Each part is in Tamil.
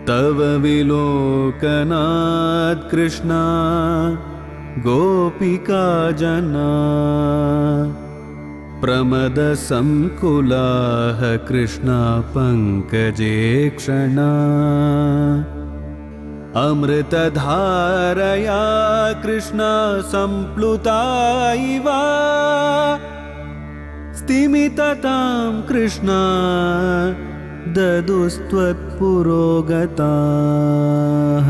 तव विलोकनात् कृष्णा गोपिका जना प्रमदसंकुलाः कृष्णा पङ्कजे क्षणा अमृतधारया कृष्णा सम्प्लुता इव स्तिमिततां कृष्णा ददुस्त्वत्पुरोगताः।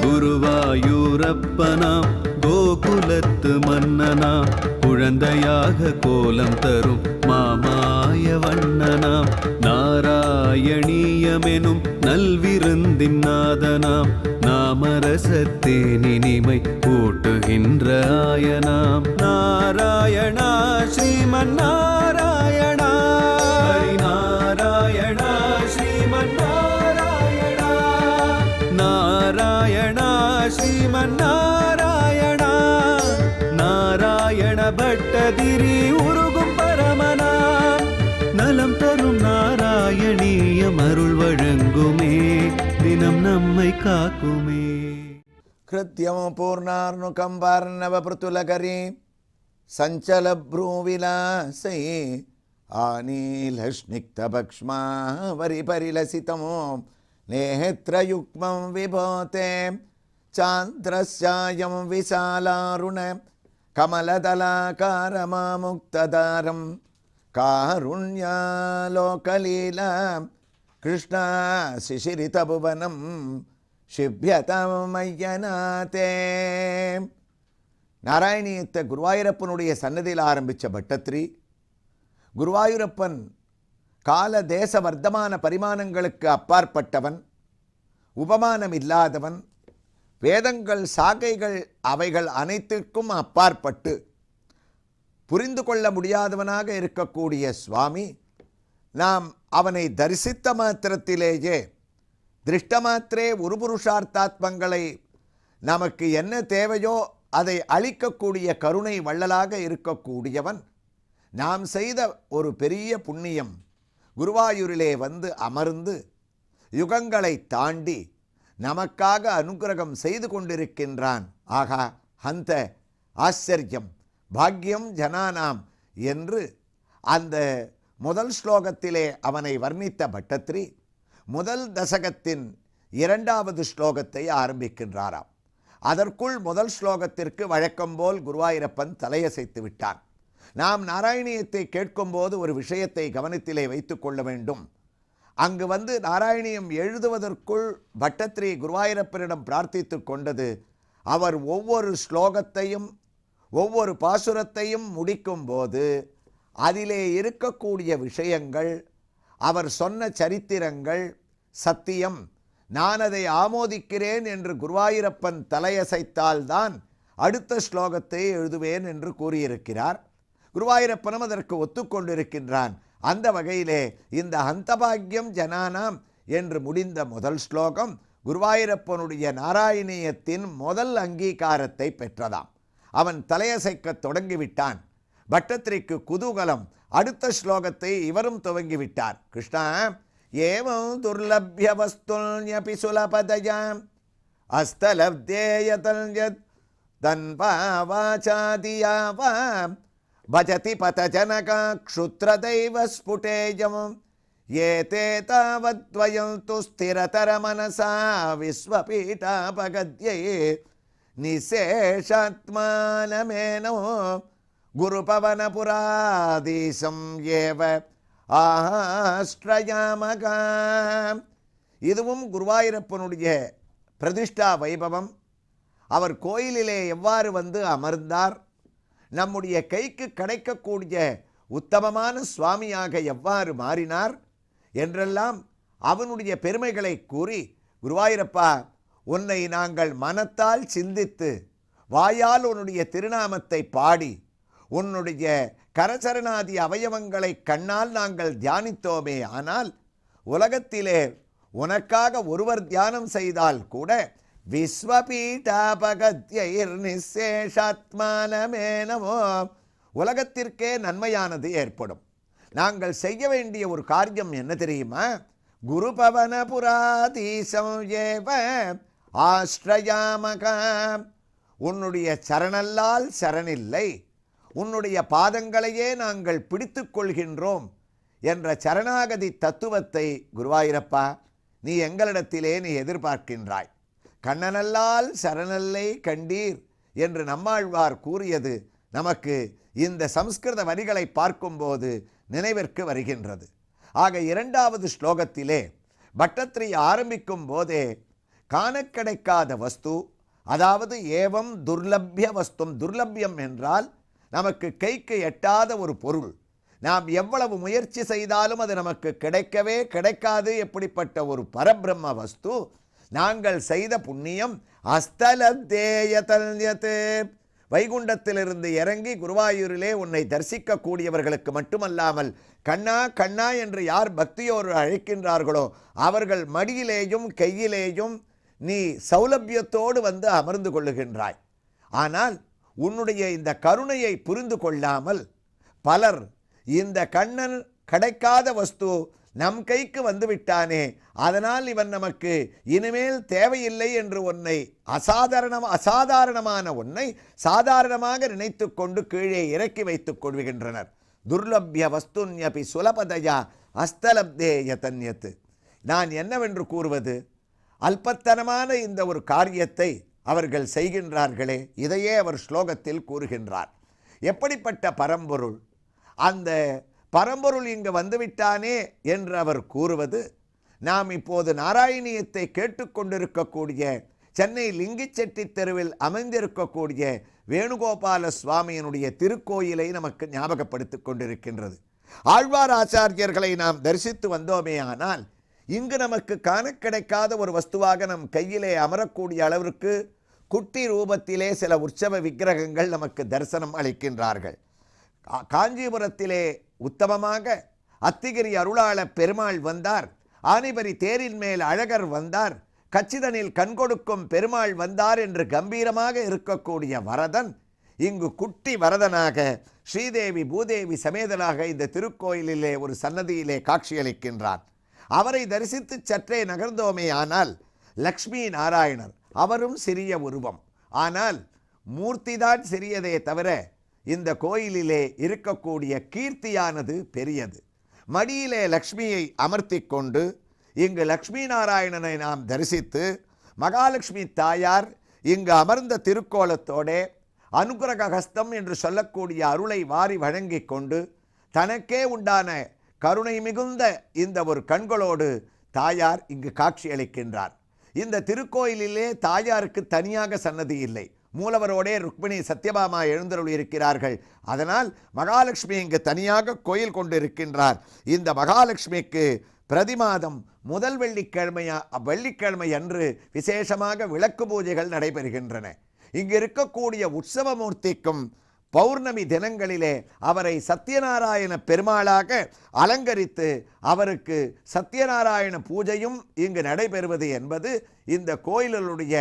குருவாயூரப்பனாம் கோகுலத்து மன்னனாம் குழந்தையாக கோலம் தரும் மாமாய வண்ணனாம் நாராயணீயமெனும் நல்விருந்தின் நாதனாம் நாமரசத்தேனினிமை கூட்டுகின்ற ஆயனாம் நாராயணா ஸ்ரீமன் நாராயணா ஹரிநாராயணா ஸ்ரீமன் நாராயணா நாராயணா ஸ்ரீமன் நாராயணா நாராயண பட்டதிரி உருகும் பரமனா நலம் தரும் நாராயணீயம் அருள் வழங்குமே தினம் நம்மை காக்குமே. கிருத்யம் பூர்ணார்ணுகம் பார்ணவ சஞ்சல ப்ரூவிலாசை ஆனீலஸ்னிக்தபக்ஷ்மா வரிபரிலசிதமோ நேத்ரயுக்மம் விபோதே சாந்திரஸ்யாயம் விசாலாருண கமலதலாகாரமாமுக்ததாரம் காருண்யாலோகலீலா கிருஷ்ணா சிசிரிதபுவனம் சிவ்யதம் மையநாதே. நாராயணியத்தை குருவாயூரப்பனுடைய சன்னதியில் ஆரம்பித்த பட்டத்ரி, குருவாயூரப்பன் கால தேச வர்த்தமான பரிமாணங்களுக்கு அப்பாற்பட்டவன், உபமானம் இல்லாதவன், வேதங்கள் சாகைகள் அவைகள் அனைத்திற்கும் அப்பாற்பட்டு புரிந்து கொள்ள முடியாதவனாக இருக்கக்கூடிய சுவாமி, நாம் அவனை தரிசித்த மாத்திரத்திலேயே திருஷ்டமாத்திரே ஒரு புருஷார்த்தாத்மங்களை நமக்கு என்ன தேவையோ அதை அளிக்கக்கூடிய கருணை வள்ளலாக இருக்கக்கூடியவன். நாம் செய்த ஒரு பெரிய புண்ணியம் குருவாயூரிலே வந்து அமர்ந்து யுகங்களை தாண்டி நமக்காக அனுக்கிரகம் செய்து கொண்டிருக்கின்றான். ஆகா, அந்த ஆச்சரியம் பாக்யம் ஜனானாம் என்று அந்த முதல் ஸ்லோகத்திலே அவனை வர்ணித்த பட்டத்ரி முதல் தசகத்தின் 2வது ஸ்லோகத்தை ஆரம்பிக்கின்றாராம். அதற்குள் முதல் ஸ்லோகத்திற்கு வழக்கம்போல் குருவாயூரப்பன் தலையசைத்து விட்டான். நாம் நாராயணியத்தை கேட்கும்போது ஒரு விஷயத்தை கவனத்திலே வைத்து கொள்ள வேண்டும். அங்கு வந்து நாராயணியம் எழுதுவதற்குள் பட்டத்ரி குருவாயூரப்பனிடம் பிரார்த்தித்து கொண்டது, அவர் ஒவ்வொரு ஸ்லோகத்தையும் ஒவ்வொரு பாசுரத்தையும் முடிக்கும் போது அதிலே இருக்கக்கூடிய விஷயங்கள், அவர் சொன்ன சரித்திரங்கள் சத்தியம், நான் அதை ஆமோதிக்கிறேன் என்று குருவாயூரப்பன் தலையசைத்தால்தான் அடுத்த ஸ்லோகத்தை எழுதுவேன் என்று கூறியிருக்கிறார். குருவாயூரப்பனும் அதற்கு ஒத்துக்கொண்டிருக்கின்றான். அந்த வகையிலே இந்த ஹந்தபாக்யம் ஜனானாம் என்று முடிந்த முதல் ஸ்லோகம் குருவாயூரப்பனுடைய நாராயணியத்தின் முதல் அங்கீகாரத்தை பெற்றதாம். அவன் தலையசைக்க தொடங்கிவிட்டான். பட்டத்ரிக்கு குதூகலம். அடுத்த ஸ்லோகத்தை இவரும் துவங்கிவிட்டார். கிருஷ்ணா ஏவம் துர்லப்ய வஸ்துல்யபி சுலபதயாம் அஸ்தலப்தேயதல்யத் தன்பாவாசாதியாவாம் பஜதி பதஜனகா க்ஷுத்ரதைவ ஸ்புடேயம் ஏதே தாவத்வயம் து ஸ்திரதர மனசா விஸ்வபீடாபகத்யே நிசேஷாத்மானமேனோ குருபவனபுராதீசம் ஏவ ஆஸ்ட்ரயாமகா. இதுவும் குருவாயூரப்பனுடைய பிரதிஷ்டா வைபவம். அவர் கோயிலிலே எவ்வாறு வந்து அமர்ந்தார், நம்முடைய கைக்கு கிடைக்கக்கூடிய உத்தமமான சுவாமியாக எவ்வாறு மாறினார் என்றெல்லாம் அவனுடைய பெருமைகளை கூறி, குருவாயூரப்பா, உன்னை நாங்கள் மனத்தால் சிந்தித்து வாயால் உன்னுடைய திருநாமத்தை பாடி உன்னுடைய கரசரணாதி அவயவங்களை கண்ணால் நாங்கள் தியானித்தோமே, ஆனால் உலகத்திலே உனக்காக ஒருவர் தியானம் செய்தால் கூட விஸ்வபீடாபகத்யைர் நிசேஷாத்மானமே நமோ, உலகத்திற்கே நன்மையானது ஏற்படும். நாங்கள் செய்ய வேண்டிய ஒரு காரியம் என்ன தெரியுமா? குருபவன புராதீசம் ஏவ ஆஸ்ரயாமக, உன்னுடைய சரணல்லால் சரணில்லை, உன்னுடைய பாதங்களையே நாங்கள் பிடித்து கொள்கின்றோம் என்ற சரணாகதி தத்துவத்தை குருவாயூரப்பா நீ எங்களிடத்திலே நீ எதிர்பார்க்கின்றாய். கண்ணனல்லால் சரணல்லை கண்டீர் என்று நம்மாழ்வார் கூறியது நமக்கு இந்த சம்ஸ்கிருத வரிகளை பார்க்கும்போது நினைவிற்கு வருகின்றது. ஆக இரண்டாவது ஸ்லோகத்திலே பட்டத்திரி ஆரம்பிக்கும் போதே காண கிடைக்காத வஸ்து, அதாவது ஏவம் துர்லபிய வஸ்தும், துர்லபியம் என்றால் நமக்கு கைக்கு எட்டாத ஒரு பொருள், நாம் எவ்வளவு முயற்சி செய்தாலும் அது நமக்கு கிடைக்கவே கிடைக்காது, எப்படிப்பட்ட ஒரு பரபிரம்ம வஸ்து, நாங்கள் செய்த புண்ணியம் அஸ்தலத்தேயதல்யதே, வைகுண்டத்திலிருந்து இறங்கி குருவாயூரிலே உன்னை தரிசிக்க கூடியவர்களுக்கு மட்டுமல்லாமல் கண்ணா கண்ணா என்று யார் பக்தியோடு அழைக்கின்றார்களோ அவர்கள் மடியிலேயும் கையிலேயும் நீ சௌலபியத்தோடு வந்து அமர்ந்து கொள்ளுகின்றாய். ஆனால் உன்னுடைய இந்த கருணையை புரிந்து கொள்ளாமல் பலர் இந்த கண்ணன் கிடைக்காத வஸ்து நம் கைக்கு வந்துவிட்டானே, அதனால் இவன் நமக்கு இனிமேல் தேவையில்லை என்று உன்னை அசாதாரணமான உன்னை சாதாரணமாக நினைத்து கொண்டு கீழே இறக்கி வைத்துக் கொள்கின்றனர். துர்லபிய வஸ்துன்யபி சுலபதயா அஸ்தலப்தே யதன்யத்து. நான் என்னவென்று கூறுவது? அல்பத்தனமான இந்த ஒரு காரியத்தை அவர்கள் செய்கின்றார்களே, இதையே அவர் ஸ்லோகத்தில் கூறுகின்றார். எப்படிப்பட்ட பரம்பொருள், அந்த பரம்பொருள் இங்கு வந்துவிட்டானே என்று அவர் கூறுவது, நாம் இப்போது நாராயணியத்தை கேட்டுக்கொண்டிருக்கக்கூடிய சென்னை லிங்கிச்செட்டி தெருவில் அமைந்திருக்கக்கூடிய வேணுகோபால சுவாமியினுடைய திருக்கோயிலை நமக்கு ஞாபகப்படுத்திக் கொண்டிருக்கின்றது. ஆழ்வார் ஆச்சாரியர்களை நாம் தரிசித்து வந்தோமே, ஆனால் இங்கு நமக்கு காண கிடைக்காத ஒரு வஸ்துவாக நம் கையிலே அமரக்கூடிய அளவிற்கு குட்டி ரூபத்திலே சில உற்சவ விக்கிரகங்கள் நமக்கு தரிசனம் அளிக்கின்றார்கள். காஞ்சிபுரத்திலே உத்தமமாக அத்திகிரி அருளாள பெருமாள் வந்தார், ஆனிபரி தேரின் மேல் அழகர் வந்தார், கச்சிதனில் கண்கொடுக்கும் பெருமாள் வந்தார் என்று கம்பீரமாக இருக்கக்கூடிய வரதன் இங்கு குட்டி வரதனாக ஸ்ரீதேவி பூதேவி சமேதனாக இந்த திருக்கோயிலிலே ஒரு சன்னதியிலே காட்சியளிக்கின்றார். அவரை தரிசித்து சற்றே நகர்ந்தோமே ஆனால் லக்ஷ்மி நாராயணர், அவரும் சிறிய உருவம், ஆனால் மூர்த்திதான் சிறியதே தவிர இந்த கோயிலிலே இருக்கக்கூடிய கீர்த்தியானது பெரியது. மடியிலே லக்ஷ்மியை அமர்த்தி கொண்டு இங்கு லக்ஷ்மி நாராயணனை நாம் தரிசித்து மகாலட்சுமி தாயார் இங்கு அமர்ந்த திருக்கோலத்தோடே அனுகிரக ஹஸ்தம் என்று சொல்லக்கூடிய அருளை வாரி வழங்கி கொண்டு தனக்கே உண்டான கருணை மிகுந்த இந்த ஒரு கண்களோடு தாயார் இங்கு காட்சியளிக்கின்றார். இந்த திருக்கோயிலிலே தாயாருக்கு தனியாக சன்னதி இல்லை, மூலவரோடே ருக்மிணி சத்யபாமா எழுந்தருளி இருக்கிறார்கள். அதனால் மகாலட்சுமி இங்கு தனியாக கோயில் கொண்டு இருக்கின்றார். இந்த மகாலட்சுமிக்கு பிரதி மாதம் முதல் வெள்ளிக்கிழமை அன்று விசேஷமாக விளக்கு பூஜைகள் நடைபெறுகின்றன. இங்கு இருக்கக்கூடிய உற்சவமூர்த்திக்கும் பௌர்ணமி தினங்களிலே அவரை சத்யநாராயண பெருமாளாக அலங்கரித்து அவருக்கு சத்யநாராயண பூஜையும் இங்கு நடைபெறுவது என்பது இந்த கோயிலுடைய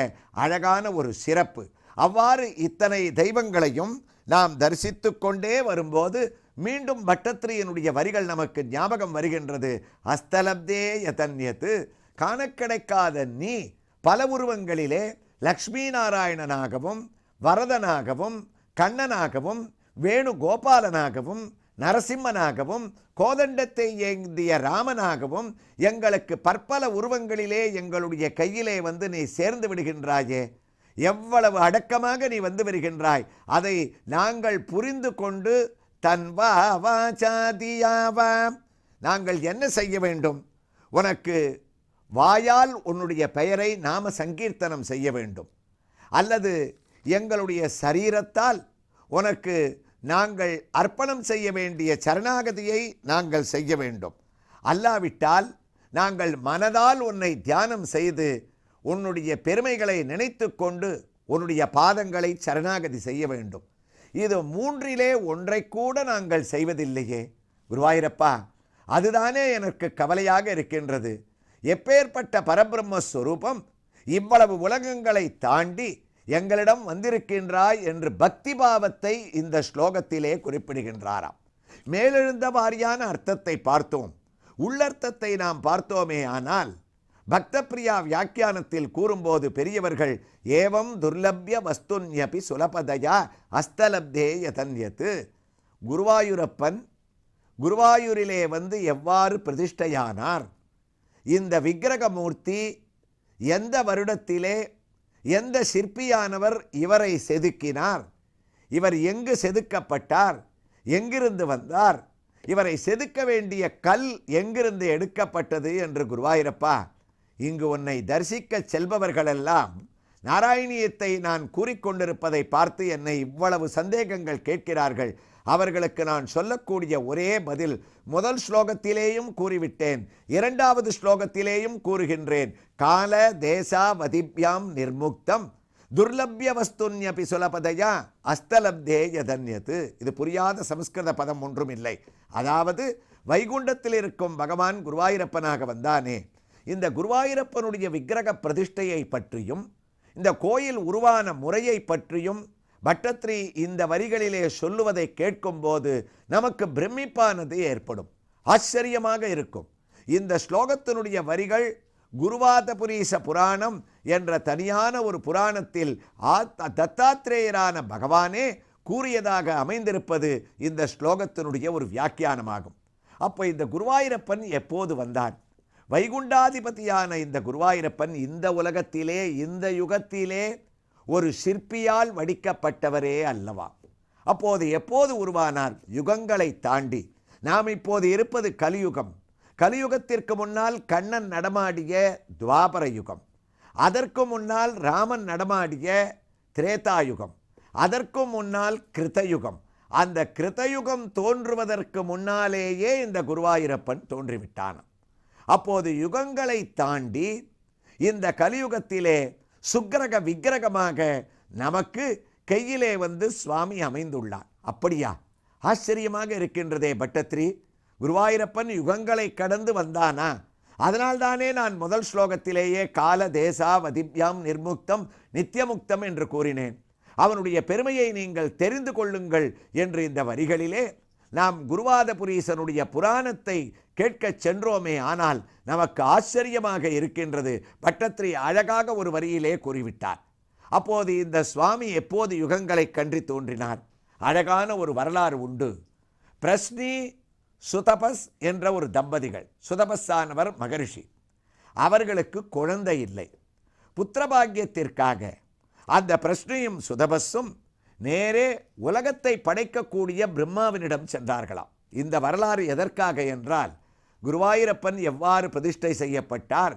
அழகான ஒரு சிறப்பு. அவ்வாறு இத்தனை தெய்வங்களையும் நாம் தரிசித்து கொண்டே வரும்போது மீண்டும் பட்டத்திரியனுடைய வரிகள் நமக்கு ஞாபகம் வருகின்றது. அஸ்தலப்தே யதன்யத்து, காண கிடைக்காத நீ பல உருவங்களிலே லக்ஷ்மி நாராயணனாகவும் வரதனாகவும் கண்ணனாகவும் வேணுகோபாலனாகவும் நரசிம்மனாகவும் கோதண்டத்தை ஏந்திய ராமனாகவும் எங்களுக்கு பற்பல உருவங்களிலே எங்களுடைய கையிலே வந்து நீ சேர்ந்து விடுகின்றாயே, எவ்வளவு அடக்கமாக நீ வந்து வருகின்றாய், அதை நாங்கள் புரிந்து கொண்டு தன்வா வாசாதியாவா நாங்கள் என்ன செய்ய வேண்டும்? உனக்கு வாயால் உன்னுடைய பெயரை நாம சங்கீர்த்தனம் செய்ய வேண்டும், அல்லது எங்களுடைய சரீரத்தால் உனக்கு நாங்கள் அர்ப்பணம் செய்ய வேண்டிய சரணாகதியை நாங்கள் செய்ய வேண்டும். அல்லாவிட்டால் நாங்கள் மனதால் உன்னை தியானம் செய்து உன்னுடைய பெருமைகளை நினைத்து கொண்டு உன்னுடைய பாதங்களை சரணாகதி செய்ய வேண்டும். இது மூன்றிலே ஒன்றை கூட நாங்கள் செய்வதில்லையே குருவாயூரப்பா. அதுதானே எனக்கு கவலையாக இருக்கின்றது. எப்பேற்பட்ட பரபிரம்மஸ்வரூபம் இவ்வளவு உலகங்களை தாண்டி எங்களிடம் வந்திருக்கின்றாய் என்று பக்தி பாவத்தை இந்த ஸ்லோகத்திலே குறிப்பிடுகின்றாராம். மேலெழுந்த வாரியான அர்த்தத்தை பார்த்தோம். உள்ளர்த்தத்தை நாம் பார்த்தோமே. ஆனால் பக்த பிரியா வியாக்கியானத்தில் கூறும்போது பெரியவர்கள் ஏவம் துர்லபிய வஸ்துன்யபி சுலபதயா அஸ்தலப்தே யதன்யத்து, குருவாயூரப்பன் குருவாயூரிலே வந்து எவ்வாறு பிரதிஷ்டையானார், இந்த விக்கிரகமூர்த்தி எந்த வருடத்திலே எந்த சிற்பியானவர் இவரை செதுக்கினார், இவர் எங்கு செதுக்கப்பட்டார், எங்கிருந்து வந்தார், இவரை செதுக்க வேண்டிய கல் எங்கிருந்து எடுக்கப்பட்டது என்று குருவாயூரப்பா இங்கு உன்னை தரிசிக்க செல்பவர்களெல்லாம் நாராயணியத்தை நான் கூறிக்கொண்டிருப்பதை பார்த்து என்னை இவ்வளவு சந்தேகங்கள் கேட்கிறார்கள். அவர்களுக்கு நான் சொல்லக்கூடிய ஒரே பதில் முதல் ஸ்லோகத்திலேயும் கூறிவிட்டேன், இரண்டாவது ஸ்லோகத்திலேயும் கூறுகின்றேன். கால தேசா வதிப்யாம் நிர்முக்தம் துர்லபிய வஸ்துன்யபி சுலபதயா அஸ்தலப்தே யதன்யத்து. இது புரியாத சமஸ்கிருத பதம் ஒன்றும் இல்லை. அதாவது வைகுண்டத்தில் இருக்கும் பகவான் குருவாயூரப்பனாக வந்தானே, இந்த குருவாயூரப்பனுடைய விக்கிரக பிரதிஷ்டையை பற்றியும் இந்த கோயில் உருவான முறையை பற்றியும் பட்டத்ரி இந்த வரிகளிலே சொல்லுவதை கேட்கும்போது நமக்கு பிரமிப்பானது ஏற்படும், ஆச்சரியமாக இருக்கும். இந்த ஸ்லோகத்தினுடைய வரிகள் குருவாதபுரீச புராணம் என்ற தனியான ஒரு புராணத்தில் தத்தாத்திரேயரான பகவானே கூறியதாக அமைந்திருப்பது இந்த ஸ்லோகத்தினுடைய ஒரு வியாக்கியானமாகும். அப்போ இந்த குருவாயூரப்பன் எப்போது வந்தான்? வைகுண்டாதிபதியான இந்த குருவாயூரப்பன் இந்த உலகத்திலே இந்த யுகத்திலே ஒரு சிற்பியால் வடிக்கப்பட்டவரே அல்லவா? அப்போது எப்போது உருவானார்? யுகங்களை தாண்டி. நாம் இப்போது இருப்பது கலியுகம். கலியுகத்திற்கு முன்னால் கண்ணன் நடமாடிய துவாபர யுகம், அதற்கு முன்னால் ராமன் நடமாடிய திரேதாயுகம், அதற்கு முன்னால் கிருத்தயுகம். அந்த கிருத்தயுகம் தோன்றுவதற்கு முன்னாலேயே இந்த குருவாயூரப்பன் தோன்றிவிட்டான். அப்போது யுகங்களை தாண்டி இந்த கலியுகத்திலே சுக்கிரக விக்கிரகமாக நமக்கு கையிலே வந்து சுவாமி அமைந்துள்ளார். அப்படியா? ஆச்சரியமாக இருக்கின்றதே பட்டத்ரி. குருவாயூரப்பன் யுகங்களை கடந்து வந்தானா? அதனால்தானே நான் முதல் ஸ்லோகத்திலேயே கால தேசா வதிப்யாம் நிர்முக்தம் நித்தியமுக்தம் என்று கூறினேன். அவனுடைய பெருமையை நீங்கள் தெரிந்து கொள்ளுங்கள் என்று இந்த வரிகளிலே நாம் குருவாதபுரீசனுடைய புராணத்தை கேட்கச் சென்றோமே. ஆனால் நமக்கு ஆச்சரியமாக இருக்கின்றது. பட்டத்ரி அழகாக ஒரு வரியிலே கூறிவிட்டார். அப்போது இந்த சுவாமி எப்போது யுகங்களை கன்றி தோன்றினார்? அழகான ஒரு வரலாறு உண்டு. பிரஸ்னி சுதபஸ் என்ற ஒரு தம்பதிகள், சுதபஸானவர் மகரிஷி, அவர்களுக்கு குழந்தை இல்லை. புத்திரபாகியத்திற்காக அந்த பிரஸ்னியும் சுதபஸும் நேரே உலகத்தை படைக்கக்கூடிய பிரம்மாவினிடம் சென்றார்களாம். இந்த வரலாறு எதற்காக என்றால், குருவாயூரப்பன் எவ்வாறு பிரதிஷ்டை செய்யப்பட்டார்,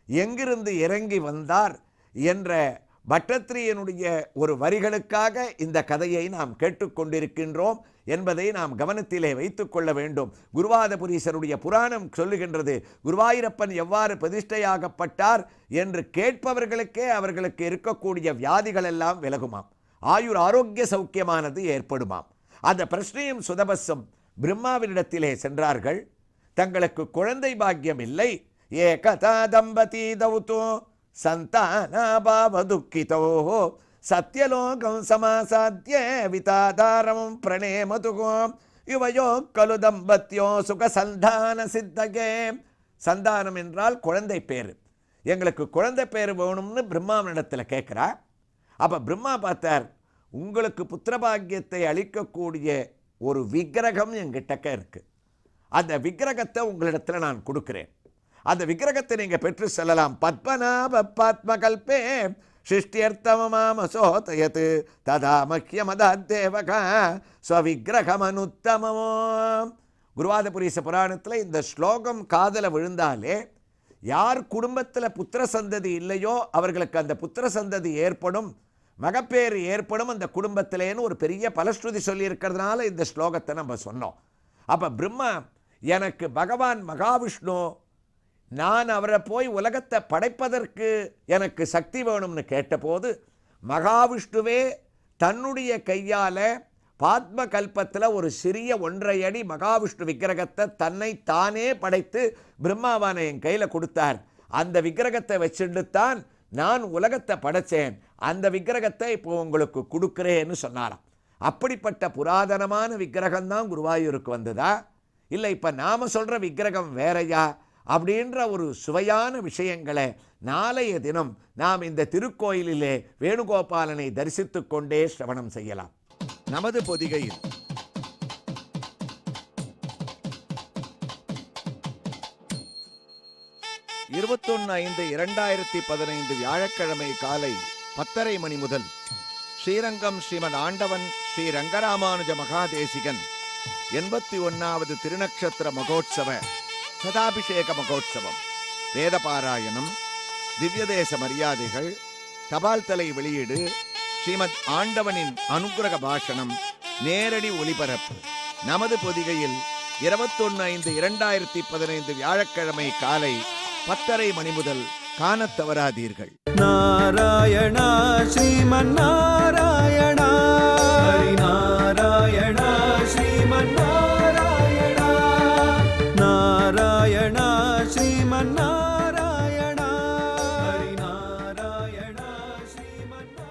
எங்கிருந்து இறங்கி வந்தார் என்ற பட்டத்ரியனுடைய ஒரு வரிகளுக்காக இந்த கதையை நாம் கேட்டுக்கொண்டிருக்கின்றோம் என்பதை நாம் கவனத்திலே வைத்துக் கொள்ள வேண்டும். குருவாதபுரீசருடைய புராணம் சொல்லுகின்றது, குருவாயூரப்பன் எவ்வாறு பிரதிஷ்டையாகப்பட்டார் என்று கேட்பவர்களுக்கே அவர்களுக்கு இருக்கக்கூடிய வியாதிகள் எல்லாம் விலகுமாம், ஆயுர் ஆரோக்கிய சௌக்கியமானது ஏற்படுமாம். அந்த பிரஸ்னையும் சுதபஸும் பிரம்மாவினிடத்திலே சென்றார்கள். தங்களுக்கு குழந்தை பாக்கியம் இல்லை. ஏகதா தம்பதி தௌதோ சந்தானாபாவ துக்கிதோ சத்யலோகம் சமாசாத்ய விதாதாரம் பிரணேமதுகோ யுவயோ கலு தம்பத்யோ சுக சந்தான சித்தகே. சந்தானம் என்றால் குழந்தை பேரு. எங்களுக்கு குழந்தை பேரு வேணும்னு பிரம்மாவினிடத்தில் கேட்குறா. அப்போ பிரம்மா பார்த்தார், உங்களுக்கு புத்திரபாகியத்தை அளிக்கக்கூடிய ஒரு விக்கிரகம் என்கிட்டக்க இருக்கு. அந்த விக்கிரகத்தை உங்களிடத்தில் நான் கொடுக்கிறேன். அந்த விக்கிரகத்தை நீங்கள் பெற்று செல்லலாம். பத்மநாப பாத்மகல்பே சிருஷ்டியர்த்தமமாமசோதயத் ததா மஹ்யமதேவகா ஸ்வவிக்கிரகமனுத்தமோ. குருவாதபுரீச புராணத்தில் இந்த ஸ்லோகம் காதல விழுந்தாலே யார் குடும்பத்தில் புத்திர சந்ததி இல்லையோ அவர்களுக்கு அந்த புத்திர சந்ததி ஏற்படும், மகப்பேறு ஏற்படும் அந்த குடும்பத்திலேன்னு ஒரு பெரிய பலஸ்ருதி சொல்லி இருக்கிறதுனால இந்த ஸ்லோகத்தை நம்ம சொன்னோம். அப்போ பிரம்மா, எனக்கு பகவான் மகாவிஷ்ணு, நான் அவரை போய் உலகத்தை படைப்பதற்கு எனக்கு சக்தி வேணும்னு கேட்டபோது மகாவிஷ்ணுவே தன்னுடைய கையால் பாத்ம கல்பத்தில் ஒரு சிறிய 1.5 அடி மகாவிஷ்ணு விக்கிரகத்தை தன்னை தானே படைத்து பிரம்மாவான என் கையில் கொடுத்தார். அந்த விக்கிரகத்தை வச்சுட்டு தான் நான் உலகத்தை படைச்சேன், அந்த விக்கிரகத்தை இப்போ உங்களுக்கு கொடுக்குறேன்னு சொன்னாராம். அப்படிப்பட்ட புராதனமான விக்கிரகம் தான் குருவாயூருக்கு வந்ததா, இல்லை இப்போ நாம் சொல்கிற விக்கிரகம் வேறையா அப்படின்ற ஒரு சுவையான விஷயங்களை நாளைய தினம் நாம் இந்த திருக்கோயிலிலே வேணுகோபாலனை தரிசித்து கொண்டே சிரவணம் செய்யலாம். நமது பொதிகையில் 21/5/2015 வியாழக்கிழமை காலை 10:30 மணி முதல் ஸ்ரீரங்கம் ஸ்ரீமத் ஆண்டவன் ஸ்ரீ ரங்கராமானுஜ மகாதேசிகன் 81வது திருநக்ஷத்திர மகோத்சவ சதாபிஷேக மகோத்சவம், வேதபாராயணம், திவ்யதேச மரியாதைகள், தபால் தலை வெளியீடு, ஸ்ரீமத் ஆண்டவனின் அனுக்கிரக பாஷணம், நேரடி ஒளிபரப்பு. நமது பொதிகையில் 21/5/2015 வியாழக்கிழமை காலை 10:30 மணி முதல் காணத் தவறாதீர்கள். நாராயணா ஸ்ரீமன்னாராயணா, ஹரிநாராயணா ஸ்ரீமன்னாராயணா, நாராயணா ஸ்ரீமன்னாராயணா, ஹரிநாராயணா ஸ்ரீமன்னாராயணா.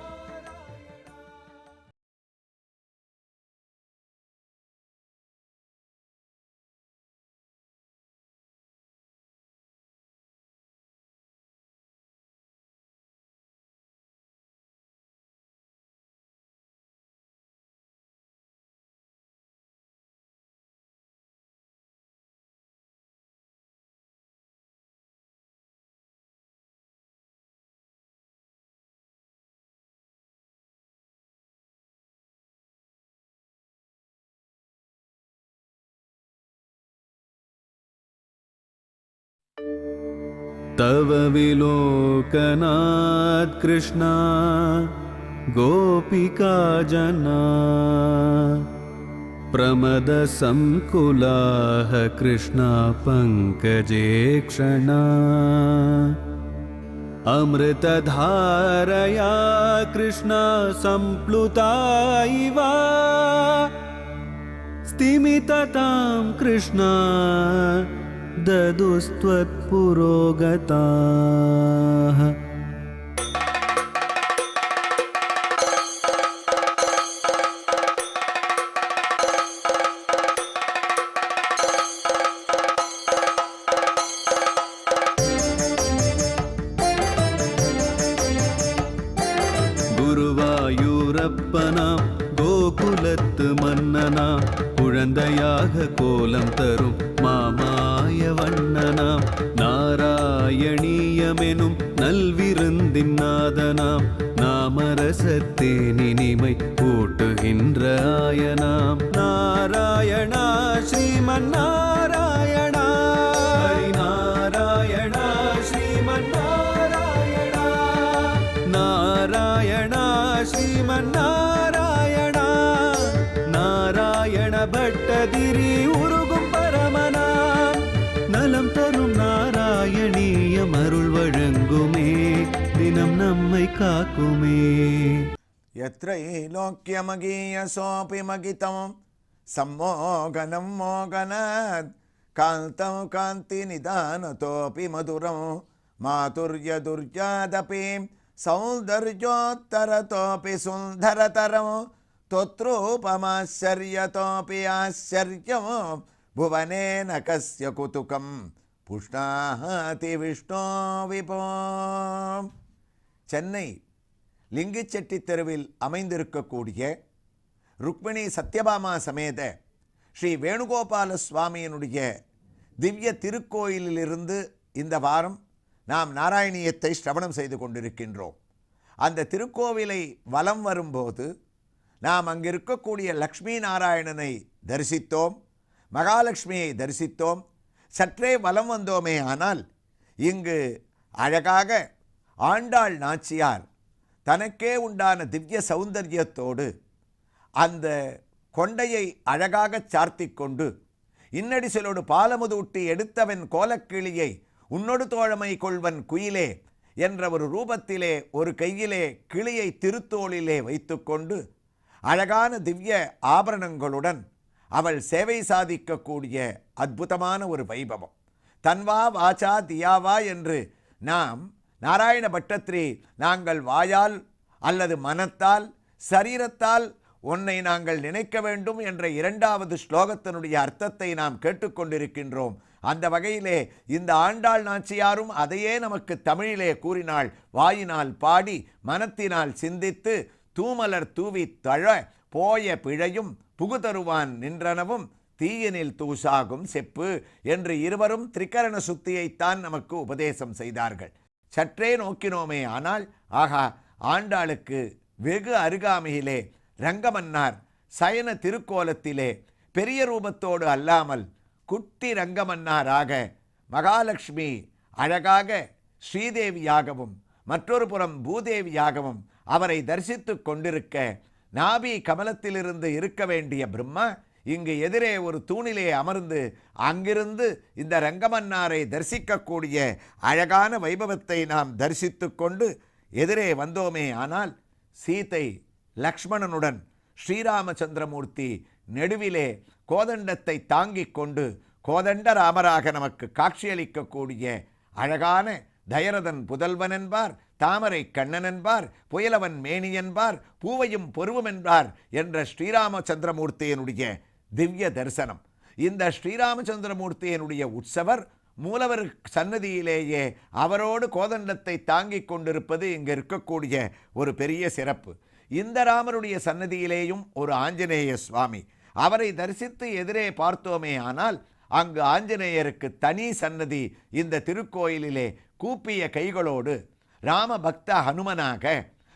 तव विलोकनात् कृष्णा गोपिका जना, प्रमदसंकुलाः कृष्णा पङ्कजे क्षणा, अमृतधारया कृष्णा सम्प्लुता इव, स्तिमिततां कृष्णा ददुस्त्वत्पुरोगताः. குருவாயூரப்பனாம் கோகுலத்து மன்னனாம், குழந்தையாக கோலம் தரும் மாமாய வண்ணனாம், நாராயணீயமெனும் நல்விருந்தின் நாதனாம், நாமரசத்தேனினிமை கூட்டுகின்ற ஆயனாம், நாராயணா ஸ்ரீமன்னாராயணா, ஹரிநாராயணா ஸ்ரீமன்னாராயணா, நாராயணா ஸ்ரீமன்னாராயணா, நாராயண பட்டதிரி உருகும் பரமனாம், நலம் தரும் நாராயணீயம் அருள் வழங்குமே, தினம் நம்மை காக்குமே. யத்ரைலோக்யமகீயசோபி மகிதம் சம்மோகனம் மோகனாத், காந்தம் காந்தி நிதானதோபி மதுரம், மாதுர்யதுர்யாதபி சௌந்தர்யோத்தரதோபி சுந்தரதரம், தொத்ரூபமாச்சரியதோபி ஆச்சரியம், புவனேன கஸ்ய குதுகம் புஷ்ணாதி விஷ்ணோ விபோ. சென்னை லிங்கிச்செட்டி தெருவில் அமைந்திருக்கக்கூடிய ருக்மிணி சத்யபாமா சமேத ஸ்ரீ வேணுகோபால சுவாமியினுடைய திவ்ய திருக்கோயிலிலிருந்து இந்த வாரம் நாம் நாராயணியத்தை சிரவணம் செய்து கொண்டிருக்கின்றோம். அந்த திருக்கோவிலை வலம் வரும்போது நாம் அங்கிருக்கக்கூடிய லக்ஷ்மி நாராயணனை தரிசித்தோம், மகாலட்சுமியை தரிசித்தோம். சற்றே வலம் வந்தோமே ஆனால் இங்கு அழகாக ஆண்டாள் நாச்சியார் தனக்கே உண்டான திவ்ய சௌந்தரியத்தோடு அந்த கொண்டையை அழகாக சார்த்தி கொண்டு, இன்னடி சிலோடு பாலமுதூட்டி எடுத்தவன் கோலக்கிளியை உன்னொடு தோழமை கொள்வன் குயிலே என்ற ஒரு ரூபத்திலே ஒரு கையிலே கிளியை திருத்தோளிலே வைத்து கொண்டு அழகான திவ்ய ஆபரணங்களுடன் அவள் சேவை சாதிக்கக்கூடிய அற்புதமான ஒரு வைபவம். தன்வா வாச்சா தியாவா என்று நாம் நாராயண பட்டத்திரி நாங்கள் வாயால் அல்லது மனத்தால் சரீரத்தால் உன்னை நாங்கள் நினைக்க வேண்டும் என்ற இரண்டாவது ஸ்லோகத்தினுடைய அர்த்தத்தை நாம் கேட்டுக்கொண்டிருக்கின்றோம். அந்த வகையிலே இந்த ஆண்டாள் நாச்சியாரும் அதையே நமக்கு தமிழிலே கூறினாள். வாயினால் பாடி மனத்தினால் சிந்தித்து தூமலர் தூவி தழ போய பிழையும் புகுதருவான் நின்றனவும் தீயனில் தூசாகும் செப்பு என்று இருவரும் திரிகரண சுத்தியைத்தான் நமக்கு உபதேசம் செய்தார்கள். சற்றே நோக்கினோமே ஆனால் ஆகா, ஆண்டாளுக்கு வெகு அருகாமையிலே ரங்கமன்னார் சயன திருக்கோலத்திலே பெரிய ரூபத்தோடு அல்லாமல் குட்டி ரங்கமன்னாராக மகாலட்சுமி அழகாக ஸ்ரீதேவியாகவும் மற்றொரு புறம் பூதேவியாகவும் அவரை தரிசித்து கொண்டிருக்க, நாபி கமலத்திலிருந்து இருக்க வேண்டிய பிரம்மா இங்கு எதிரே ஒரு தூணிலே அமர்ந்து அங்கிருந்து இந்த ரங்கமன்னாரை தரிசிக்கக்கூடிய அழகான வைபவத்தை நாம் தரிசித்து கொண்டு எதிரே வந்தோமே ஆனால் சீதை லக்ஷ்மணனுடன் ஸ்ரீராமச்சந்திரமூர்த்தி நெடுவிலே கோதண்டத்தை தாங்கிக் கொண்டு கோதண்டராமராக நமக்கு காட்சியளிக்கக்கூடிய அழகான தயரதன் புதல்வன் என்பார், தாமரை கண்ணன் என்பார், புயலவன் மேனி என்பார், பூவையும் பொருவும் என்பார் என்ற ஸ்ரீராமச்சந்திரமூர்த்தியினுடைய திவ்ய தரிசனம். இந்த ஸ்ரீராமச்சந்திரமூர்த்தியினுடைய உற்சவர் மூலவர் சன்னதியிலேயே அவரோடு கோதண்டத்தை தாங்கிக் கொண்டிருப்பது இங்கு இருக்கக்கூடிய ஒரு பெரிய சிறப்பு. இந்த ராமருடைய சன்னதியிலேயும் ஒரு ஆஞ்சநேய சுவாமி. அவரை தரிசித்து எதிரே பார்த்தோமே ஆனால் அங்கு ஆஞ்சநேயருக்கு தனி சன்னதி இந்த திருக்கோயிலிலே கூப்பிய கைகளோடு ராம பக்த ஹனுமனாக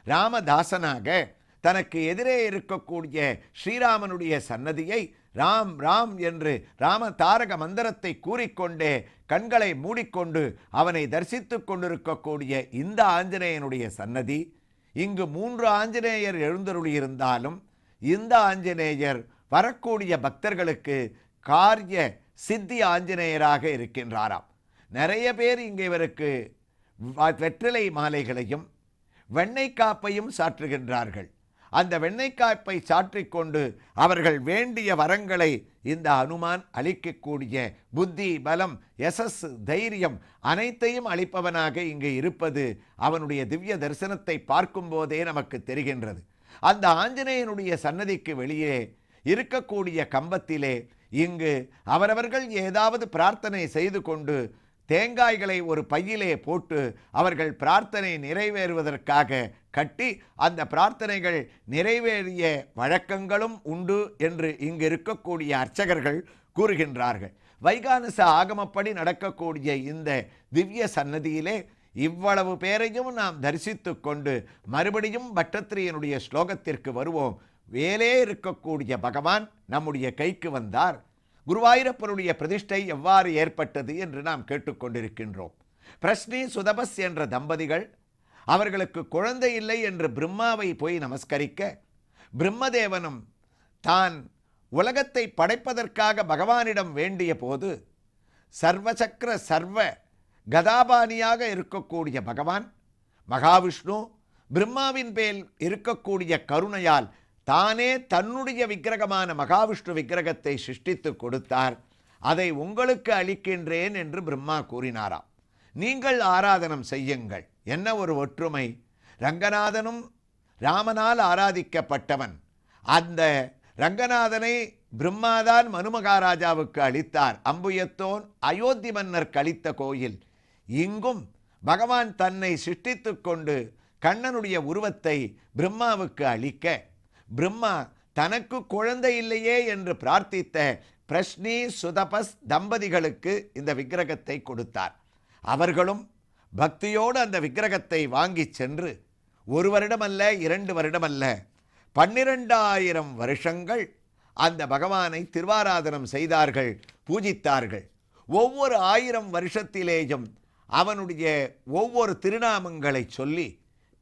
ராமதாசனாக தனக்கு எதிரே இருக்கக்கூடிய ஸ்ரீராமனுடைய சன்னதியை ராம் ராம் என்று ராம தாரக மந்திரத்தை கூறிக்கொண்டே கண்களை மூடிக்கொண்டு அவனை தரிசித்து கொண்டிருக்கக்கூடிய இந்த ஆஞ்சநேயனுடைய சன்னதி. இங்கு 3 ஆஞ்சநேயர் எழுந்தருளியிருந்தாலும் இந்த ஆஞ்சநேயர் வரக்கூடிய பக்தர்களுக்கு காரிய சித்தி ஆஞ்சநேயராக இருக்கின்றாராம். நிறைய பேர் இங்கே இவருக்கு வெற்றிலை மாலைகளையும் வெண்ணெய் காப்பையும் சாற்றுகின்றார்கள். அந்த வெண்ணெய்க்காப்பை சாற்றிக்கொண்டு அவர்கள் வேண்டிய வரங்களை இந்த அனுமான் அளிக்கக்கூடிய புத்தி பலம் யசஸ் தைரியம் அனைத்தையும் அளிப்பவனாக இங்கே இருப்பது அவனுடைய திவ்ய தரிசனத்தை பார்க்கும்போதே நமக்கு தெரிகின்றது. அந்த ஆஞ்சநேயனுடைய சன்னதிக்கு வெளியே இருக்கக்கூடிய கம்பத்திலே இங்கு அவரவர்கள் ஏதாவது பிரார்த்தனை செய்து கொண்டு தேங்காய்களை ஒரு பையிலே போட்டு அவர்கள் பிரார்த்தனை நிறைவேறுவதற்காக கட்டி அந்த பிரார்த்தனைகள் நிறைவேறிய வழக்கங்களும் உண்டு என்று இங்கு இருக்கக்கூடிய அர்ச்சகர்கள் கூறுகின்றார்கள். வைகானச ஆகமப்படி நடக்கக்கூடிய இந்த திவ்ய சன்னதியிலே இவ்வளவு பேரையும் நாம் தரிசித்து கொண்டு மறுபடியும் பட்டத்திரியனுடைய ஸ்லோகத்திற்கு வருவோம். வேலே இருக்கக்கூடிய பகவான் நம்முடைய கைக்கு வந்தார். குருவாயூரப்பனுடைய பிரதிஷ்டை எவ்வாறு ஏற்பட்டது என்று நாம் கேட்டுக்கொண்டிருக்கின்றோம். பிரஸ்னி சுதபஸ் என்ற தம்பதிகள் அவர்களுக்கு குழந்தை இல்லை என்று பிரம்மாவை போய் நமஸ்கரிக்க, பிரம்மதேவனும் தான் உலகத்தை படைப்பதற்காக பகவானிடம் வேண்டிய போது சர்வசக்கர சர்வ கதாபாணியாக இருக்கக்கூடிய பகவான் மகாவிஷ்ணு பிரம்மாவின் பேல் இருக்கக்கூடிய கருணையால் தானே தன்னுடைய விக்கிரகமான மகாவிஷ்ணு விக்கிரகத்தை சிருஷ்டித்து கொடுத்தார். அதை உங்களுக்கு அளிக்கின்றேன் என்று பிரம்மா கூறினாராம். நீங்கள் ஆராதனம் செய்யுங்கள். என்ன ஒரு ஒற்றுமை! ரங்கநாதனும் ராமனால் ஆராதிக்கப்பட்டவன். அந்த ரங்கநாதனை பிரம்மாதான் மனுமகாராஜாவுக்கு அளித்தார். அம்புயத்தோன் அயோத்தி மன்னருக்கு அளித்த கோயில். இங்கும் பகவான் தன்னை சிருஷ்டித்து கொண்டு கண்ணனுடைய உருவத்தை பிரம்மாவுக்கு அளிக்க, பிரம்மா தனக்கு குழந்தை இல்லையே என்று பிரார்த்தித்த பிரஸ்னி சுதபஸ் தம்பதிகளுக்கு இந்த விக்கிரகத்தை கொடுத்தார். அவர்களும் பக்தியோடு அந்த விக்கிரகத்தை வாங்கி சென்று 1 வருடமல்ல 2 வருடமல்ல 12,000 வருஷங்கள் அந்த பகவானை திருவாராதனம் செய்தார்கள், பூஜித்தார்கள். ஒவ்வொரு 1000 வருஷத்திலேயும் அவனுடைய ஒவ்வொரு திருநாமங்களை சொல்லி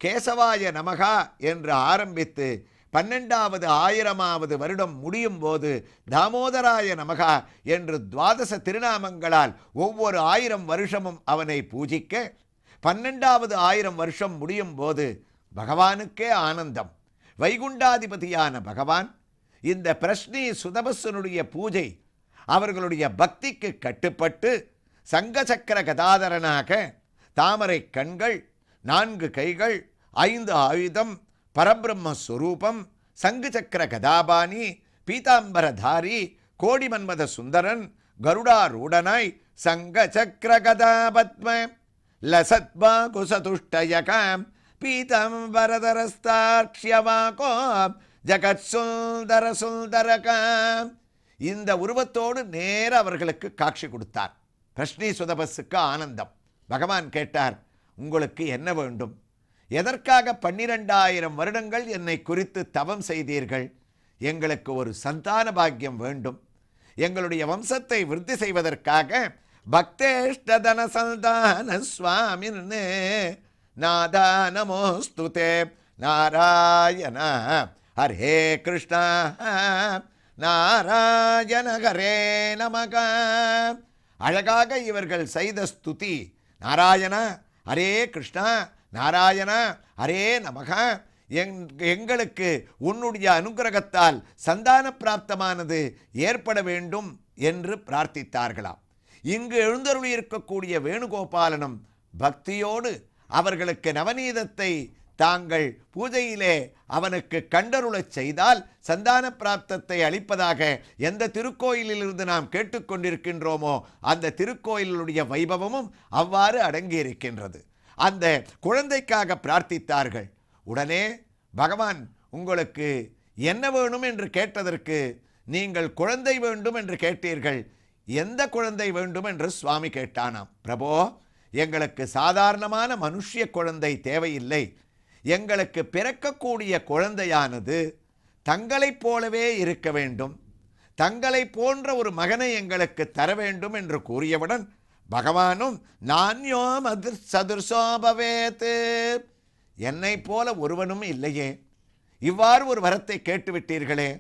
கேசவாய நமகா என்று ஆரம்பித்து 12வது 1000வது வருடம் முடியும் போது தாமோதராய நமகா என்று 12 திருநாமங்களால் ஒவ்வொரு 1000 வருஷமும் அவனை பூஜிக்க, 12வது 1000 வருஷம் முடியும் போது பகவானுக்கே ஆனந்தம். வைகுண்டாதிபதியான பகவான் இந்த பிரஷ்னி சுதபஸ்ஸனுடைய பூஜை அவர்களுடைய பக்திக்கு கட்டுப்பட்டு சங்கசக்கர கதாதரனாக தாமரை கண்கள், 4 கைகள், 5 ஆயுதம், பரபிரம்மஸ்வரூபம், சங்கு சக்கர கதாபாணி, பீதாம்பரதாரி, கோடி மன்மத சுந்தரன், கருடாரூடனாய் சங்க சக்கர கதாபத்ம லசத்பாகுசதுஷ்டயகாம் பீதாம்பரதரஸ்தாக்ஷ்யவாகோ ஜகத் சுந்தர சுந்தரகாம். இந்த உருவத்தோடு நேர அவர்களுக்கு காட்சி கொடுத்தார். பிரஷ்னி சுதபஸுக்கு ஆனந்தம். பகவான் கேட்டார், உங்களுக்கு என்ன வேண்டும்? எதற்காக 12,000 வருடங்கள் என்னை குறித்து தவம் செய்தீர்கள்? எங்களுக்கு ஒரு சந்தான பாக்கியம் வேண்டும். எங்களுடைய வம்சத்தை விருத்தி செய்வதற்காக பக்தேஷ்டதன சந்தான சுவாமின்னு நாதா நமோஸ்துதே நாராயண ஹரே கிருஷ்ணா நாராயண ஹரே நமக. அழகாக இவர்கள் செய்த ஸ்துதி, நாராயணா ஹரே கிருஷ்ணா நாராயணா ஹரே நமக, எங்களுக்கு உன்னுடைய அனுகிரகத்தால் சந்தான பிராப்தமானது ஏற்பட வேண்டும் என்று பிரார்த்தித்தார்களாம். இங்கு எழுந்தருளி இருக்கக்கூடிய வேணுகோபாலனும் பக்தியோடு அவர்களுக்கு நவநீதத்தை தாங்கள் பூஜையிலே அவனுக்கு கண்டருளச் செய்தால் சந்தான பிராப்தத்தை அளிப்பதாக எந்த திருக்கோயிலிலிருந்து நாம் கேட்டுக்கொண்டிருக்கின்றோமோ அந்த திருக்கோயிலுடைய வைபவமும் அவ்வாறு அடங்கியிருக்கின்றது. அந்த குழந்தைக்காக பிரார்த்தித்தார்கள். உடனே பகவான் உங்களுக்கு என்ன வேணும் என்று கேட்டதற்கு, நீங்கள் குழந்தை வேண்டும் என்று கேட்டீர்கள், எந்த குழந்தை வேண்டும் என்று சுவாமி கேட்டானாம். பிரபோ, எங்களுக்கு சாதாரணமான மனுஷ்ய குழந்தை தேவையில்லை. எங்களுக்கு பிறக்கக்கூடிய குழந்தையானது தங்களைப் போலவே இருக்க வேண்டும், தங்களை போன்ற ஒரு மகனை எங்களுக்கு தர வேண்டும் என்று கூறியவுடன் பகவானும் நான்யோ மதிர் சதுர்சோபவேத்து, என்னை போல ஒருவனும் இல்லையே, இவ்வாறு ஒரு வரத்தை கேட்டுவிட்டீர்களே,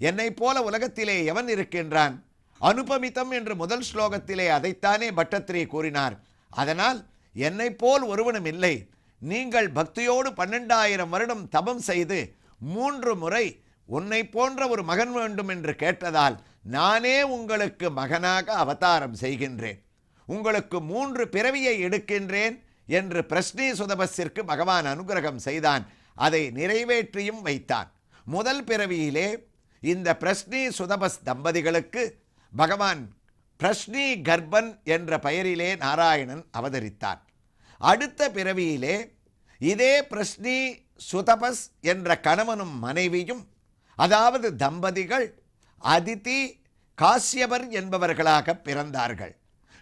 என்னை போல உலகத்திலே எவன் இருக்கின்றான்? அனுபமிதம் என்று முதல் ஸ்லோகத்திலே அதைத்தானே பட்டத்திரி கூறினார். அதனால் என்னை போல் ஒருவனும் இல்லை. நீங்கள் பக்தியோடு 12,000 வருடம் தபம் செய்து 3 முறை உன்னை போன்ற ஒரு மகன் வேண்டும் என்று கேட்டதால் நானே உங்களுக்கு மகனாக அவதாரம் செய்கின்றேன், உங்களுக்கு 3 பிறவியை எடுக்கின்றேன் என்று பிரஷ்னி சுதபஸிற்கு பகவான் அனுகிரகம் செய்தான். அதை நிறைவேற்றியும் வைத்தான். முதல் பிறவியிலே இந்த பிரஷ்னி சுதபஸ் தம்பதிகளுக்கு பகவான் பிரஷ்னி கர்ப்பன் என்ற பெயரிலே நாராயணன் அவதரித்தார். அடுத்த பிறவியிலே இதே பிரஷ்னி சுதபஸ் என்ற கணவனும் மனைவியும், அதாவது தம்பதிகள் அதிதி காசியபர் என்பவர்களாக பிறந்தார்கள்.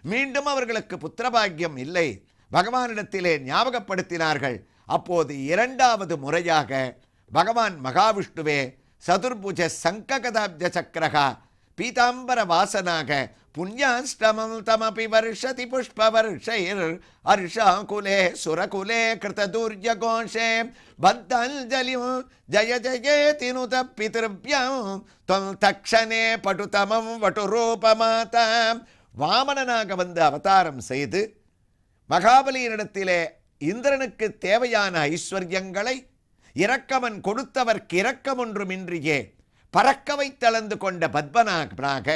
மீண்டும் அவர்களுக்கு புத்திரபாக்கியம் இல்லை. பகவானிடத்திலே ஞாபகப்படுத்தினார்கள். அப்போது 2வது முறையாக பகவான் மகாவிஷ்ணுவே சதுர்புஜ சங்ககதாப்ஜ சக்கரகா பீதாம்பர வாசனாக புண்ணியாஷ்டமம் தமபி வருஷதி புஷ்பவர்ஷைர் ஹர்ஷாகுலே சுரகுலே கிருததுர்யகோஷே பத்தஞ்சலிம் ஜய ஜயேதி நுத பிதர்ப்யம் தொம் தக்ஷனே படுதமம் வட்டுரூபமாதா. வாமனனாக வந்து அவதாரம் செய்து மகாபலியினிடத்திலே இந்திரனுக்கு தேவையான ஐஸ்வர்யங்களை இரக்கமன் கொடுத்தவர்க்கு இரக்கமொன்றுமின்றியே பறக்க வைத்தளந்து கொண்ட பத்மனாக,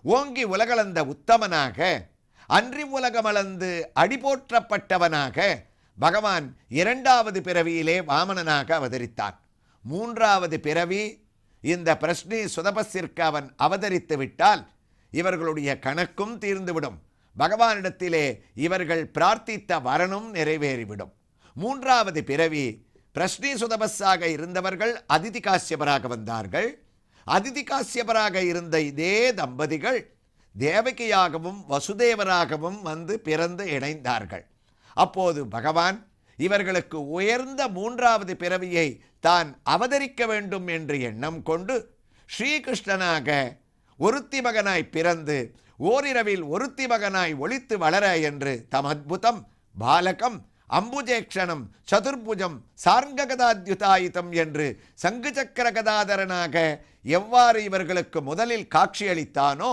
ஓங்கி உலகளந்த உத்தமனாக, அன்றி உலகமளந்து அடிபோற்றப்பட்டவனாக பகவான் 2வது பிறவியிலே வாமனனாக அவதரித்தான். 3வது பிறவி இந்த பிரஷ்னி சுதபஸிற்கு அவன் அவதரித்து விட்டால் இவர்களுடைய கணக்கும் தீர்ந்துவிடும். பகவானிடத்திலே இவர்கள் பிரார்த்தித்த வரனும் நிறைவேறிவிடும். 3வது பிறவி பிரஷ்னி சுதபஸாக இருந்தவர்கள் அதிதி காசியபராக வந்தார்கள். அதிதி காசியபராக இருந்த இதே தம்பதிகள் தேவகியாகவும் வசுதேவராகவும் வந்து பிறந்து இணைந்தார்கள். அப்போது பகவான் இவர்களுக்கு உயர்ந்த 3வது பிறவியை தான் அவதரிக்க வேண்டும் என்று எண்ணம் கொண்டு ஸ்ரீகிருஷ்ணனாக ஒருத்தி மகனாய் பிறந்து ஓரிரவில் ஒருத்தி மகனாய் ஒளித்து வளர என்று தம் அத்புதம் பாலகம் அம்புஜேக்ஷணம் சதுர்புஜம் சார்ங்ககதாத்யுதாயுதம் என்று சங்கு சக்கர கதாதரனாக எவ்வாறு இவர்களுக்கு முதலில் காட்சியளித்தானோ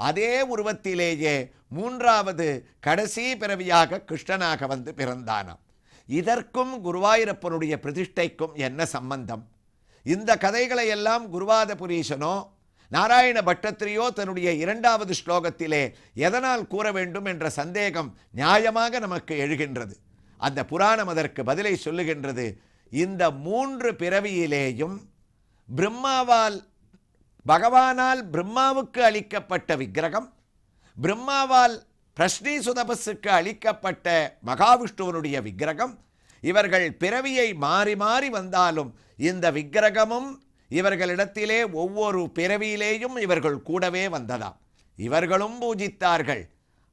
அதே உருவத்திலேயே 3வது கடைசி பிறவியாக கிருஷ்ணனாக வந்து பிறந்தானாம். இதற்கும் குருவாயூரப்பனுடைய பிரதிஷ்டைக்கும் என்ன சம்பந்தம்? இந்த கதைகளை எல்லாம் குருவாதபுரீசனோ நாராயண பட்டத்திரியோ தன்னுடைய 2வது ஸ்லோகத்திலே எதனால் கூற வேண்டும் என்ற சந்தேகம் நியாயமாக நமக்கு எழுகின்றது. அந்த புராணம் அதற்கு பதிலை சொல்லுகின்றது. இந்த 3 பிறவியிலேயும் பகவானால் பிரம்மாவுக்கு அளிக்கப்பட்ட விக்கிரகம், பிரம்மாவால் பிரஷ்னீசுதபஸுக்கு அளிக்கப்பட்ட மகாவிஷ்ணுவனுடைய விக்கிரகம், இவர்கள் பிறவியை மாறி மாறி வந்தாலும் இந்த விக்கிரகமும் இவர்களிடத்திலே ஒவ்வொரு பிறவியிலேயும் இவர்கள் கூடவே வந்ததாம். இவர்களும் பூஜித்தார்கள்.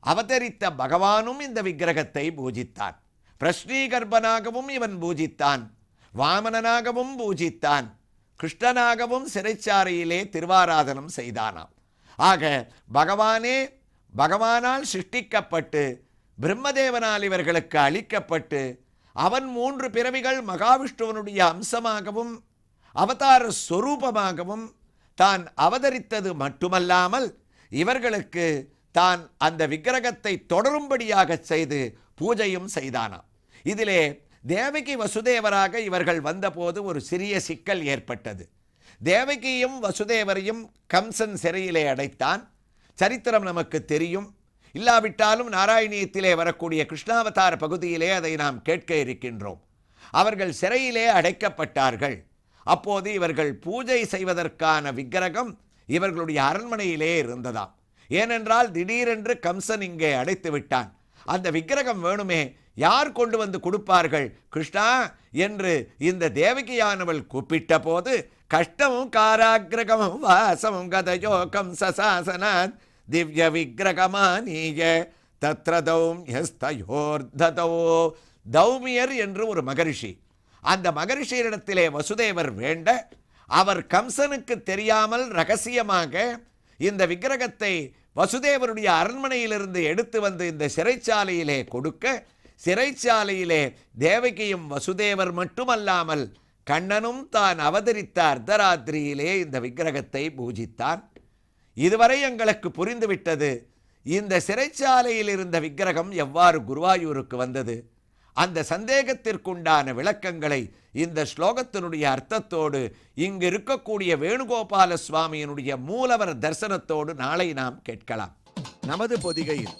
அவதரித்த பகவானும் இந்த விக்கிரகத்தை பூஜித்தான். பிரஷ்னீகர்பனாகவும் இவன் பூஜித்தான், வாமனனாகவும் பூஜித்தான், கிருஷ்ணனாகவும் சிறைச்சாலையிலே திருவாராதனம் செய்தானாம். ஆக பகவானால் சிருஷ்டிக்கப்பட்டு பிரம்மதேவனால் இவர்களுக்கு அளிக்கப்பட்டு அவன் 3 பிறவிகள் மகாவிஷ்ணுவனுடைய அம்சமாகவும் அவதார ஸ்வரூபமாகவும் தான் அவதரித்தது மட்டுமல்லாமல் இவர்களுக்கு தான் அந்த விக்கிரகத்தை தொடரும்படியாக செய்து பூஜையும் செய்தானாம். இதிலே தேவகி வசுதேவராக இவர்கள் வந்தபோது ஒரு சிறிய சிக்கல் ஏற்பட்டது. தேவகியும் வசுதேவரையும் கம்சன் சிறையிலே அடைத்தான். சரித்திரம் நமக்கு தெரியும். இல்லாவிட்டாலும் நாராயணியத்திலே வரக்கூடிய கிருஷ்ணாவதார பகுதியிலே அதை நாம் கேட்க இருக்கின்றோம். அவர்கள் சிறையிலே அடைக்கப்பட்டார்கள். அப்போது இவர்கள் பூஜை செய்வதற்கான விக்கிரகம் இவர்களுடைய அரண்மனையிலே இருந்ததாம். ஏனென்றால் திடீரென்று கம்சன் இங்கே அடைத்து விட்டான். அந்த விக்கிரகம் வேணுமே, யார் கொண்டு வந்து கொடுப்பார்கள்? கிருஷ்ணா என்று இந்த தேவகியானவள் கூப்பிட்ட போது கஷ்டமும் காராகிரகமும் வாசமும் கதையோ கம்சசாசனான் திவ்ய விக்கிரகமானீய தத்ர தௌம்யஸ்தயோர்ததோ. தௌமியர் என்று ஒரு மகரிஷி. அந்த மகரிஷியிடத்திலே வசுதேவர் வேண்ட அவர் கம்சனுக்கு தெரியாமல் ரகசியமாக இந்த விக்கிரகத்தை வசுதேவருடைய அரண்மனையிலிருந்து எடுத்து வந்து இந்த சிறைச்சாலையிலே கொடுக்க, சிறைச்சாலையிலே தேவகியும் வசுதேவர் மட்டுமல்லாமல் கண்ணனும் தான் அவதரித்த அர்த்தராத்திரியிலே இந்த விக்கிரகத்தை பூஜித்தான். இதுவரை எங்களுக்கு புரிந்துவிட்டது, இந்த சிறைச்சாலையில் இருந்த விக்கிரகம் எவ்வாறு குருவாயூருக்கு வந்தது. அந்த சந்தேகத்திற்குண்டான விளக்கங்களை இந்த ஸ்லோகத்தினுடைய அர்த்தத்தோடு இங்கு இருக்கக்கூடிய வேணுகோபால சுவாமியினுடைய மூலவர் தரிசனத்தோடு நாளை நாம் கேட்கலாம். நமது பொதிகையில்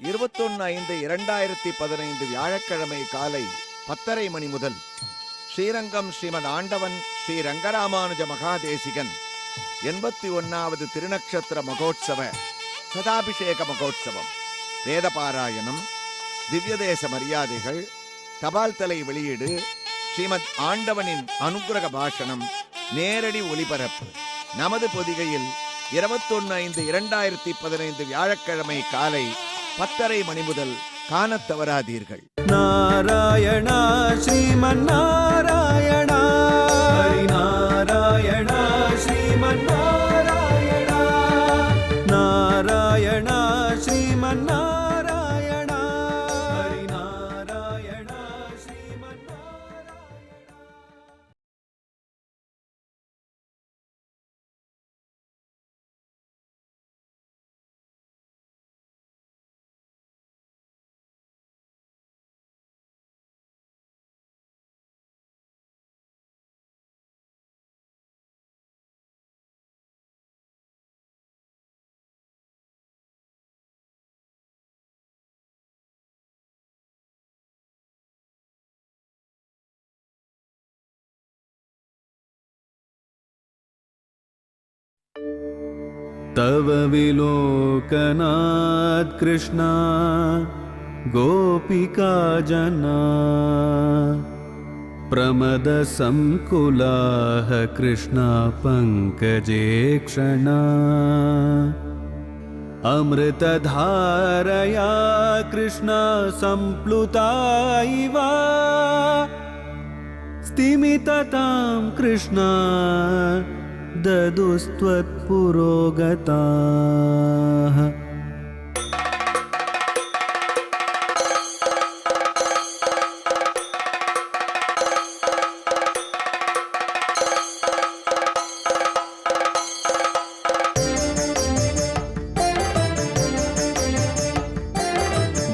21/5/2015 வியாழக்கிழமை காலை 10:30 மணி முதல் ஸ்ரீரங்கம் ஸ்ரீமத் ஆண்டவன் ஸ்ரீ ரங்கராமானுஜ மகாதேசிகன் 81வது திருநக்ஷத்திர மகோத்சவ சதாபிஷேக மகோத்சவம், வேதபாராயணம், திவ்யதேச மரியாதைகள், தபால் தலை வெளியீடு, ஸ்ரீமத் ஆண்டவனின் அனுக்கிரக பாஷணம், நேரடி ஒளிபரப்பு. நமது பொதிகையில் 21/5/2015 வியாழக்கிழமை காலை 10:30 மணி முதல் காணத் தவறாதீர்கள். நாராயணா ஸ்ரீமன்னாராயணா, ஹரிநாராயணா ஸ்ரீமன்னாராயணா, நாராயணா ஸ்ரீமன்னாராயணா, ஹரிநாராயணா ஸ்ரீமன்னாராயணா. तव विलोकनात् कृष्णा गोपिका जना, प्रमदसंकुलाः कृष्णा पङ्कजे क्षणा, अमृतधारया कृष्णा सम्प्लुता इव, स्तिमिततां कृष्णा ददुस्त्वत्पुरोगताः.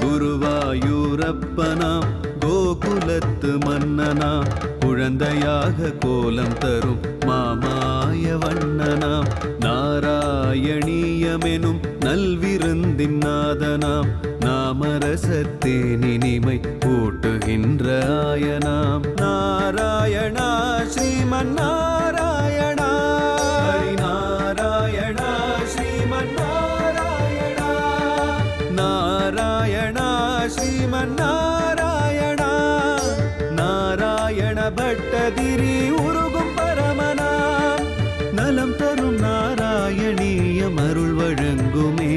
गुरुवायूर ஊரப்பனாம் கோகுலத்து மன்னனாம் குழந்தையாக கோலம் தரும் மாமாய வண்ணனாம் நாராயணீயமெனும் நல்விருந்தின் நாதனாம் நாமரசத்தேனினிமை கூட்டுகின்ற ஆயனாம் நாராயணா ஸ்ரீமன்னாராயணா ஹரிநாராயணா ஸ்ரீமன்னாராயணா நாராயணா ஸ்ரீமன்னாராயணா நாராயண பட்டதிரி உருகும் பரமனாம் நலம் தரும் நாராயணீயம் அருள் வழங்குமே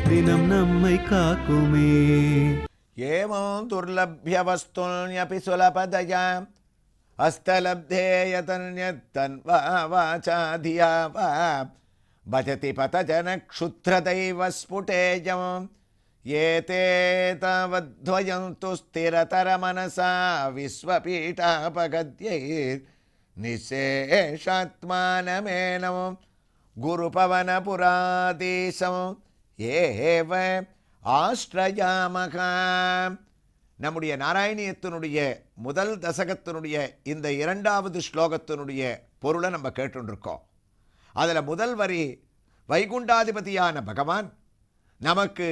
தினம் நம்மை காக்குமே ஏவம் துர்லப்ய வஸ்துன்யபி சுலபதயா அஸ்தலப்தேயதன்யத்தன்வா வாசாதியா வா பஜதி பதஜன க்ஷுத்ரதைவ ஸ்புடேயம் ஏதே தாவத்வயந்து ஸ்திரதர மனசா விஸ்வபீடாபகத்யை நிசேஷாத்மானமேனம் குருபவனபுராதீசம் ஏவ ஆஸ்ரயாமகா. நம்முடைய நாராயணியத்தினுடைய முதல் தசகத்தினுடைய இந்த இரண்டாவது ஸ்லோகத்தினுடைய பொருளை நம்ம கேட்டுருக்கோம். அதில் முதல் வரி வைகுண்டாதிபதியான பகவான் நமக்கு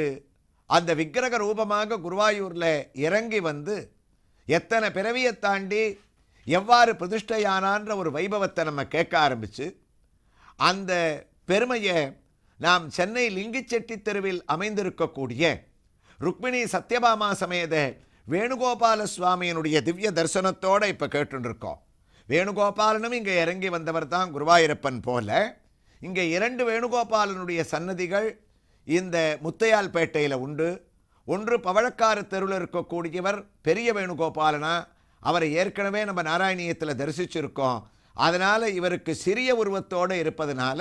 அந்த விக்கிரக ரூபமாக குருவாயூரில் இறங்கி வந்து எத்தனை பிறவியை தாண்டி எவ்வாறு பிரதிஷ்டையானான்ற ஒரு வைபவத்தை நம்ம கேட்க ஆரம்பித்து அந்த பெருமையை நாம் சென்னை லிங்கிச்செட்டி தெருவில் அமைந்திருக்கக்கூடிய ருக்மிணி சத்யபாமா சமேத வேணுகோபால சுவாமியினுடைய திவ்ய தரிசனத்தோடு இப்போ கேட்டுருக்கோம். வேணுகோபாலனும் இங்கே இறங்கி வந்தவர் தான் குருவாயூரப்பன் போல. இங்கே 2 வேணுகோபாலனுடைய சன்னதிகள் இந்த முத்தையால்பேட்டையில் உண்டு. ஒன்று பவழக்கார தெருவில் இருக்கக்கூடியவர் பெரிய வேணுகோபாலனா, அவரை ஏற்கனவே நம்ம நாராயணியத்தில் தரிசிச்சிருக்கோம். அதனால் இவருக்கு சிறிய உருவத்தோடு இருப்பதனால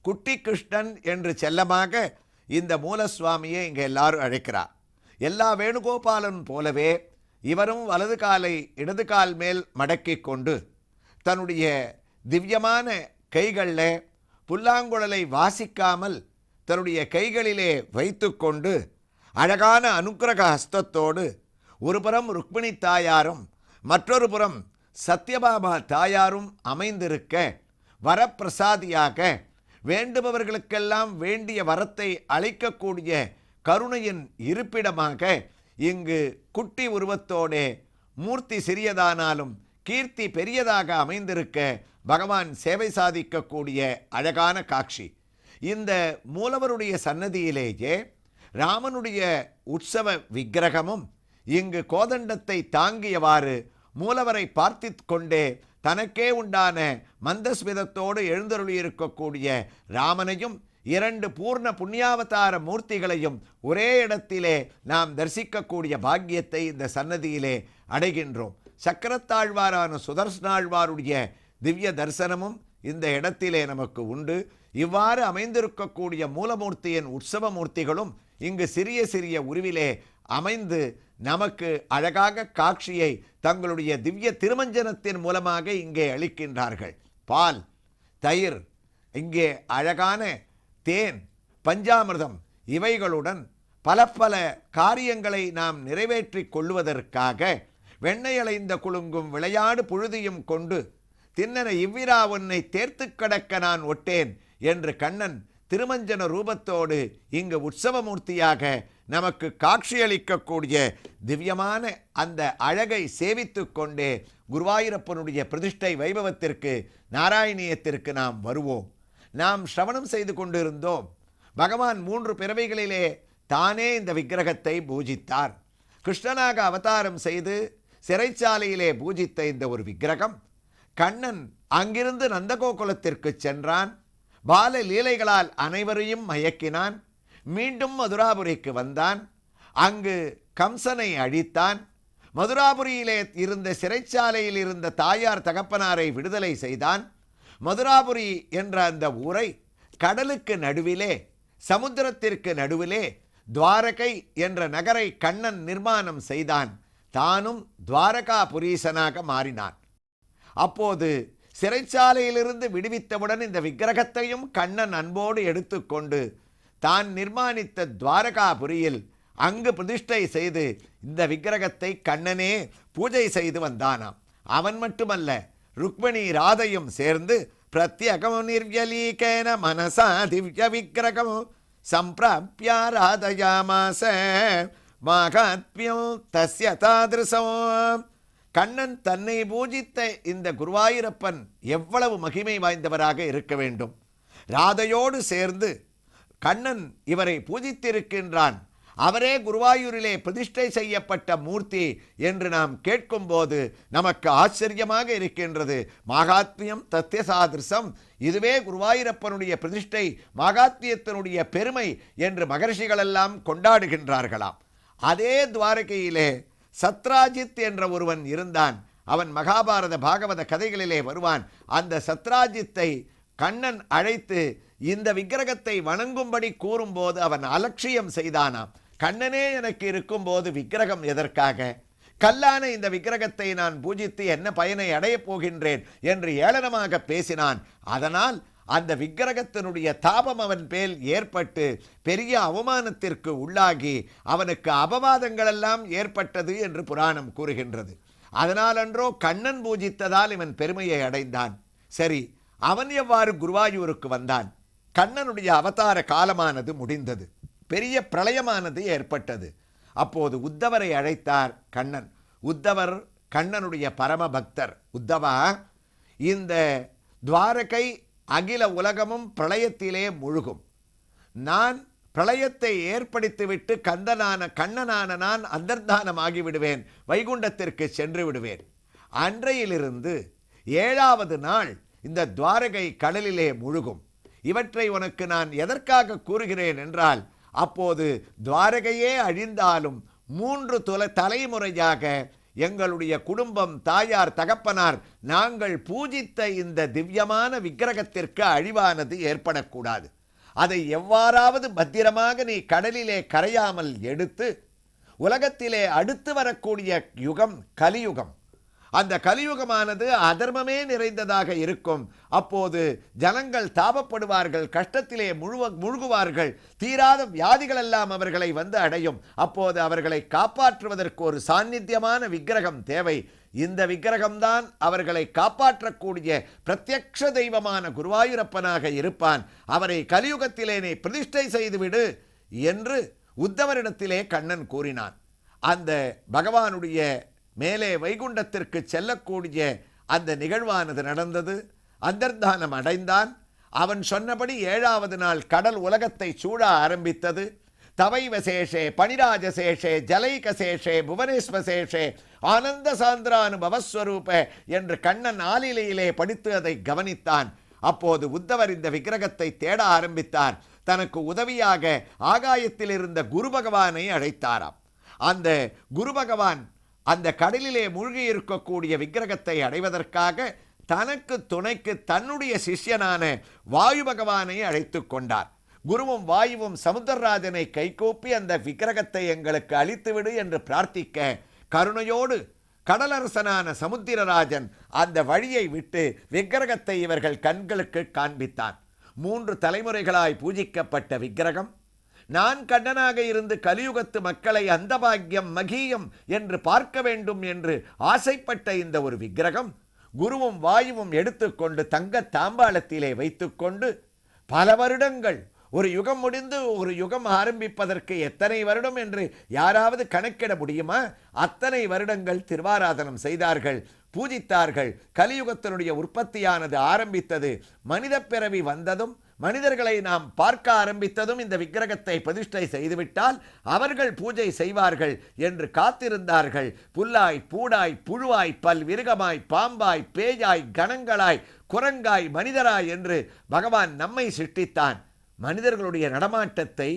குட்டி கிருஷ்ணன் என்று செல்லமாக இந்த மூலசுவாமியை இங்கே எல்லாரும் அழைக்கிறார். எல்லா வேணுகோபாலன் போலவே இவரும் வலது காலை இடது கால் மேல் மடக்கி கொண்டு தன்னுடைய திவ்யமான கைகளில் புல்லாங்குழலை வாசிக்காமல் தன்னுடைய கைகளிலே வைத்து கொண்டு அழகான அனுக்கிரக ஹஸ்தத்தோடு ஒரு புறம் ருக்மிணி தாயாரும் மற்றொரு புறம் சத்யபாமா தாயாரும் அமைந்திருக்க வரப்பிரசாதியாக வேண்டுபவர்களுக்கெல்லாம் வேண்டிய வரத்தை அளிக்கக்கூடிய கருணையின் இருப்பிடமாக இங்கு குட்டி உருவத்தோடே மூர்த்தி சிறியதானாலும் கீர்த்தி பெரியதாக அமைந்திருக்க பகவான் சேவை சாதிக்கக்கூடிய அழகான காட்சி. இந்த மூலவருடைய சன்னதியிலேயே ராமனுடைய உற்சவ விக்கிரகமும் இங்கு கோதண்டத்தை தாங்கியவாறு மூலவரை பார்த்து கொண்டே தனக்கே உண்டான மந்தஸ்மிதத்தோடு எழுந்தருளியிருக்கக்கூடிய ராமனையும் 2 பூர்ண புண்ணியாவதார மூர்த்திகளையும் ஒரே இடத்திலே நாம் தரிசிக்கக்கூடிய பாக்கியத்தை இந்த சன்னதியிலே அடைகின்றோம். சக்கரத்தாழ்வாரான சுதர்சனாழ்வாருடைய திவ்ய தரிசனமும் இந்த இடத்திலே நமக்கு உண்டு. இவ்வாறு அமைந்திருக்கக்கூடிய மூலமூர்த்தியின் உற்சவ மூர்த்திகளும் இங்கு சிறிய சிறிய உருவிலே அமைந்து நமக்கு அழகாக காட்சியை தங்களுடைய திவ்ய திருமஞ்சனத்தின் மூலமாக இங்கே அளிக்கின்றார்கள். பால், தயிர், இங்கே அழகான தேன், பஞ்சாமிர்தம் இவைகளுடன் பல பல காரியங்களை நாம் நிறைவேற்றி கொள்வதற்காக வெண்ணையளைந்த குலுங்கும் விளையாடு புழுதியும் கொண்டு தின்னன இவ்விரா உன்னை தேர்த்து கடக்க நான் ஒட்டேன் என்று கண்ணன் திருமஞ்சன ரூபத்தோடு இங்கு உற்சவமூர்த்தியாக நமக்கு காட்சியளிக்கக்கூடிய திவ்யமான அந்த அழகை சேவித்து கொண்டே குருவாயூரப்பனுடைய பிரதிஷ்டை வைபவத்திற்கு நாராயணியத்திற்கு நாம் வருவோம். நாம் சிரவணம் செய்து கொண்டிருந்தோம். பகவான் 3 பிறவைகளிலே தானே இந்த விக்கிரகத்தை பூஜித்தார். கிருஷ்ணனாக அவதாரம் செய்து சிறைச்சாலையிலே பூஜித்த இந்த ஒரு விக்கிரகம் கண்ணன் அங்கிருந்து நந்தகோகுலத்திற்கு சென்றான். பால லீலைகளால் அனைவரையும் மயக்கினான். மீண்டும் மதுராபுரிக்கு வந்தான். அங்கு கம்சனை அழித்தான். மதுராபுரியிலே இருந்த சிறைச்சாலையில் இருந்த தாயார் தகப்பனாரை விடுதலை செய்தான். மதுராபுரி என்ற அந்த ஊரை கடலுக்கு நடுவிலே சமுத்திரத்திற்கு நடுவிலே துவாரகை என்ற நகரை கண்ணன் நிர்மாணம் செய்தான். தானும் துவாரகாபுரீசனாக மாறினான். அப்போது சிறைச்சாலையிலிருந்து விடுவித்தவுடன் இந்த விக்கிரகத்தையும் கண்ணன் அன்போடு எடுத்துக்கொண்டு தான் நிர்மாணித்த துவாரகாபுரியில் அங்கு பிரதிஷ்டை செய்து இந்த விக்கிரகத்தை கண்ணனே பூஜை செய்து வந்தானாம். அவன் மட்டுமல்ல, ருக்மிணி ராதையும் சேர்ந்து பிரத்யகம் நிர்வலீகேன மனசா திவ்ய விக்கிரகம் சம்பிராப்ய ராதயாமாச மாகாத்மியம் தஸ்ய தாதிருசம். கண்ணன் தன்னை பூஜித்த இந்த குருவாயூரப்பன் எவ்வளவு மகிமை வாய்ந்தவராக இருக்க வேண்டும். ராதையோடு சேர்ந்து கண்ணன் இவரை பூஜித்திருக்கின்றான். அவரே குருவாயூரிலே பிரதிஷ்டை செய்யப்பட்ட மூர்த்தி என்று நாம் கேட்கும்போது நமக்கு ஆச்சரியமாக இருக்கின்றது. மாகாத்மியம் தத்யசாதிருசம், இதுவே குருவாயூரப்பனுடைய பிரதிஷ்டை மாகாத்மியத்தினுடைய பெருமை என்று மகர்ஷிகளெல்லாம் கொண்டாடுகின்றார்களாம். அதே துவாரகையிலே சத்ராஜித் என்ற ஒருவன் இருந்தான். அவன் மகாபாரத பாகவத கதைகளிலே வருவான். அந்த சத்ராஜித்தை கண்ணன் அழைத்து இந்த விக்கிரகத்தை வணங்கும்படி கூறும்போது அவன் அலட்சியம் செய்தானாம். கண்ணனே எனக்கு இருக்கும்போது விக்கிரகம் எதற்காக? கல்லான இந்த விக்கிரகத்தை நான் பூஜித்து என்ன பயனை அடையப் போகின்றேன் என்று ஏளனமாக பேசினான். அதனால் அந்த விக்கிரகத்தினுடைய தாபம் அவன் பேல் ஏற்பட்டு பெரிய அவமானத்திற்கு உள்ளாகி அவனுக்கு அபவாதங்களெல்லாம் ஏற்பட்டது என்று புராணம் கூறுகின்றது. அதனால் அன்றோ கண்ணன் பூஜித்ததால் இவன் பெருமையை அடைந்தான். சரி, அவன் எவ்வாறு குருவாயூருக்கு வந்தான்? கண்ணனுடைய அவதார காலமானது முடிந்தது. பெரிய பிரளயமானது ஏற்பட்டது. அப்போது உத்தவரை அழைத்தார் கண்ணன். உத்தவர் கண்ணனுடைய பரம பக்தர். உத்தவா, இந்த துவாரகை அகில உலகமும் பிரளயத்திலே முழுகும். நான் பிரளயத்தை ஏற்படுத்திவிட்டு கண்ணனான நான் அந்தர்தானமாகி விடுவேன், வைகுண்டத்திற்கு சென்று விடுவேன். அன்றையிலிருந்து 7வது நாள் இந்த துவாரகை கடலிலே முழுகும். இவற்றை உனக்கு நான் எதற்காக கூறுகிறேன் என்றால், அப்போது துவாரகையே அழிந்தாலும் 3 தலைமுறையாக எங்களுடைய குடும்பம், தாயார், தகப்பனார் நாங்கள் பூஜித்த இந்த திவ்யமான விக்கிரகத்திற்கு அழிவானது ஏற்படக்கூடாது. அதை எவ்வாறாவது பத்திரமாக நீ கடலிலே கரையாமல் எடுத்து உலகத்திலே அடுத்து வரக்கூடிய யுகம் கலியுகம், அந்த கலியுகமானது அதர்மமே நிறைந்ததாக இருக்கும். அப்போது ஜனங்கள் தாபப்படுவார்கள், கஷ்டத்திலே முழுகுவார்கள், தீராத வியாதிகள் எல்லாம் அவர்களை வந்து அடையும். அப்போது அவர்களை காப்பாற்றுவதற்கு ஒரு சாநித்தியமான விக்கிரகம் தேவை. இந்த விக்கிரகம்தான் அவர்களை காப்பாற்றக்கூடிய பிரத்யக்ஷ தெய்வமான குருவாயூரப்பனாக இருப்பான். அவரை கலியுகத்திலே நீ பிரதிஷ்டை செய்துவிடு என்று உத்தவரிடத்திலே கண்ணன் கூறினான். அந்த பகவானுடைய மேலே வைகுண்டத்திற்கு செல்லக்கூடிய அந்த நிகழ்வானது நடந்தது. அந்தர்தானம் அடைந்தான். அவன் சொன்னபடி 7வது நாள் கடல் உலகத்தை சூழ ஆரம்பித்தது. தவைவசேஷே பணிராஜசேஷே ஜலைகசேஷே புவனேஸ்வசேஷே ஆனந்த சாந்திரானுபவஸ்வரூப என்று கண்ணன் ஆலிலையிலே படித்து அதை கவனித்தான். அப்போது உத்தவர் இந்த விக்கிரகத்தை தேட ஆரம்பித்தார். தனக்கு உதவியாக ஆகாயத்தில் இருந்த குரு பகவானை அழைத்தாராம். அந்த குரு பகவான் அந்த கடலிலே மூழ்கி இருக்கக்கூடிய விக்கிரகத்தை அடைவதற்காக தனக்கு துணைக்கு தன்னுடைய சிஷ்யனான வாயு பகவானை அழைத்து கொண்டார். குருவும் வாயுவும் சமுத்திரராஜனை கைகூப்பி அந்த விக்கிரகத்தை எங்களுக்கு அளித்துவிடு என்று பிரார்த்திக்க, கருணையோடு கடலரசனான சமுத்திரராஜன் அந்த வழியை விட்டு விக்கிரகத்தை இவர்கள் கண்களுக்கு காண்பித்தான். 3 தலைமுறைகளாய் பூஜிக்கப்பட்ட விக்கிரகம். நான் கண்ணனாக இருந்து கலியுகத்து மக்களை அந்த பாக்கியம் மகீயம் என்று பார்க்க வேண்டும் என்று ஆசைப்பட்ட இந்த ஒரு விக்கிரகம் குருவும் வாயுவும் எடுத்துக்கொண்டு தங்க தாம்பாளத்திலே வைத்துக்கொண்டு பல வருடங்கள், ஒரு யுகம் முடிந்து ஒரு யுகம் ஆரம்பிப்பதற்கு எத்தனை வருடம் என்று யாராவது கணக்கிட முடியுமா? அத்தனை வருடங்கள் திருவாராதனம் செய்தார்கள், பூஜித்தார்கள். கலியுகத்தினுடைய உற்பத்தியானது ஆரம்பித்தது. மனித பிறவி வந்ததும் மனிதர்களை நாம் பார்க்க ஆரம்பித்ததும் இந்த விக்கிரகத்தை பிரதிஷ்டை செய்துவிட்டால் அவர்கள் பூஜை செய்வார்கள் என்று காத்திருந்தார்கள். புல்லாய் பூடாய் புழுவாய் பல்விருகமாய் பாம்பாய் பேயாய் கணங்களாய் குரங்காய் மனிதராய் என்று பகவான் நம்மை சிருஷ்டித்தான். மனிதர்களுடைய நடமாட்டத்தை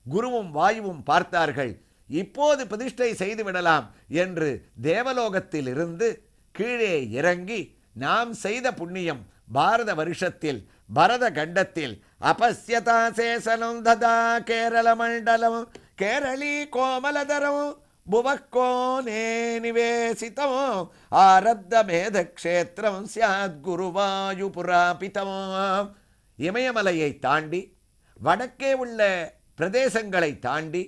குருவும் வாயுவும் பார்த்தார்கள். இப்போது பிரதிஷ்டை செய்துவிடலாம் என்று தேவலோகத்தில் இருந்து கீழே இறங்கி நாம் செய்த புண்ணியம் பாரத வருஷத்தில் பரத கண்டத்தில் அபஸ்யதா சேசனம் ததா கேரள மண்டலம் கேரளீ கோமலதரம் புவக்கோனே நிவேசிதம் ஆரப்த மேதக்ஷேத்திரம் சியாத் குருவாயு புராபிதம். இமயமலையை தாண்டி வடக்கே உள்ள பிரதேசங்களை தாண்டி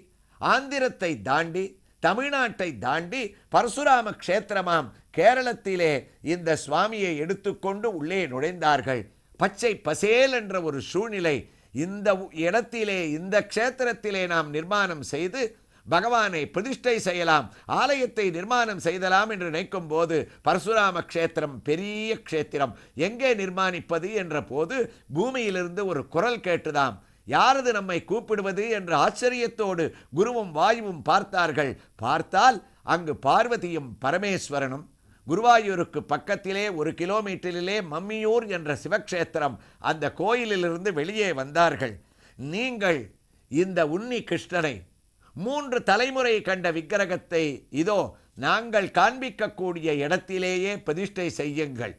ஆந்திரத்தை தாண்டி தமிழ்நாட்டை தாண்டி பரசுராம க்ஷேத்திரமாம் கேரளத்திலே இந்த சுவாமியை எடுத்துக்கொண்டு உள்ளே நுழைந்தார்கள். பச்சை பசேல் என்ற ஒரு சூழ்நிலை. இந்த இடத்திலே, இந்த க்ஷேத்திரத்திலே நாம் நிர்மாணம் செய்து பகவானை பிரதிஷ்டை செய்யலாம், ஆலயத்தை நிர்மாணம் செய்தலாம் என்று நினைக்கும் போது பரசுராம க்ஷேத்திரம் பெரிய க்ஷேத்திரம், எங்கே நிர்மாணிப்பது என்ற போது பூமியிலிருந்து ஒரு குரல் கேட்டுதாம். யாரது நம்மை கூப்பிடுவது என்று ஆச்சரியத்தோடு குருவும் வாயுவும் பார்த்தார்கள். பார்த்தால் அங்கு பார்வதியும் பரமேஸ்வரனும், குருவாயூருக்கு பக்கத்திலே 1 கிலோமீட்டரிலே மம்மியூர் என்ற சிவக்ஷேத்திரம், அந்த கோயிலிலிருந்து வெளியே வந்தார்கள். நீங்கள் இந்த உன்னி கிருஷ்ணனை 3 தலைமுறை கண்ட விக்கிரகத்தை இதோ நாங்கள் காண்பிக்கக்கூடிய இடத்திலேயே பிரதிஷ்டை செய்யுங்கள்.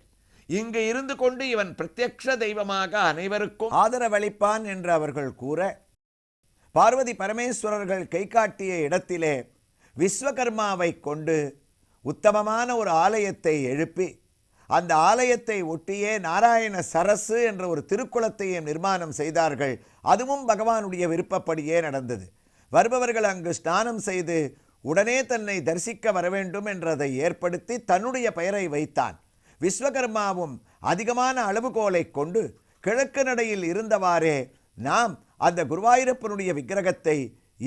இங்கு இருந்து கொண்டு இவன் பிரத்யக்ஷ தெய்வமாக அனைவருக்கும் ஆதரவளிப்பான் என்று அவர்கள் கூற, பார்வதி பரமேஸ்வரர்கள் கை காட்டிய இடத்திலே விஸ்வகர்மாவை கொண்டு உத்தமமான ஒரு ஆலயத்தை எழுப்பி, அந்த ஆலயத்தை ஒட்டியே நாராயண சரசு என்ற ஒரு திருக்குளத்தையும் நிர்மாணம் செய்தார்கள். அதுவும் பகவானுடைய விருப்பப்படியே நடந்தது. வருபவர்கள் அங்கு ஸ்நானம் செய்து உடனே தன்னை தரிசிக்க வரவேண்டும் என்றதை ஏற்படுத்தி தன்னுடைய பெயரை வைத்தான். விஸ்வகர்மாவும் அதிகமான அளவுகோலை கொண்டு கிழக்கு நடையில் இருந்தவாறே நாம் அந்த குருவாயூரப்பனுடைய விக்கிரகத்தை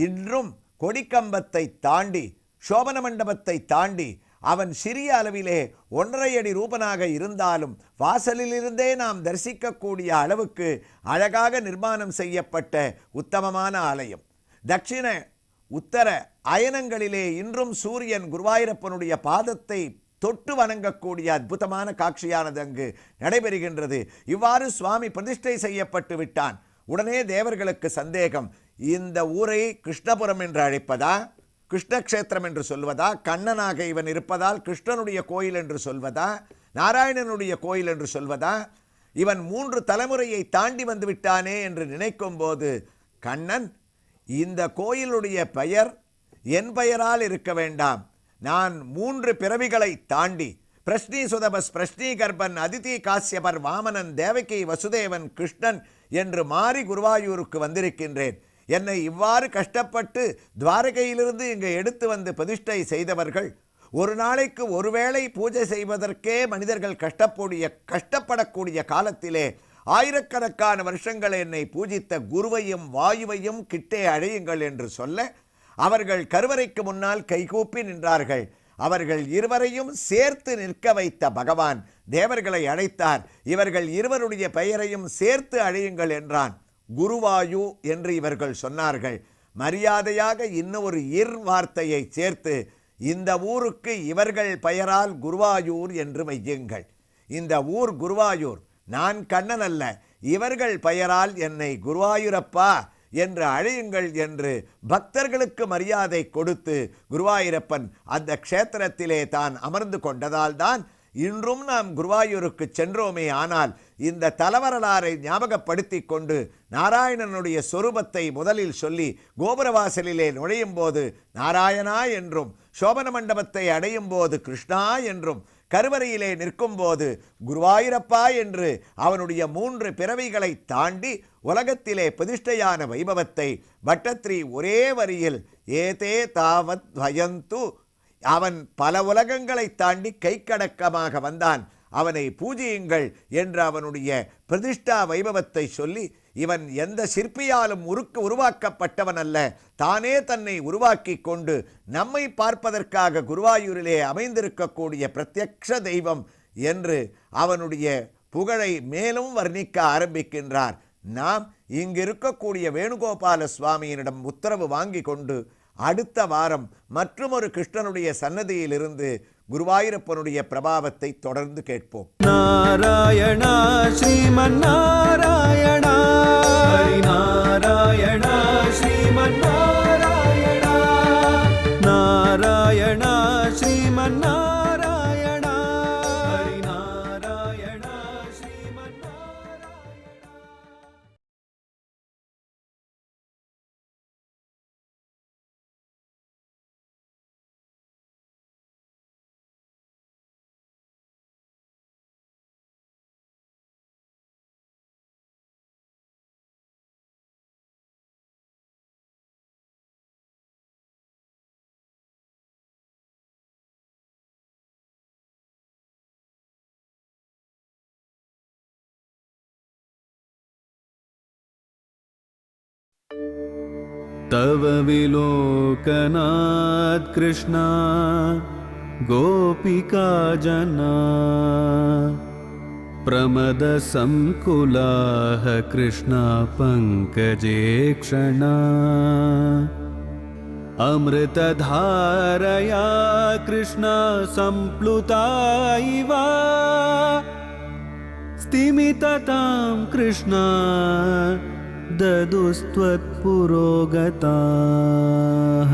இன்றும் கொடிக்கம்பத்தை தாண்டி, சோபன மண்டபத்தை தாண்டி, அவன் சிறிய அளவிலே 1.5 அடி ரூபனாக இருந்தாலும் வாசலிலிருந்தே நாம் தரிசிக்கக்கூடிய அளவுக்கு அழகாக நிர்மாணம் செய்யப்பட்ட உத்தமமான ஆலயம். தட்சிண உத்தர அயனங்களிலே இன்றும் சூரியன் குருவாயூரப்பனுடைய பாதத்தை தொட்டு வணங்கக்கூடிய அற்புதமான காட்சியானது அங்கு நடைபெறுகின்றது. இவ்வாறு சுவாமி பிரதிஷ்டை செய்யப்பட்டு விட்டான். உடனே தேவர்களுக்கு சந்தேகம், இந்த ஊரை கிருஷ்ணபுரம் என்று அழைப்பதா, கிருஷ்ணக்ஷேத்திரம் என்று சொல்வதா, கண்ணனாக இவன் இருப்பதால் கிருஷ்ணனுடைய கோயில் என்று சொல்வதா, நாராயணனுடைய கோயில் என்று சொல்வதா, இவன் 3 தலைமுறையை தாண்டி வந்து விட்டானே என்று நினைக்கும் போது, கண்ணன், இந்த கோயிலுடைய பெயர் என் பெயரால் இருக்க வேண்டாம், நான் 3 பிறவிகளை தாண்டி பிரஷ்னி சுதபஸ், பிரஷ்னி கர்ப்பன், அதிதி காசியபர், வாமனன், தேவகி, வசுதேவன், கிருஷ்ணன் என்று மாறி குருவாயூருக்கு வந்திருக்கின்றேன். என்னை இவ்வாறு கஷ்டப்பட்டு துவாரகையிலிருந்து இங்கு எடுத்து வந்து பிரதிஷ்டை செய்தவர்கள் ஒரு நாளைக்கு ஒருவேளை பூஜை செய்வதற்கே மனிதர்கள் கஷ்டப்படக்கூடிய காலத்திலே ஆயிரக்கணக்கான வருஷங்கள் என்னை பூஜித்த குருவையும் வாயுவையும் கிட்டே அழையுங்கள் என்று சொல்ல, அவர்கள் கருவறைக்கு முன்னால் கைகூப்பி நின்றார்கள். அவர்கள் இருவரையும் சேர்த்து நிற்க வைத்த பகவான் தேவர்களை அழைத்தார். இவர்கள் இருவருடைய பெயரையும் சேர்த்து அழையுங்கள் என்றான். குருவாயு என்று இவர்கள் சொன்னார்கள். மரியாதையாக இன்னும் ஒரு வார்த்தையை சேர்த்து இந்த ஊருக்கு இவர்கள் பெயரால் குருவாயூர் என்று வையுங்கள். இந்த ஊர் குருவாயூர், நான் கண்ணன் அல்ல, இவர்கள் பெயரால் என்னை குருவாயூரப்பா என்று அழையுங்கள் என்று பக்தர்களுக்கு மரியாதை கொடுத்து குருவாயூரப்பன் அந்த க்ஷேத்திரத்திலே தான் அமர்ந்து கொண்டதால் தான் இன்றும் நாம் குருவாயூருக்கு சென்றோமே. ஆனால் இந்த தலவரலாறை ஞாபகப்படுத்தி கொண்டு நாராயணனுடைய சொரூபத்தை முதலில் சொல்லி கோபுரவாசலிலே நுழையும் போது நாராயணா என்றும், சோபன மண்டபத்தை அடையும் போது கிருஷ்ணா என்றும், கருவறையிலே நிற்கும் போது குருவாயூரப்பா என்று அவனுடைய 3 பிறவிகளை தாண்டி உலகத்திலே பிரதிஷ்டையான வைபவத்தை பட்டத்ரி ஒரே வரியில் ஏதே தாவத் வயந்து, அவன் பல உலகங்களை தாண்டி கைக்கடக்கமாக வந்தான், அவனை பூஜியுங்கள் என்று அவனுடைய பிரதிஷ்டா வைபவத்தை சொல்லி, இவன் எந்த சிற்பியாலும் உருவாக்கப்பட்டவன் அல்ல, தானே தன்னை உருவாக்கி கொண்டு நம்மை பார்ப்பதற்காக குருவாயூரிலே அமைந்திருக்கக்கூடிய பிரத்யக்ஷ தெய்வம் என்று அவனுடைய புகழை மேலும் வர்ணிக்க ஆரம்பிக்கின்றார். நாம் இங்கு இருக்கக்கூடிய வேணுகோபால சுவாமியினிடம் உத்தரவு வாங்கி கொண்டு அடுத்த வாரம் மற்றொரு கிருஷ்ணனுடைய சன்னதியிலிருந்து குருவாயூரப்பனுடைய பிரபாவத்தை தொடர்ந்து கேட்போம். நாராயணா ஸ்ரீமன் நாராயணா, ஹரி நாராயணா ஸ்ரீமன் நாராயணா, நாராயணா ஸ்ரீமன் நாராயணா. तव विलोकनात् कृष्णा गोपिका जना प्रमदसंकुलाः कृष्णा पङ्कजे क्षणा अमृतधारया कृष्णा सम्प्लुता इव स्तिमिततां कृष्णा ददुस्त्वत्पुरोगताः।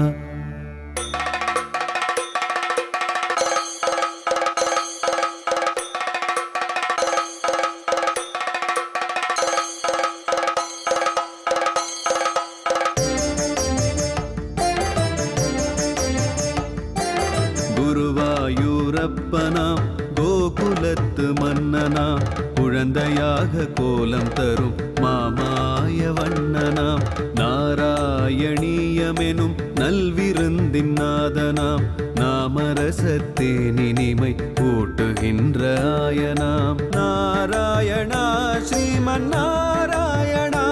குருவாயூரப்பனாம் கோகுலத்து மன்னனாம் குழந்தையாக கோலம் தரும் மாமாய வண்ணனாம் நாராயணீயமெனும் நல்விருந்தின் நாதனாம் நாமரசத்தேனினிமை கூட்டுகின்ற ஆயனாம் நாராயணா ஸ்ரீமன்னாராயணா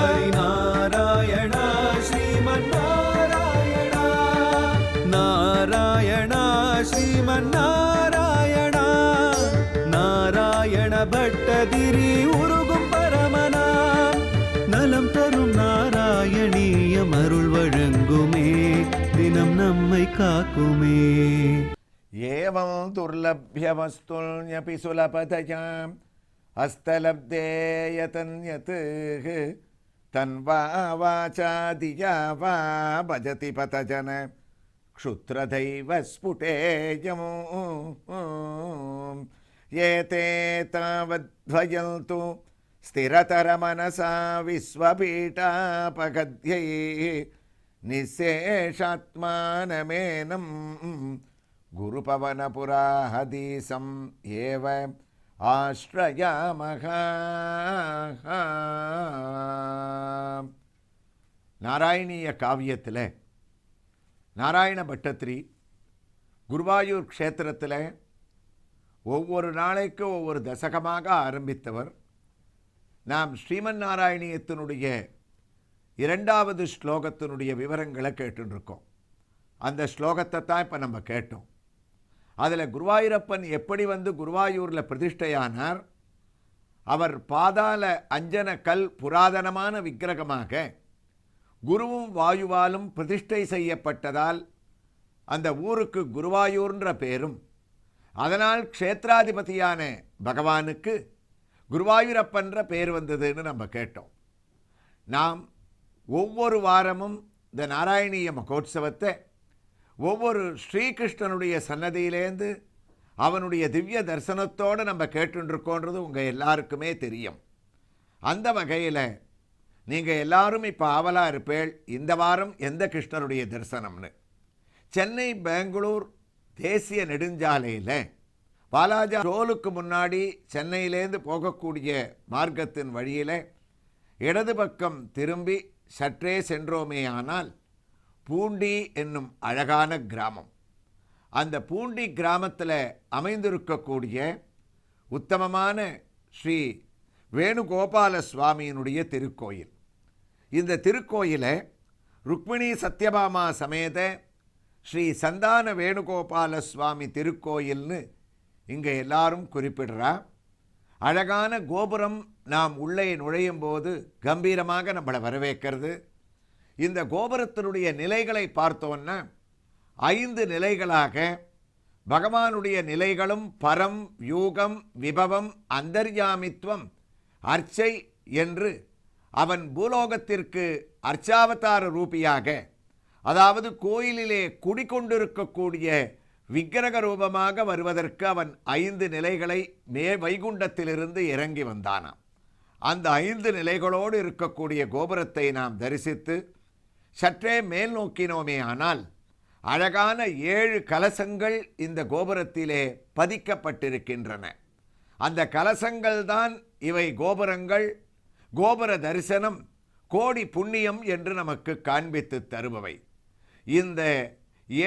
ஹரிநாராயணா ஸ்ரீமன்னாராயணா நாராயணா ஸ்ரீமன்னாராயணா நாராயண பட்டதிரி உருகும் பரமனா நலம் தரும் நாராயணீயம் அருள் வழங்குமே தினம் நம்மை காக்குமே. ஏவம் துர்லப்யவஸ்துல்யபி சுலபதயாம் ஹஸ்தலப்தே யதன்யத் தன்வா வாசாதியா வா பஜதி பதஜன க்ஷுத்ரதைவ ஸ்புடேயம் ஏதே தாவத்வயந்து ஸ்திரதரமனசா விஸ்வபீட்டாபகத்யை நிசேஷாத்மானமேனம் குருபவனபுராஹதீசம் ஏவ ஆஸ்ரயாமஹ. நாராயணீய காவியத்தில் நாராயண பட்டத்திரி குருவாயூர் க்ஷேத்திரத்தில் ஒவ்வொரு நாளைக்கு ஒவ்வொரு தசகமாக ஆரம்பித்தவர். நாம் ஸ்ரீமன் நாராயணியத்தினுடைய 2வது ஸ்லோகத்தினுடைய விவரங்களை கேட்டுருக்கோம். அந்த ஸ்லோகத்தை தான் இப்போ நம்ம கேட்டோம். அதில் குருவாயூரப்பன் எப்படி வந்து குருவாயூரில் பிரதிஷ்டையானார், அவர் பாதாள அஞ்சன கல் புராதனமான விக்கிரகமாக குருவும் வாயுவாலும் பிரதிஷ்டை செய்யப்பட்டதால் அந்த ஊருக்கு குருவாயூர்ன்ற பேரும், அதனால் க்ஷேத்ராதிபதியான பகவானுக்கு குருவாயூரப்பன்ற பேர் வந்ததுன்னு நம்ம கேட்டோம். நாம் ஒவ்வொரு வாரமும் இந்த நாராயணீய மகோத்சவத்தை ஒவ்வொரு ஸ்ரீகிருஷ்ணனுடைய சன்னதியிலேருந்து அவனுடைய திவ்ய தரிசனத்தோடு நம்ம கேட்டுருக்கோன்றது உங்கள் எல்லாருக்குமே தெரியும். அந்த வகையில் நீங்கள் எல்லாரும் இப்போ ஆவலாக இருப்பேள் இந்த வாரம் எந்த கிருஷ்ணருடைய தரிசனம்னு. சென்னை பெங்களூர் தேசிய நெடுஞ்சாலையில் பாலாஜா டோலுக்கு முன்னாடி சென்னையிலேருந்து போகக்கூடிய மார்க்கத்தின் வழியில் இடது பக்கம் திரும்பி சற்றே சென்றோமே ஆனால் பூண்டி என்னும் அழகான கிராமம். அந்த பூண்டி கிராமத்தில் அமைந்திருக்கக்கூடிய உத்தமமான ஸ்ரீ வேணுகோபால சுவாமியினுடைய திருக்கோயில். இந்த திருக்கோயிலை ருக்மிணி சத்யபாமா சமேத ஸ்ரீ சந்தான வேணுகோபால சுவாமி திருக்கோயில்னு இங்கே எல்லாரும் குறிப்பிடுறா. அழகான கோபுரம் நாம் உள்ளே நுழையும் போது கம்பீரமாக நம்மளை வரவேற்கிறது. இந்த கோபுரத்தினுடைய நிலைகளை பார்த்தோன்னா 5 நிலைகளாக பகவானுடைய நிலைகளும் பரம், யூகம், விபவம், அந்தர்யாமித்வம், அர்ச்சை என்று அவன் பூலோகத்திற்கு அர்ச்சாவதார ரூபியாக, அதாவது கோயிலிலே குடிக்கொண்டிருக்கக்கூடிய விக்கிரக ரூபமாக வருவதற்கு அவன் 5 நிலைகளை வைகுண்டத்திலிருந்து இறங்கி வந்தானாம். அந்த 5 நிலைகளோடு இருக்கக்கூடிய கோபுரத்தை நாம் தரிசித்து சற்றே மேல் நோக்கினோமே ஆனால் அழகான 7 கலசங்கள் இந்த கோபுரத்திலே பதிக்கப்பட்டிருக்கின்றன. அந்த கலசங்கள் தான் இவை கோபுரங்கள், கோபுர தரிசனம், கோடி புண்ணியம் என்று நமக்கு காண்பித்து தருபவை. இந்த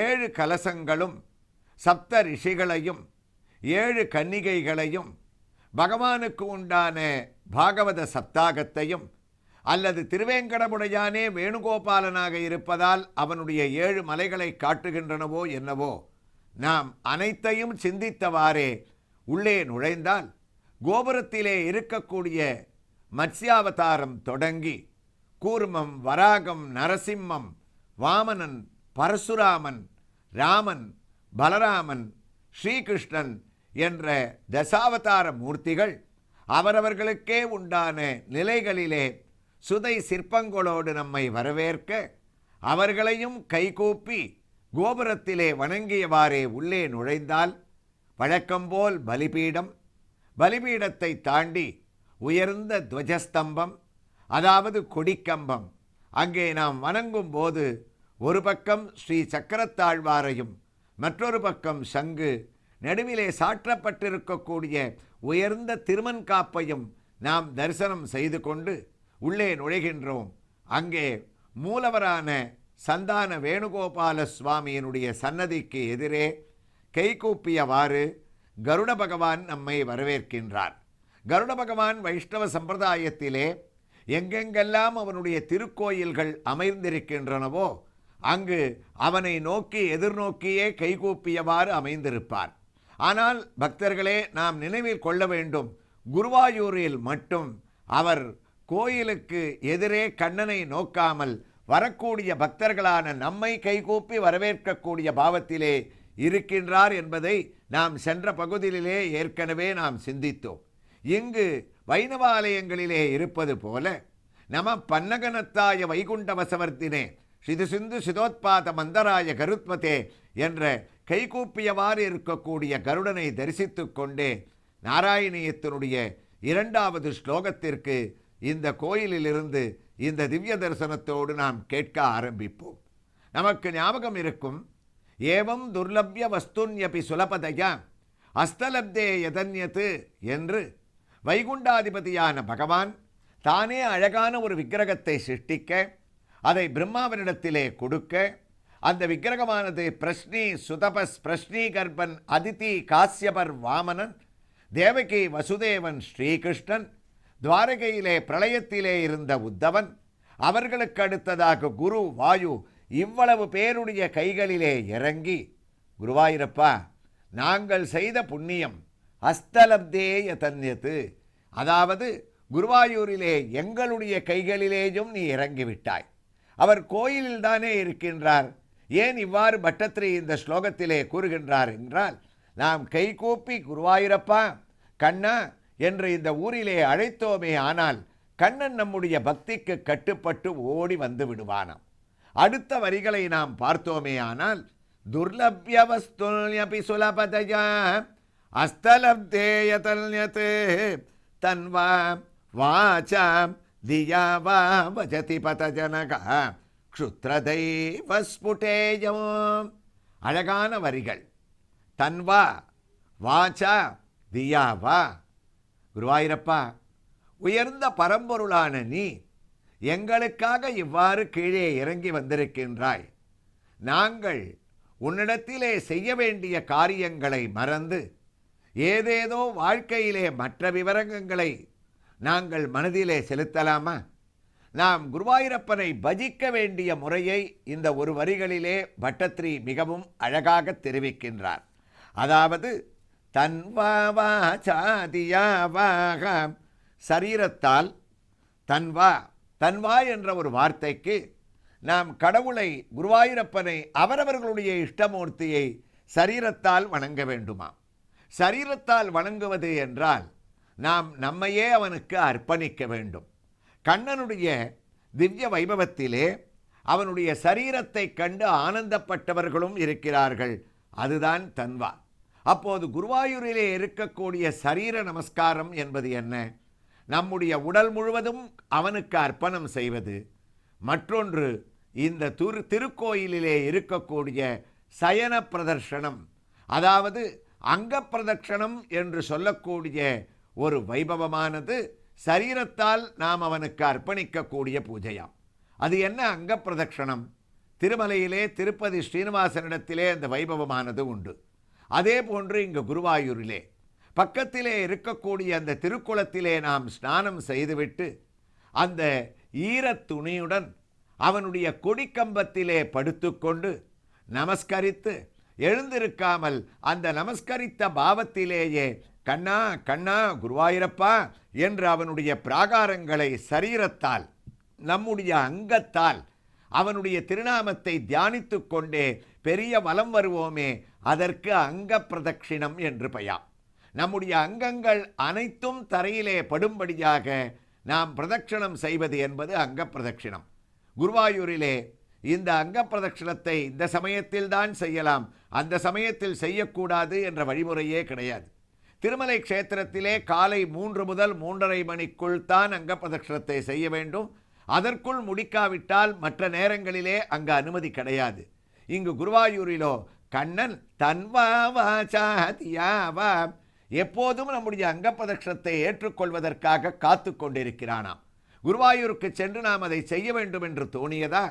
7 கலசங்களும் சப்த ரிஷிகளையும் 7 கன்னிகைகளையும் பகவானுக்கு உண்டான பாகவத சப்தாகத்தையும் அல்லது திருவேங்கடமுடையானே வேணுகோபாலனாக இருப்பதால் அவனுடைய 7 மலைகளை காட்டுகின்றனவோ என்னவோ, நாம் அனைத்தையும் சிந்தித்தவாறே உள்ளே நுழைந்தால் கோபுரத்திலே இருக்கக்கூடிய மத்ஸ்யாவதாரம் தொடங்கி கூர்மம், வராகம், நரசிம்மம், வாமனன், பரசுராமன், ராமன், பலராமன், ஸ்ரீகிருஷ்ணன் என்ற தசாவதார மூர்த்திகள் அவரவர்களுக்கே உண்டான நிலைகளிலே சுதை சிற்பங்களோடு நம்மை வரவேற்க, அவர்களையும் கைகூப்பி கோபுரத்திலே வணங்கியவாறே உள்ளே நுழைந்தால் வழக்கம்போல் பலிபீடம், பலிபீடத்தை தாண்டி உயர்ந்த துவஜஸ்தம்பம், அதாவது கொடிக்கம்பம், அங்கே நாம் வணங்கும் போது ஒரு பக்கம் ஸ்ரீ சக்கரத்தாழ்வாரையும் மற்றொரு பக்கம் சங்கு, நடுவிலே சாற்றப்பட்டிருக்கக்கூடிய உயர்ந்த திருமன்காப்பையும் நாம் தரிசனம் செய்து கொண்டு உள்ளே நுழைகின்றோம். அங்கே மூலவரான சந்தான வேணுகோபால சுவாமியினுடைய சன்னதிக்கு எதிரே கைகூப்பியவாறு கருட பகவான் நம்மை வரவேற்கின்றார். கருட பகவான் வைஷ்ணவ சம்பிரதாயத்திலே எங்கெங்கெல்லாம் அவனுடைய திருக்கோயில்கள் அமைந்திருக்கின்றனவோ அங்கு அவனை நோக்கி எதிர்நோக்கியே கைகூப்பியவாறு அமைந்திருப்பார். ஆனால் பக்தர்களே, நாம் நினைவில் கொள்ள வேண்டும், குருவாயூரில் மட்டும் அவர் கோயிலுக்கு எதிரே கண்ணனை நோக்காமல் வரக்கூடிய பக்தர்களான நம்மை கைகூப்பி வரவேற்கக்கூடிய பாவத்திலே இருக்கின்றார் என்பதை நாம் சென்ற பகுதியிலே ஏற்கனவே நாம் சிந்தித்தோம். இங்கு வைணவ ஆலயங்களிலே இருப்பது போல நம பன்னகனத்தாய வைகுண்ட வசவர்த்தினே சிது சிந்து சிதோத்பாத மந்தராய கருத்வதே என்ற கைகூப்பியவாறு இருக்கக்கூடிய கருடனை தரிசித்து கொண்டே நாராயணியத்தினுடைய 2வது ஸ்லோகத்திற்கு இந்த கோயிலிலிருந்து இந்த திவ்ய தரிசனத்தோடு நாம் கேட்க ஆரம்பிப்போம். நமக்கு ஞாபகம் இருக்கும், ஏவம் துர்லபிய வஸ்துன்யபி சுலபதயா அஸ்தலப்தே யதன்யத்து என்று வைகுண்டாதிபதியான பகவான் தானே அழகான ஒரு விக்கிரகத்தை சிருஷ்டிக்க, அதை பிரம்மாவனிடத்திலே கொடுக்க, அந்த விக்கிரகமானது பிரஷ்னி சுதபஸ், பிரஷ்னி கர்ப்பன், அதிதி காசியபர் வாமனன், தேவகி வசுதேவன் ஸ்ரீகிருஷ்ணன், துவாரகையிலே பிரளயத்திலே இருந்த உத்தவன், அவர்களுக்கு அடுத்ததாக குரு வாயு, இவ்வளவு பேருடைய கைகளிலே இறங்கி, குருவாயூரப்பா, நாங்கள் செய்த புண்ணியம் அஸ்தலப்தேய தன்யத்து, அதாவது குருவாயூரிலே எங்களுடைய கைகளிலேயும் நீ இறங்கிவிட்டாய். அவர் கோயிலில் தானே இருக்கின்றார், ஏன் இவ்வாறு பட்டத்திரி இந்த ஸ்லோகத்திலே கூறுகின்றார் என்றால், நாம் கைகூப்பி குருவாயூரப்பா கண்ணா என்று இந்த ஊரிலே அழைத்தோமே ஆனால் கண்ணன் நம்முடைய பக்திக்கு கட்டுப்பட்டு ஓடி வந்து விடுவானாம். அடுத்த வரிகளை நாம் பார்த்தோமே ஆனால், துர்லபிய வஸ்துல்யபி சுலபதயா அஸ்தலப்தேய தல்யத் தன்வா வாசாம் தியா வா வஜதி பதஜனக க்ஷுத்ரதைவ ஸ்புடேயம். அழகான வரிகள். தன்வா வாசா தியா வா. குருவாயூரப்பா, உயர்ந்த பரம்பொருளான நீ எங்களுக்காக இவ்வாறு கீழே இறங்கி வந்திருக்கின்றாய். நாங்கள் உன்னிடத்திலே செய்ய வேண்டிய காரியங்களை மறந்து ஏதேதோ வாழ்க்கையிலே மற்ற விவரங்களை நாங்கள் மனதிலே செலுத்தலாமா? நாம் குருவாயூரப்பனை பஜிக்க வேண்டிய முறையை இந்த ஒரு வரிகளிலே பட்டத்திரி மிகவும் அழகாக தெரிவிக்கின்றார். அதாவது தன்வாவாசாதியாவாக, சரீரத்தால் தன்வா, தன்வா என்ற ஒரு வார்த்தைக்கு நாம் கடவுளை, குருவாயூரப்பனை, அவரவர்களுடைய இஷ்டமூர்த்தியை சரீரத்தால் வணங்க வேண்டுமா? சரீரத்தால் வணங்குவது என்றால் நாம் நம்மையே அவனுக்கு அர்ப்பணிக்க வேண்டும். கண்ணனுடைய திவ்ய வைபவத்திலே அவனுடைய சரீரத்தை கண்டு ஆனந்தப்பட்டவர்களும் இருக்கிறார்கள். அதுதான் தன்வா. அப்போது குருவாயூரிலே இருக்கக்கூடிய சரீர நமஸ்காரம் என்பது என்ன? நம்முடைய உடல் முழுவதும் அவனுக்கு அர்ப்பணம் செய்வது. மற்றொன்று, இந்த திருக்கோயிலிலே இருக்கக்கூடிய சயன பிரதர்ஷனம், அதாவது அங்க பிரதட்சணம் என்று சொல்லக்கூடிய ஒரு வைபவமானது சரீரத்தால் நாம் அவனுக்கு அர்ப்பணிக்கக்கூடிய பூஜையாம். அது என்ன அங்க பிரதட்சணம்? திருமலையிலே திருப்பதி ஸ்ரீனிவாசனிடத்திலே அந்த வைபவமானது உண்டு. அதே போன்று இங்கு குருவாயூரிலே பக்கத்திலே இருக்கக்கூடிய அந்த திருக்குளத்திலே நாம் ஸ்நானம் செய்துவிட்டு அந்த ஈரத் துணியுடன் அவனுடைய கொடிக்கம்பத்திலே படுத்துக்கொண்டு நமஸ்கரித்து எழுந்திருக்காமல் அந்த நமஸ்கரித்த பாவத்திலேயே கண்ணா கண்ணா குருவாயூரப்பா என்று அவனுடைய பிராகாரங்களை சரீரத்தால் நம்முடைய அங்கத்தால் அவனுடைய திருநாமத்தை தியானித்து கொண்டே பெரிய வலம் வருவோமே, அதற்கு அங்க பிரதட்சிணம் என்று பெயர். நம்முடைய அங்கங்கள் அனைத்தும் தரையிலே படும்படியாக நாம் பிரதட்சிணம் செய்வது என்பது அங்க பிரதட்சிணம். குருவாயூரிலே இந்த அங்க பிரதட்சிணத்தை இந்த சமயத்தில் தான் செய்யலாம், அந்த சமயத்தில் செய்யக்கூடாது என்ற வழிமுறையே கிடையாது. திருமலை க்ஷேத்திரத்திலே காலை 3 முதல் 3:30 மணிக்குள் தான் அங்க பிரதட்சிணத்தை செய்ய வேண்டும். அதற்குள் முடிக்காவிட்டால் மற்ற நேரங்களிலே அங்கு அனுமதி கிடையாது. இங்கு குருவாயூரிலோ கண்ணன் தன்வா வாசாதியாவா எப்போதும் நம்முடைய அங்க பிரதட்சிணத்தை ஏற்றுக்கொள்வதற்காக காத்து கொண்டிருக்கிறானாம். குருவாயூருக்கு சென்று நாம் அதை செய்ய வேண்டும் என்று தோணியதா,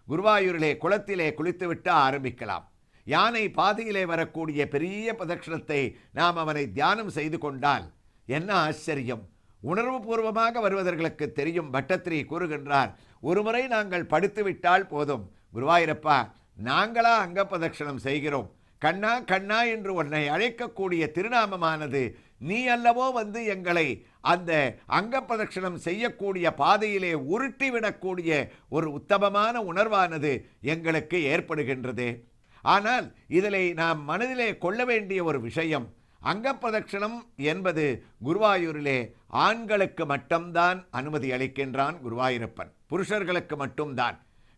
குருவாயூரிலே குளத்திலே குளித்துவிட்டு ஆரம்பிக்கலாம். யானை பாதையிலே வரக்கூடிய பெரிய பிரதட்சிணத்தை நாம் அவனை தியானம் செய்து கொண்டால் என்ன ஆச்சரியம்! உணர்வு பூர்வமாக வருவதற்கு தெரியும். பட்டத்திரி கூறுகின்றார், ஒருமுறை நாங்கள் படுத்துவிட்டால் போதும், குருவாயூரப்பா நாங்களா அங்க பிரதட்சிணம் செய்கிறோம், கண்ணா கண்ணா என்று உன்னை அழைக்கக்கூடிய திருநாமமானது நீ அல்லவோ வந்து எங்களை அந்த அங்க பிரதட்சிணம் செய்யக்கூடிய பாதையிலே உருட்டிவிடக்கூடிய ஒரு உத்தமமான உணர்வானது எங்களுக்கு ஏற்படுகின்றது. ஆனால் இதிலே நாம் மனதிலே கொள்ள வேண்டிய ஒரு விஷயம், அங்க பிரதட்சிணம் என்பது குருவாயூரிலே ஆண்களுக்கு மட்டும்தான் அனுமதி அளிக்கின்றான் குருவாயூரப்பன். புருஷர்களுக்கு மட்டும்தான்,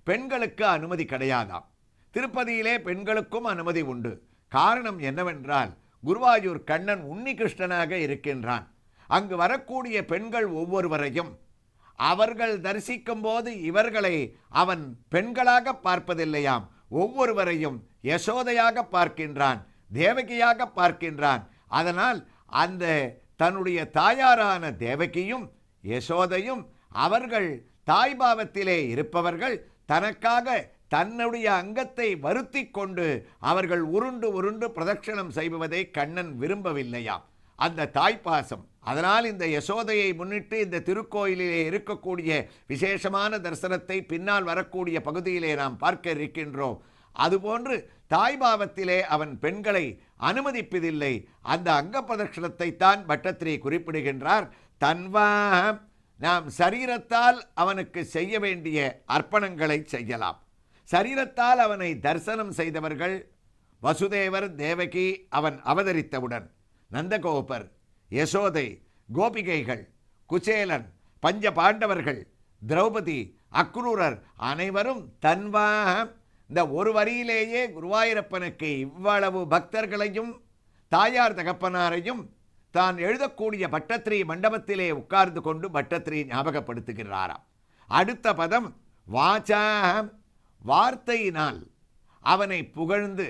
பெண்களுக்கு அனுமதி கிடையாதாம். திருப்பதியிலே பெண்களுக்கும் அனுமதி உண்டு. காரணம் என்னவென்றால் குருவாயூர் கண்ணன் உன்னி கிருஷ்ணனாக இருக்கின்றான். அங்கு வரக்கூடிய பெண்கள் ஒவ்வொருவரையும் அவர்கள் தரிசிக்கும் போது இவர்களை அவன் பெண்களாக பார்ப்பதில்லையாம், ஒவ்வொருவரையும் யசோதையாக பார்க்கின்றான், தேவகியாக பார்க்கின்றான். அதனால் அந்த தன்னுடைய தாயாரான தேவகியும் யசோதையும் அவர்கள் தாய்பாவத்திலே இருப்பவர்கள் தனக்காக தன்னுடைய அங்கத்தை வருத்தி கொண்டு அவர்கள் உருண்டு உருண்டு பிரதட்சணம் செய்வதை கண்ணன் விரும்பவில்லையாம், அந்த தாய்ப்பாசம். அதனால் இந்த யசோதையை முன்னிட்டு இந்த திருக்கோயிலிலே இருக்கக்கூடிய விசேஷமான தரிசனத்தை பின்னால் வரக்கூடிய பகுதியிலே நாம் பார்க்க இருக்கின்றோம். அதுபோன்று தாய்பாவத்திலே அவன் பெண்களை அனுமதிப்பதில்லை. அந்த அங்க பிரதட்சணத்தை தான் பட்டத்திரி குறிப்பிடுகின்றார். தன்வா நாம் சரீரத்தால் அவனுக்கு செய்ய வேண்டிய அர்ப்பணங்களை செய்யலாம். சரீரத்தால் அவனை தரிசனம் செய்தவர்கள் வசுதேவர், தேவகி அவன் அவதரித்தவுடன், நந்தகோபர், யசோதை, கோபிகைகள், குச்சேலன், பஞ்ச பாண்டவர்கள், திரௌபதி, அக்ரூரர் அனைவரும் தன்வா இந்த ஒரு வரியிலேயே குருவாயூரப்பனுக்கு இவ்வளவு பக்தர்களையும் தாயார் தகப்பனாரையும் தான் எழுதக்கூடிய பட்டத்திரி மண்டபத்திலே உட்கார்ந்து கொண்டு பட்டத்திரி ஞாபகப்படுத்துகிறாராம். அடுத்த பதம் வாசா, வார்த்தையினால் அவனை புகழ்ந்து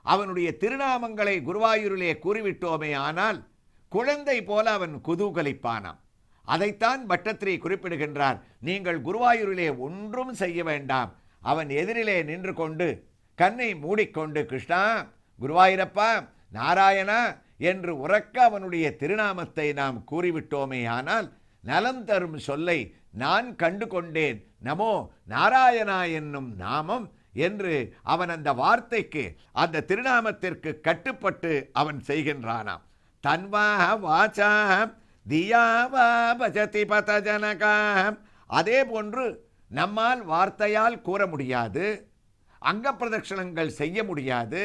அவனுடைய திருநாமங்களை குருவாயூரிலே கூறிவிட்டோமே ஆனால் குழந்தை போல அவன் குதூகலிப்பானாம். அதைத்தான் பட்டத்திரி குறிப்பிடுகின்றார். நீங்கள் குருவாயூரிலே ஒன்றும் செய்ய வேண்டாம், அவன் எதிரிலே நின்று கொண்டு கண்ணை மூடிக்கொண்டு கிருஷ்ணா, குருவாயூரப்பா, நாராயணா என்று உறக்க அவனுடைய திருநாமத்தை நாம் கூறிவிட்டோமே ஆனால் நலம் தரும் சொல்லை நான் கண்டு கொண்டேன், நமோ நாராயணா என்னும் நாமம் என்று அவன் அந்த வார்த்தைக்கு அந்த திருநாமத்திற்கு கட்டுப்பட்டு அவன் செய்கின்றானாம். தன்வா வாசா தியாவா பஜதி பதஜனகா. அதே போன்று நம்மால் வார்த்தையால் கூற முடியாது, அங்க பிரதட்சணங்கள் செய்ய முடியாது.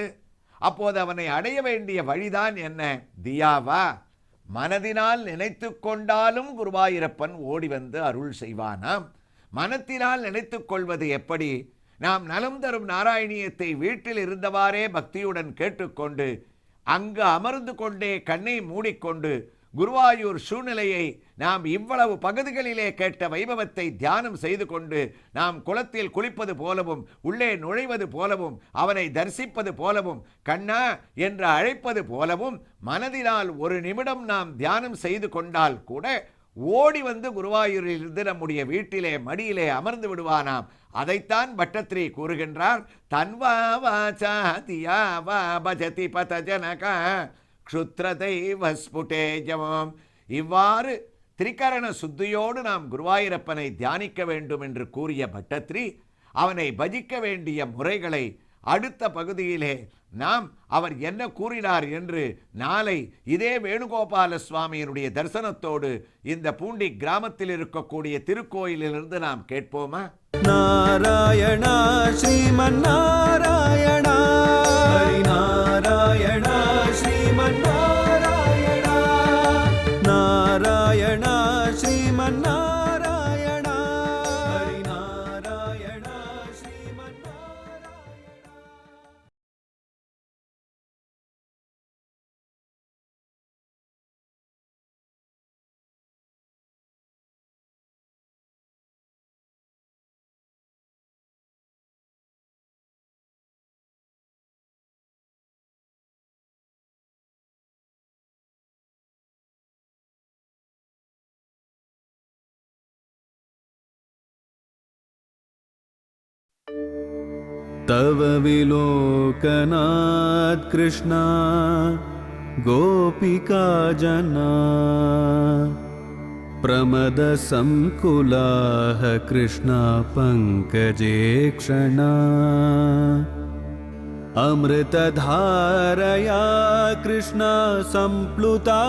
அப்போது அவனை அடைய வேண்டிய வழிதான் என்ன? தியாவா, மனதினால் நினைத்து கொண்டாலும் குருவாயூரப்பன் ஓடி வந்து அருள் செய்வானாம். மனத்தினால் நினைத்து கொள்வது எப்படி? நாம் நலம் தரும் நாராயணியத்தை வீட்டில் இருந்தவாறே பக்தியுடன் கேட்டுக்கொண்டு அங்கு அமர்ந்து கொண்டே கண்ணை மூடிக்கொண்டு குருவாயூர் சூழ்நிலையை நாம் இவ்வளவு பகுதிகளிலே கேட்ட வைபவத்தை தியானம் செய்து கொண்டு நாம் குளத்தில் குளிப்பது போலவும் உள்ளே நுழைவது போலவும் அவனை தரிசிப்பது போலவும் கண்ணா என்று அழைப்பது போலவும் மனதினால் ஒரு நிமிடம் நாம் தியானம் செய்து கொண்டால் கூட ஓடி வந்து குருவாயூரிலிருந்து நம்முடைய வீட்டிலே மடியிலே அமர்ந்து விடுவானாம். அதைத்தான் பட்டத்திரி கூறுகின்றார். தன்வா வாசா தியாவா பஜதி பதஜனகா க்ஷுத்ரதைவ ஸ்புடேஜமம். இவ்வாறு திரிகரண சுத்தியோடு நாம் குருவாயூரப்பனை தியானிக்க வேண்டும் என்று கூறிய பட்டத்திரி அவனை பஜிக்க வேண்டிய முறைகளை அடுத்த பகுதியிலே நாம் அவர் என்ன கூறினார் என்று நாளை இதே வேணுகோபால சுவாமியினுடைய தரிசனத்தோடு இந்த பூண்டி கிராமத்தில் இருக்கக்கூடிய திருக்கோயிலிலிருந்து நாம் கேட்போமா? நாராயணா ஸ்ரீமன் நாராயணா ஹரி நாராயணா ஸ்ரீமன் நாராயணா நாராயணா ஸ்ரீமன் நாராயணா ஹரி நாராயணா ஸ்ரீமன் நாராயணா. तव विलोकनात् कृष्णा गोपिका जना प्रमदसंकुलाः कृष्णा पङ्कजे क्षणा अमृतधारया कृष्णा सम्प्लुता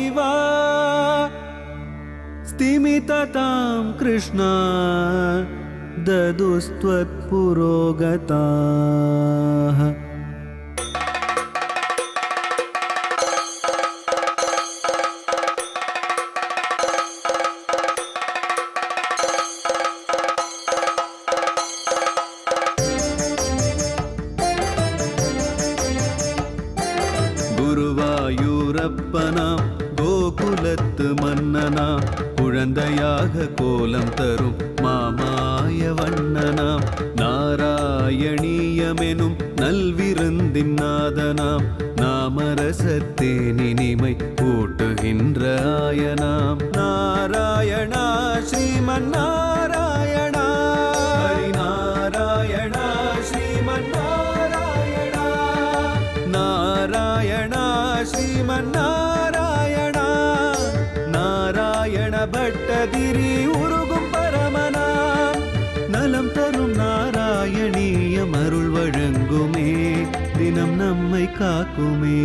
इव स्तिमिततां कृष्णा ददुस्त्वत्पुरोगताः. குருவாயூரப்பனாம் கோகுலத்து மன்னனாம் குழந்தையாக கோலம் தரும் மாமாய வண்ணனாம் நாராயணீயமெனும் நல்விருந்தின் நாதனாம் நாமரசத்தேனினிமை ஊட்டுகின்ற ஆயனாம் நாராயணா ஸ்ரீமன் நாராயணா ஹரி நாராயணா ஸ்ரீமன் நாராயணா நாராயணா ஸ்ரீமன் நாராயணா நாராயண பட்டதிரி உருகும் பரமனாம் நலம் தரும் நாராயணீயம் அருள் வழங்குமே தினம் நம்மை காக்குமே.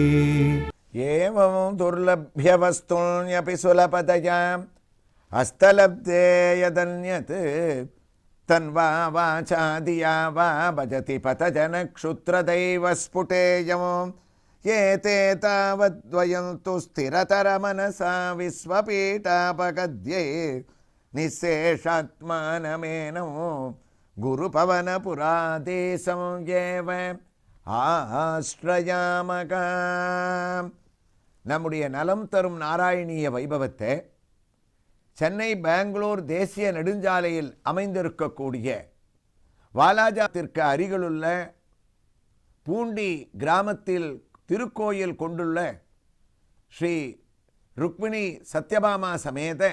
ஏவம் துர்லப்ய வஸ்துன்யபி சுலபதயாம் ஹஸ்தலப்தே யதன்யத் தன்வா வாசாதியா வா பஜதி பதஜன க்ஷுத்ரதைவ ஸ்புடேயம் ஏதே தாவத்வயந்து ஸ்திரதர மனசா விஸ்வபீடாபகத்யே நிசேஷாத்மானமேனோ குருபவனபுராதேசம் ஏவ ஆஸ்ரயாமகா. நம்முடைய நலம் தரும் நாராயணீய வைபவத்தை சென்னை பெங்களூர் தேசிய நெடுஞ்சாலையில் அமைந்திருக்கக்கூடிய வாலாஜாத்திற்கு அருகிலுள்ள பூண்டி கிராமத்தில் திருக்கோயில் கொண்டுள்ள ஸ்ரீ ருக்மிணி சத்யபாமா சமேத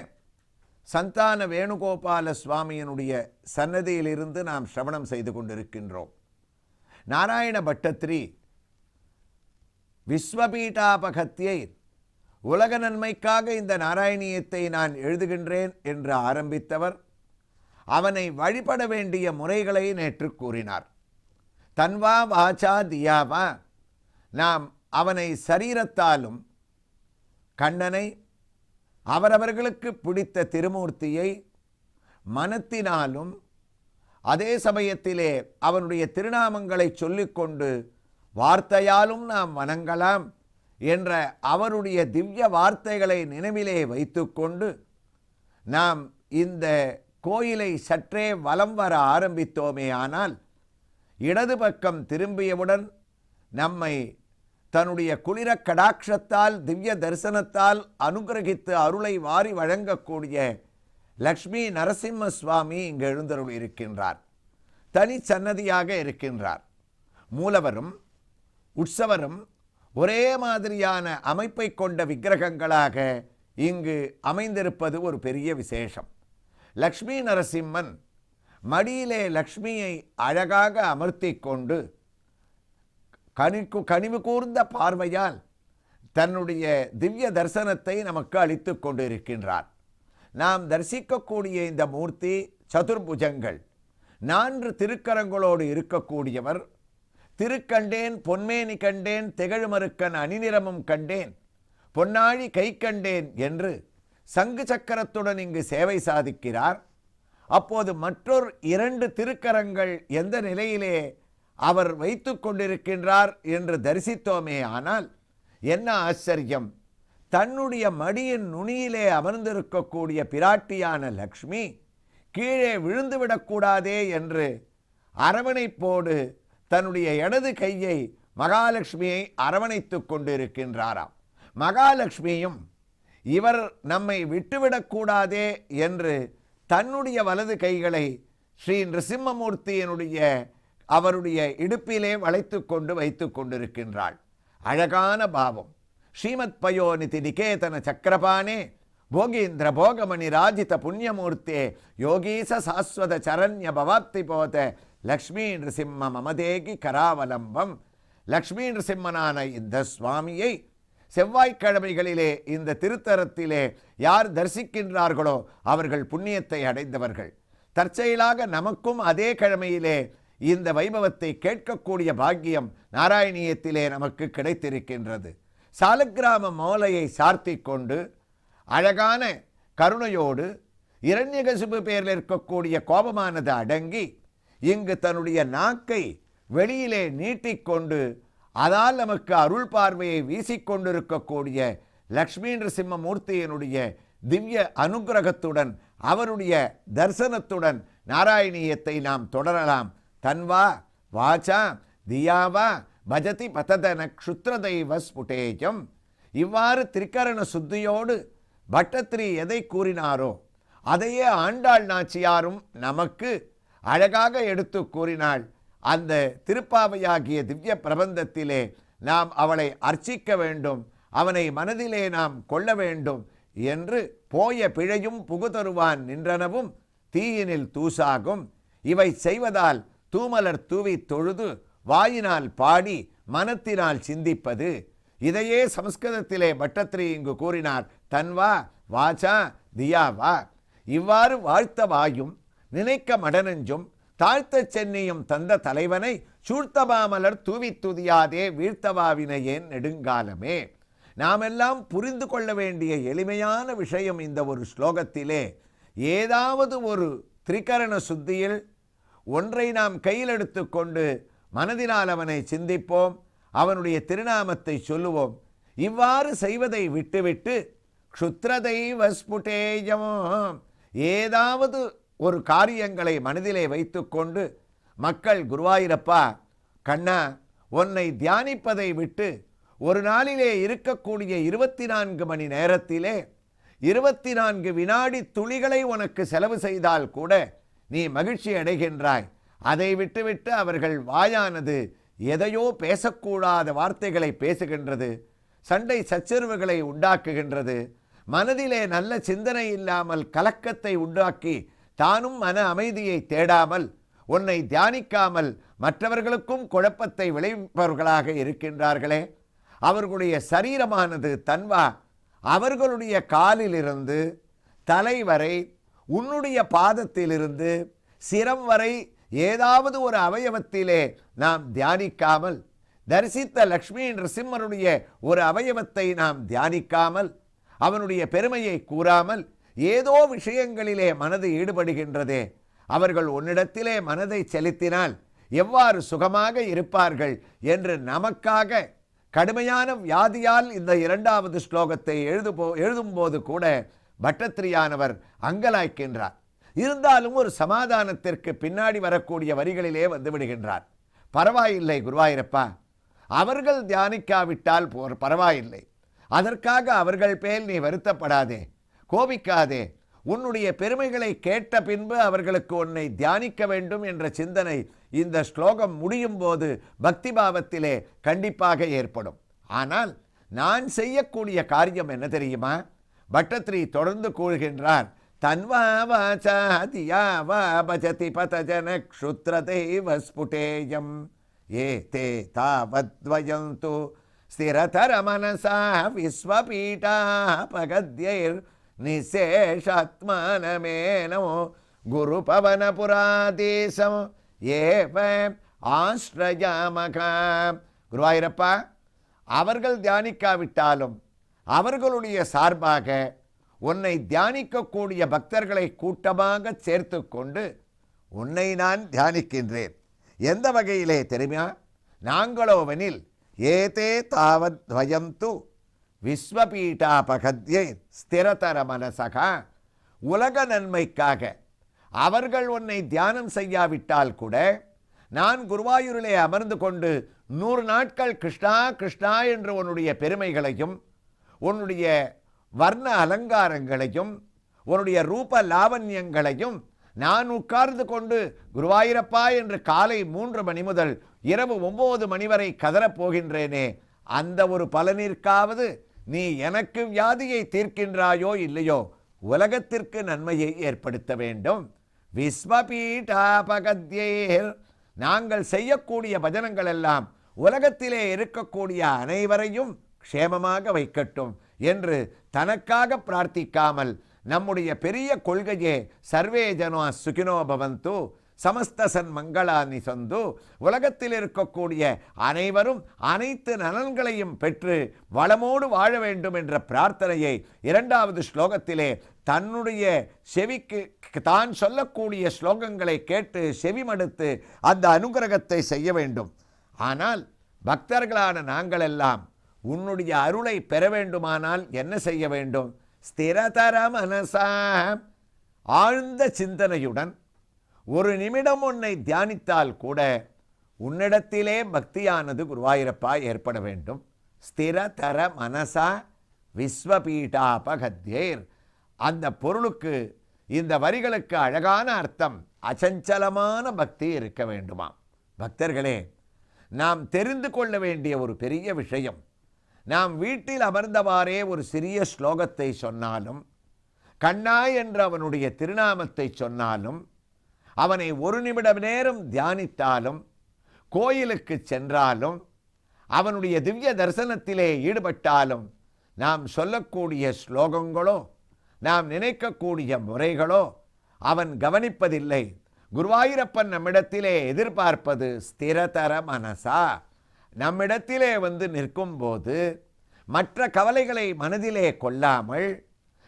சந்தான வேணுகோபால சுவாமியினுடைய சன்னதியிலிருந்து நாம் சிரவணம் செய்து கொண்டிருக்கின்றோம். நாராயண பட்டத்திரி விஸ்வபீட்டாபகத்தியை உலக நன்மைக்காக இந்த நாராயணியத்தை நான் எழுதுகின்றேன் என்று ஆரம்பித்தவர் அவனை வழிபட வேண்டிய முறைகளை நேற்று கூறினார். தன்வா வாச்சா தியாவா, நாம் அவனை சரீரத்தாலும் கண்ணனை அவரவர்களுக்கு பிடித்த திருமூர்த்தியை மனத்தினாலும் அதே சமயத்திலே அவனுடைய திருநாமங்களை சொல்லிக்கொண்டு வார்த்தையாலும் நாம் வணங்கலாம் என்ற அவருடைய திவ்ய வார்த்தைகளை நினைவிலே வைத்துக்கொண்டு நாம் இந்த கோயிலை சற்றே வலம் வர ஆரம்பித்தோமே ஆனால் இடது பக்கம் திரும்பியவுடன் நம்மை தன்னுடைய குளிர கடாட்சத்தால் திவ்ய தரிசனத்தால் அனுகிரகித்து அருளை வாரி வழங்கக்கூடிய லக்ஷ்மி நரசிம்ம சுவாமி இங்கு எழுந்தருள் இருக்கின்றார். தனி சன்னதியாக இருக்கின்றார். மூலவரும் உற்சவரும் ஒரே மாதிரியான அமைப்பை கொண்ட விக்கிரகங்களாக இங்கு அமைந்திருப்பது ஒரு பெரிய விசேஷம். லக்ஷ்மி நரசிம்மன் மடியிலே லக்ஷ்மியை அழகாக அமர்த்தி கொண்டு கனிவு கூர்ந்த பார்வையால் தன்னுடைய திவ்ய தரிசனத்தை நமக்கு அளித்து கொண்டு இருக்கின்றார். நாம் தரிசிக்கக்கூடிய இந்த மூர்த்தி சதுர்புஜங்கள், 4 திருக்கரங்களோடு இருக்கக்கூடியவர். திருக்கண்டேன் பொன்மேனி கண்டேன், திகழ்மருக்கன் அணிநிறமும் கண்டேன், பொன்னாழி கை கண்டேன் என்று சங்கு சக்கரத்துடன் இங்கு சேவை சாதிக்கிறார். அப்போது மற்றொரு 2 திருக்கரங்கள் எந்த நிலையிலே அவர் வைத்து கொண்டிருக்கின்றார் என்று தரிசித்தோமே. ஆனால் என்ன ஆச்சரியம், தன்னுடைய மடியின் நுனியிலே அமர்ந்திருக்கக்கூடிய பிராட்டியான லக்ஷ்மி கீழே விழுந்துவிடக்கூடாதே என்று அரவணைப்போடு தன்னுடைய இடது கையை மகாலட்சுமியை அரவணைத்து கொண்டிருக்கின்றாராம். மகாலட்சுமியும் இவர் நம்மை விட்டுவிடக்கூடாதே என்று தன்னுடைய வலது கைகளை ஸ்ரீ நிருசிம்மமூர்த்தியினுடைய அவருடைய இடுப்பிலே வளைத்து கொண்டு வைத்து கொண்டிருக்கின்றாள். அழகான பாவம். ஸ்ரீமத் பயோநிதி நிகேதன சக்கரபானே போகீந்திர போகமணி ராஜித புண்ணியமூர்த்தே யோகீச சாஸ்வத சரண்ய பவாப்தி போத லக்ஷ்மி நிருசிம்ம மமதேகி கராவலம்பம். லக்ஷ்மி நிருசிம்மனான இந்த சுவாமியை செவ்வாய்க்கிழமைகளிலே இந்த திருத்தலத்திலே யார் தரிசிக்கின்றார்களோ அவர்கள் புண்ணியத்தை அடைந்தவர்கள். தற்செயலாக நமக்கும் அதே கிழமையிலே இந்த வைபவத்தை கேட்கக்கூடிய பாக்கியம் நாராயணியத்திலே நமக்கு கிடைத்திருக்கின்றது. சாலக்கிராம மோலையை சார்த்தி கொண்டு அழகான கருணையோடு இரண்யகசிபு பேரில் இருக்கக்கூடிய கோபமானது அடங்கி இங்கு தன்னுடைய நாக்கை வெளியிலே நீட்டிக்கொண்டு அதால் நமக்கு அருள் பார்வையை வீசிக்கொண்டிருக்கக்கூடிய லக்ஷ்மி நிருசிம்ம மூர்த்தியினுடைய திவ்ய அனுகிரகத்துடன் அவருடைய தரிசனத்துடன் நாராயணியத்தை நாம் தொடரலாம். தன்வா வாச்சா தியாவா பஜதி பததன க்ஷுத்ரதைவ ஸ்புடேயம். இவ்வாறு திரிகரண சுத்தியோடு பட்டத்திரி எதை கூறினாரோ அதையே ஆண்டாள் நாச்சியாரும் நமக்கு அழகாக எடுத்து கூறினாள். அந்த திருப்பாவையாகிய திவ்ய பிரபந்தத்திலே நாம் அவளை அர்ச்சிக்க வேண்டும், அவனை மனதிலே நாம் கொள்ள வேண்டும் என்று போய பிழையும் புகுதருவான் நின்றனவும் தீயினில் தூசாகும். இவை செய்வதால் தூமலர் தூவி தொழுது வாயினால் பாடி மனத்தினால் சிந்திப்பது. இதையே சமஸ்கிருதத்திலே பட்டத்திரி இங்கு கூறினார். தன்வா வாச்சா தியாவா. இவ்வாறு வாழ்த்த வாயும் நினைக்க மடனெஞ்சும் தாழ்த்த சென்னியும் தந்த தலைவனை சூழ்த்தபாமலர் தூவி துதியாதே வீழ்த்தவாவினையேன் நெடுங்காலமே. நாமெல்லாம் புரிந்து கொள்ள வேண்டிய எளிமையான விஷயம் இந்த ஒரு ஸ்லோகத்திலே ஏதாவது ஒரு திரிகரண சுத்தியில் ஒன்றை நாம் கையில் எடுத்து கொண்டு மனதினால் அவனை சிந்திப்போம், அவனுடைய திருநாமத்தை சொல்லுவோம். இவ்வாறு செய்வதை விட்டுவிட்டு க்ஷுத்ரதைவ ஸ்புடேயம் ஏதாவது ஒரு காரியங்களை மனதிலே வைத்து கொண்டு மக்கள் குருவாயிரப்பா கண்ணா உன்னை தியானிப்பதை விட்டு ஒரு நாளிலே இருக்கக்கூடிய 24 மணி நேரத்திலே 24 வினாடி துளிகளை உனக்கு செலவு செய்தால் கூட நீ மகிழ்ச்சி அடைகின்றாய். அதை விட்டுவிட்டு அவர்கள் வாயானது எதையோ பேசக்கூடாத வார்த்தைகளை பேசுகின்றது, சண்டை சச்சரவுகளை உண்டாக்குகின்றது, மனதிலே நல்ல சிந்தனை இல்லாமல் கலக்கத்தை உண்டாக்கி தானும் மன அமைதியை தேடாமல் உன்னை தியானிக்காமல் மற்றவர்களுக்கும் குழப்பத்தை விளைவிப்பவர்களாக இருக்கின்றார்களே. அவர்களுடைய சரீரமானது தன்வா அவர்களுடைய காலிலிருந்து தலை வரை உன்னுடைய பாதத்திலிருந்து சிரம் வரை ஏதாவது ஒரு அவயவத்திலே நாம் தியானிக்காமல், தரிசித்த லக்ஷ்மி நிருசிம்மனுடைய ஒரு அவயவத்தை நாம் தியானிக்காமல், அவனுடைய பெருமையை கூறாமல் ஏதோ விஷயங்களிலே மனது ஈடுபடுகின்றதே. அவர்கள் உன்னிடத்திலே மனதை செலுத்தினால் எவ்வாறு சுகமாக இருப்பார்கள் என்று நமக்காக கடுமையான வியாதியால் இந்த 2வது ஸ்லோகத்தை எழுதும்போது கூட பட்டத்திரியானவர் அங்கலாய்க்கின்றார். இருந்தாலும் ஒரு சமாதானத்திற்கு பின்னாடி வரக்கூடிய வரிகளிலே வந்து விடுகின்றார். பரவாயில்லை குருவாயிரப்பா, அவர்கள் தியானிக்காவிட்டால் பரவாயில்லை, அதற்காக அவர்கள் பேர் நீ வருத்தப்படாதே, கோபிக்காதே. உன்னுடைய பெருமைகளை கேட்ட பின்பு அவர்களுக்கு உன்னை தியானிக்க வேண்டும் என்ற சிந்தனை இந்த ஸ்லோகம் முடியும் போது பக்தி பாவத்திலே கண்டிப்பாக ஏற்படும். ஆனால் நான் செய்யக்கூடிய காரியம் என்ன தெரியுமா? பட்டத்திரி தொடர்ந்து கூறுகின்றார். தன்வா வாசா தியாவா பஜதி பதஜன க்ஷுத்ரதைவ ஸ்புடேயம் ஏ தே தாவத்வயந்து ஸ்திரதர மனசா விஸ்வபீடா பகத்யைர் நிசேஷாத்மனமே நமோ குரு பவன புராதேசம் ஏவ ஆஸ்ரயாமக. குருவாயூரப்பா, அவர்கள் தியானிக்காவிட்டாலும் அவர்களுடைய சார்பாக உன்னை தியானிக்கக்கூடிய பக்தர்களை கூட்டமாக சேர்த்து கொண்டு உன்னை நான் தியானிக்கின்றேன். எந்த வகையிலே தெரியுமா? நாங்களோவெனில் ஏதே தாவத் துவயம் து விஸ்வபீட்டாபகத்யை ஸ்திரதர மனசகா. உலக நன்மைக்காக அவர்கள் உன்னை தியானம் செய்யாவிட்டால் கூட நான் குருவாயூரிலே அமர்ந்து கொண்டு 100 நாட்கள் கிருஷ்ணா கிருஷ்ணா என்று உன்னுடைய பெருமைகளையும் உன்னுடைய வர்ண அலங்காரங்களையும் உன்னுடைய ரூப லாவண்யங்களையும் நான் உட்கார்ந்து கொண்டு குருவாயூரப்பா என்று காலை 3 மணி முதல் இரவு 9 மணி வரை கதறப் போகின்றேனே, அந்த ஒரு பலனிற்காவது நீ எனக்கு வியாதியை தீர்க்கின்றாயோ இல்லையோ, உலகத்திற்கு நன்மையை ஏற்படுத்த வேண்டும். விஸ்வபீட்டாபகத்யேர், நாங்கள் செய்யக்கூடிய பஜனங்கள் எல்லாம் உலகத்திலே இருக்கக்கூடிய அனைவரையும் க்ஷேமமாக வைக்கட்டும் என்று தனக்காக பிரார்த்திக்காமல் நம்முடைய பெரிய கொள்கையே சர்வே ஜனோ சுகினோ பவந்து சமஸ்தசன் மங்களானி சந்து, உலகத்தில் இருக்கக்கூடிய அனைவரும் அனைத்து நலன்களையும் பெற்று வளமோடு வாழ வேண்டும் என்ற பிரார்த்தனையை 2வது ஸ்லோகத்திலே தன்னுடைய செவிக்கு தான் சொல்லக்கூடிய ஸ்லோகங்களை கேட்டு செவிமடுத்து அந்த அனுகிரகத்தை செய்ய வேண்டும். ஆனால் பக்தர்களான நாங்களெல்லாம் உன்னுடைய அருளை பெற வேண்டுமானால் என்ன செய்ய வேண்டும்? ஸ்திரதர மனசா, ஆழ்ந்த சிந்தனையுடன் ஒரு நிமிடம் உன்னை தியானித்தால் கூட உன்னிடத்திலே பக்தியானது குருவாயூரப்பா ஏற்பட வேண்டும். ஸ்திரதர மனசா விஸ்வபீட்டாபகத்யேர், அந்த பொருளுக்கு இந்த வரிகளுக்கு அழகான அர்த்தம் அச்சஞ்சலமான பக்தி இருக்க வேண்டுமாம். பக்தர்களே, நாம் தெரிந்து கொள்ள வேண்டிய ஒரு பெரிய விஷயம், நாம் வீட்டில் அமர்ந்தவாறே ஒரு சிறிய ஸ்லோகத்தை சொன்னாலும், கண்ணா என்று அவனுடைய திருநாமத்தை சொன்னாலும், அவனை ஒரு நிமிட நேரம் தியானித்தாலும், கோயிலுக்கு சென்றாலும், அவனுடைய திவ்ய தரிசனத்திலே ஈடுபட்டாலும், நாம் சொல்லக்கூடிய ஸ்லோகங்களோ நாம் நினைக்கக்கூடிய முறைகளோ அவன் கவனிப்பதில்லை. குருவாயூரப்பன் நம்மிடத்திலே எதிர்பார்ப்பது ஸ்திரதர மனசா. நம்மிடத்திலே வந்து நிற்கும்போது மற்ற கவலைகளை மனதிலே கொள்ளாமல்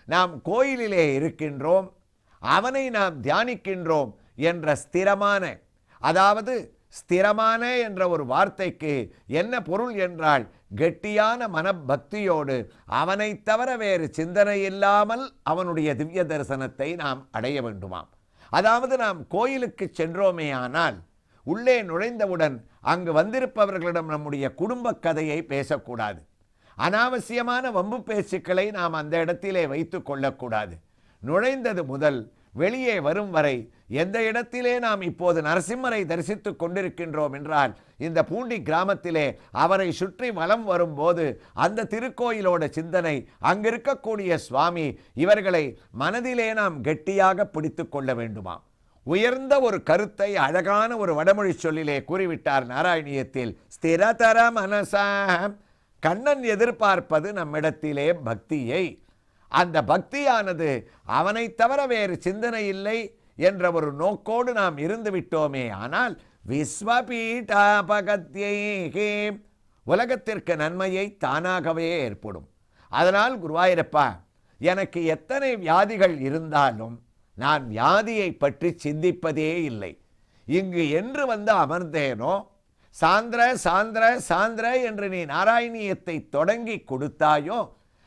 நாம் கோயிலிலே இருக்கின்றோம், அவனை நாம் தியானிக்கின்றோம் என்ற ஸ்திரமான, அதாவது ஸ்திரமான என்ற ஒரு வார்த்தைக்கு என்ன பொருள் என்றால் கெட்டியான மனபக்தியோடு அவனை தவிர வேறு சிந்தனை இல்லாமல் அவனுடைய திவ்ய தரிசனத்தை நாம் அடைய வேண்டுமாம். அதாவது நாம் கோயிலுக்கு சென்றோமே ஆனால் உள்ளே நுழைந்தவுடன் அங்கு வந்திருப்பவர்களிடம் நம்முடைய குடும்ப கதையை பேசக்கூடாது. அனாவசியமான வம்பு பேச்சுக்களை நாம் அந்த இடத்திலே வைத்து கொள்ளக்கூடாது. நுழைந்தது முதல் வெளியே வரும் வரை எந்த இடத்திலே நாம் இப்போது நரசிம்மரை தரிசித்து கொண்டிருக்கின்றோம் என்றால் இந்த பூண்டி கிராமத்திலே அவரை சுற்றி வலம் வரும்போது அந்த திருக்கோயிலோட சிந்தனை, அங்கிருக்கக்கூடிய சுவாமி, இவர்களை மனதிலே நாம் கெட்டியாக பிடித்து கொள்ள வேண்டுமாம். உயர்ந்த ஒரு கருத்தை அழகான ஒரு வடமொழி சொல்லிலே கூறிவிட்டார் நாராயணியத்தில். ஸ்திரதர மனசா, கண்ணன் எதிர்பார்ப்பது நம்மிடத்திலே பக்தியை. அந்த பக்தியானது அவனை தவிர வேறு சிந்தனை இல்லை என்ற ஒரு நோக்கோடு நாம் இருந்து விட்டோமே ஆனால் விஸ்வபீட்டாபகத்யைஹி, உலகத்திற்கு நன்மையை தானாகவே ஏற்படும். அதனால் குருவாயூரப்பா, எனக்கு எத்தனை வியாதிகள் இருந்தாலும் நான் வியாதியை பற்றி சிந்திப்பதே இல்லை. இங்கு என்று வந்து அமர்ந்தேனோ, சாந்திர சாந்திர சாந்திர என்று நீ நாராயணியத்தை தொடங்கி கொடுத்தாயோ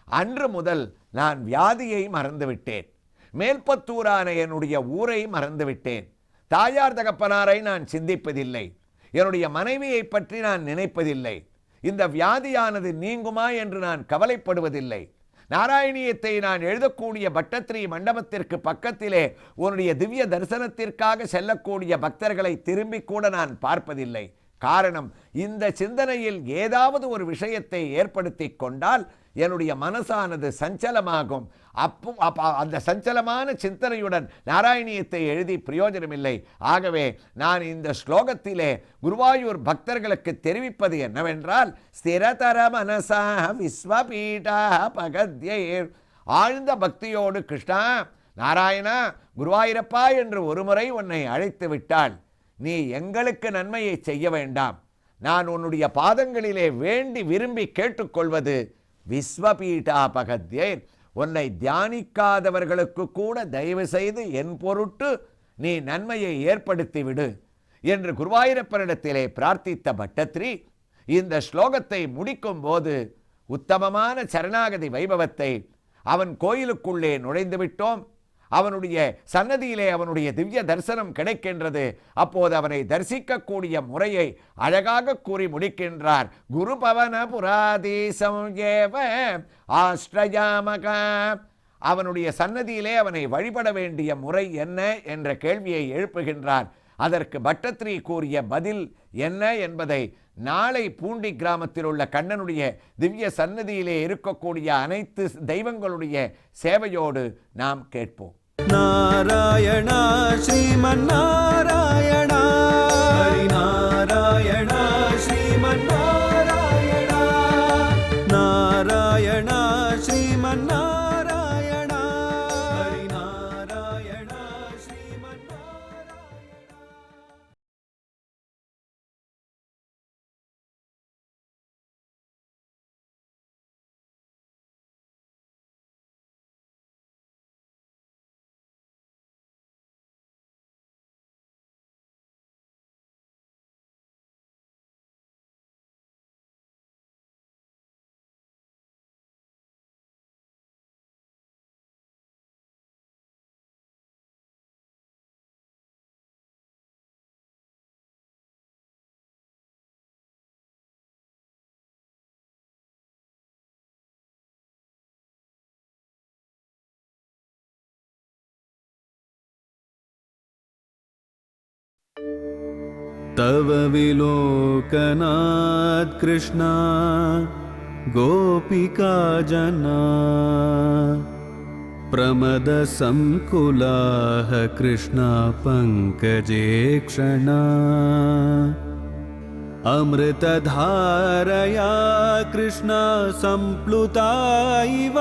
அன்று முதல் நான் வியாதியை மறந்துவிட்டேன். மேல்பத்தூரான என்னுடைய ஊரை மறந்துவிட்டேன். தாயார் தகப்பனாரை நான் சிந்திப்பதில்லை. என்னுடைய மனைவியை பற்றி நான் நினைப்பதில்லை. இந்த வியாதியானது நீங்குமா என்று நான் கவலைப்படுவதில்லை. நாராயணியத்தை நான் எழுதக்கூடிய பட்டத்திரி மண்டபத்திற்கு பக்கத்திலே உன்னுடைய திவ்ய தரிசனத்திற்காக செல்லக்கூடிய பக்தர்களை திரும்பி கூட நான் பார்ப்பதில்லை. காரணம், இந்த சிந்தனையில் ஏதாவது ஒரு விஷயத்தை ஏற்படுத்தி கொண்டால் என்னுடைய மனசானது சஞ்சலமாகும். அந்த சஞ்சலமான சிந்தனையுடன் நாராயணியத்தை எழுதி பிரயோஜனமில்லை. ஆகவே நான் இந்த ஸ்லோகத்திலே குருவாயூர் பக்தர்களுக்கு தெரிவிப்பது என்னவென்றால், ஸ்திரதர மனசா விஸ்வபீடாபகத்யைர், ஆழ்ந்த பக்தியோடு கிருஷ்ணா, நாராயணா, குருவாயூரப்பா என்று ஒருமுறை உன்னை அழைத்து விட்டால் நீ எங்களுக்கு நன்மையை செய்ய வேண்டாம். நான் உன்னுடைய பாதங்களிலே வேண்டி விரும்பி கேட்டுக்கொள்வது விஸ்வபீட்டாபகத்யே, உன்னை தியானிக்காதவர்களுக்கு கூட தயவு செய்து என் பொருட்டு நீ நன்மையை ஏற்படுத்திவிடு என்று குருவாயூரப்பனிடத்திலே பிரார்த்தித்த பட்டத்ரி இந்த ஸ்லோகத்தை முடிக்கும் போது உத்தமமான சரணாகதி வைபவத்தை, அவன் கோயிலுக்குள்ளே நுழைந்து விட்டோம், அவனுடைய சன்னதியிலே அவனுடைய திவ்ய தரிசனம் கிடைக்கின்றது, அப்போது அவனை தரிசிக்கக்கூடிய முறையை அழகாக கூறி முடிக்கின்றார். குரு பவன புராதீசம் ஏவ ஆஸ்ரயாமக, அவனுடைய சன்னதியிலே அவனை வழிபட வேண்டிய முறை என்ன என்ற கேள்வியை எழுப்புகின்றார். அதற்கு பட்டத்ரி கூறிய பதில் என்ன என்பதை நாளை பூண்டி கிராமத்தில் உள்ள கண்ணனுடைய திவ்ய சன்னதியிலே இருக்கக்கூடிய அனைத்து தெய்வங்களுடைய சேவையோடு நாம் கேட்போம். நாராயணா ஸ்ரீமன் நாராயணா, ஹரி நாராயணா ஸ்ரீமன் நாராயணா, நாராயணா ஸ்ரீமன் நாராயணா, ஹரி நாராயணா ஸ்ரீமன் நாராயணா. तव विलोकनात् कृष्णा गोपिका जना, प्रमदसंकुलाः कृष्णा पङ्कजे क्षणा, अमृतधारया कृष्णा सम्प्लुता इव,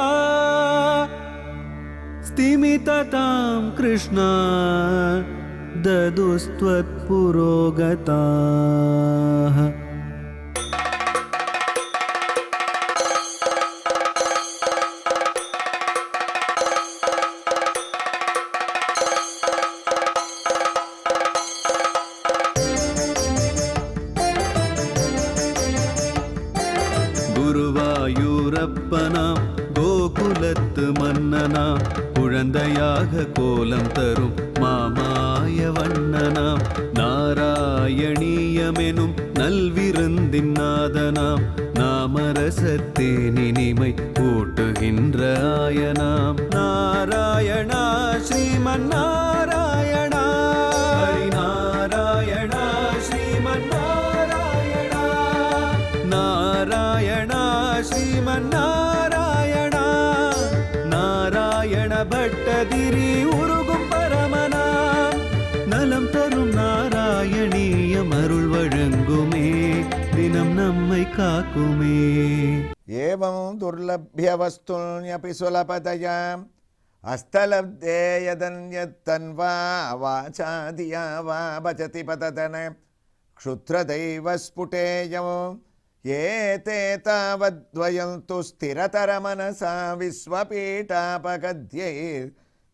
स्तिमिततां कृष्णा ददुस्त्वत्पुरोगताः. குருவாயூரப்பனா கோகுலத்து மன்னனா, குழந்தையாக கோலம் தரும் மாமாய வண்ணனாம், நாராயணீயமெனும் நல்விருந்தின் நாதனாம், நாமரசத்தேனினிமை கூட்டுகின்ற ஆயனாம். நாராயணா ஸ்ரீமன் நாராயணா, ஹரி நாராயணா ஸ்ரீமன் நாராயணா, நாராயணா ஸ்ரீமன் நாராயணா, நாராயண பட்டதிரி உருகும் பரமனா, நலம் தரும் நாராயணீயம் அருள் வழங்குமே, தினம் நம்மை காக்குமே. ஏவம் துர்லப்ய வஸ்துன்யபி சுலபதயாம் அஸ்தலப்தே யதன்யத்தன்வா வாசாதியா வா பஜதி பததன க்ஷுத்ரதைவ ஸ்புடேயம் ஏதே தாவத்வயந்து ஸ்திரதரமனசா விஸ்வபீட்டாபகத்யை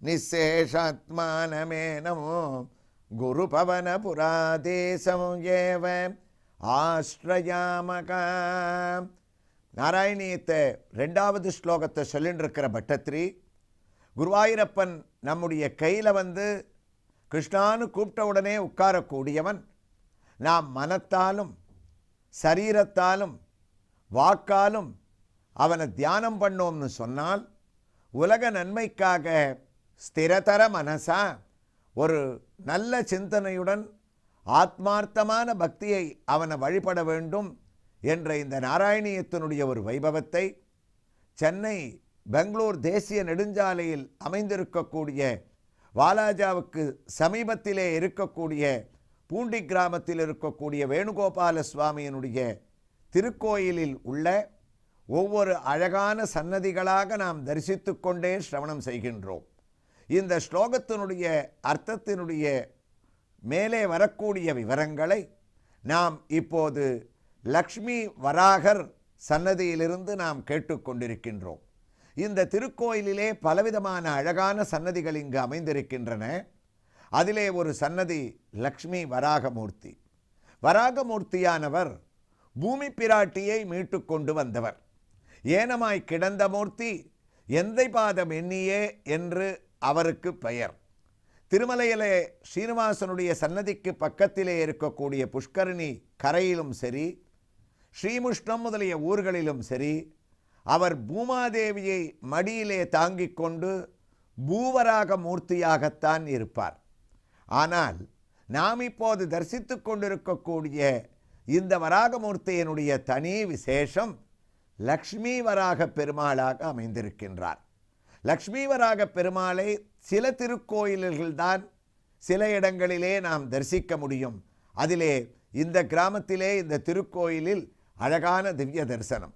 நிசேஷாத்மானமேனமோ குருபவனபுராதேசம் ஏவ ஆஸ்ரயாமகா. நாராயணியத்தை 2வது ஸ்லோகத்தை சொல்லிட்டு இருக்கிற பட்டத்ரி, குருவாயூரப்பன் நம்முடைய கையில் வந்து கிருஷ்ணான்னு கூப்பிட்ட உடனே உட்காரக்கூடியவன். நாம் மனத்தாலும் சரீரத்தாலும் வாக்காலும் அவனை தியானம் பண்ணோம்னு சொன்னால் உலக நன்மைக்காக ஸ்திரதர மனசா ஒரு நல்ல சிந்தனையுடன் ஆத்மார்த்தமான பக்தியை அவனை வழிபட வேண்டும் என்ற இந்த நாராயணியத்தினுடைய ஒரு வைபவத்தை சென்னை பெங்களூர் தேசிய நெடுஞ்சாலையில் அமைந்திருக்கக்கூடிய வாலாஜாவுக்கு சமீபத்திலே இருக்கக்கூடிய பூண்டி கிராமத்தில் இருக்கக்கூடிய வேணுகோபால சுவாமியினுடைய திருக்கோயிலில் உள்ள ஒவ்வொரு அழகான சன்னதிகளாக நாம் தரிசித்து கொண்டே சிரவணம் செய்கின்றோம். இந்த ஸ்லோகத்தினுடைய அர்த்தத்தினுடைய மேலே வரக்கூடிய விவரங்களை நாம் இப்போது லக்ஷ்மி வராகர் சன்னதியிலிருந்து நாம் கேட்டுக்கொண்டிருக்கின்றோம். இந்த திருக்கோயிலிலே பலவிதமான அழகான சன்னதிகள் இங்கு அமைந்திருக்கின்றன. அதிலே ஒரு சன்னதி லக்ஷ்மி வராகமூர்த்தி. வராகமூர்த்தியானவர் பூமி பிராட்டியை மீட்டு கொண்டு வந்தவர். ஏனமாய் கிடந்த மூர்த்தி எந்தை பாதம் எண்ணியே என்று அவருக்கு பெயர். திருமலையிலே ஸ்ரீனிவாசனுடைய சன்னதிக்கு பக்கத்திலே இருக்கக்கூடிய புஷ்கரணி கரையிலும் சரி, ஸ்ரீமுஷ்ணம் முதலிய ஊர்களிலும் சரி, அவர் பூமாதேவியை மடியிலே தாங்கிக் கொண்டு பூவராக மூர்த்தியாகத்தான் இருப்பார். ஆனால் நாம் இப்போது தரிசித்து கொண்டிருக்கக்கூடிய இந்த வராகமூர்த்தியினுடைய தனி விசேஷம் லக்ஷ்மி வராக பெருமாளாக அமைந்திருக்கின்றார். லக்ஷ்மி வராக பெருமாளை சில திருக்கோயில்கள்தான் சில இடங்களிலே நாம் தரிசிக்க முடியும். அதிலே இந்த கிராமத்திலே இந்த திருக்கோயிலில் அழகான திவ்ய தரிசனம்.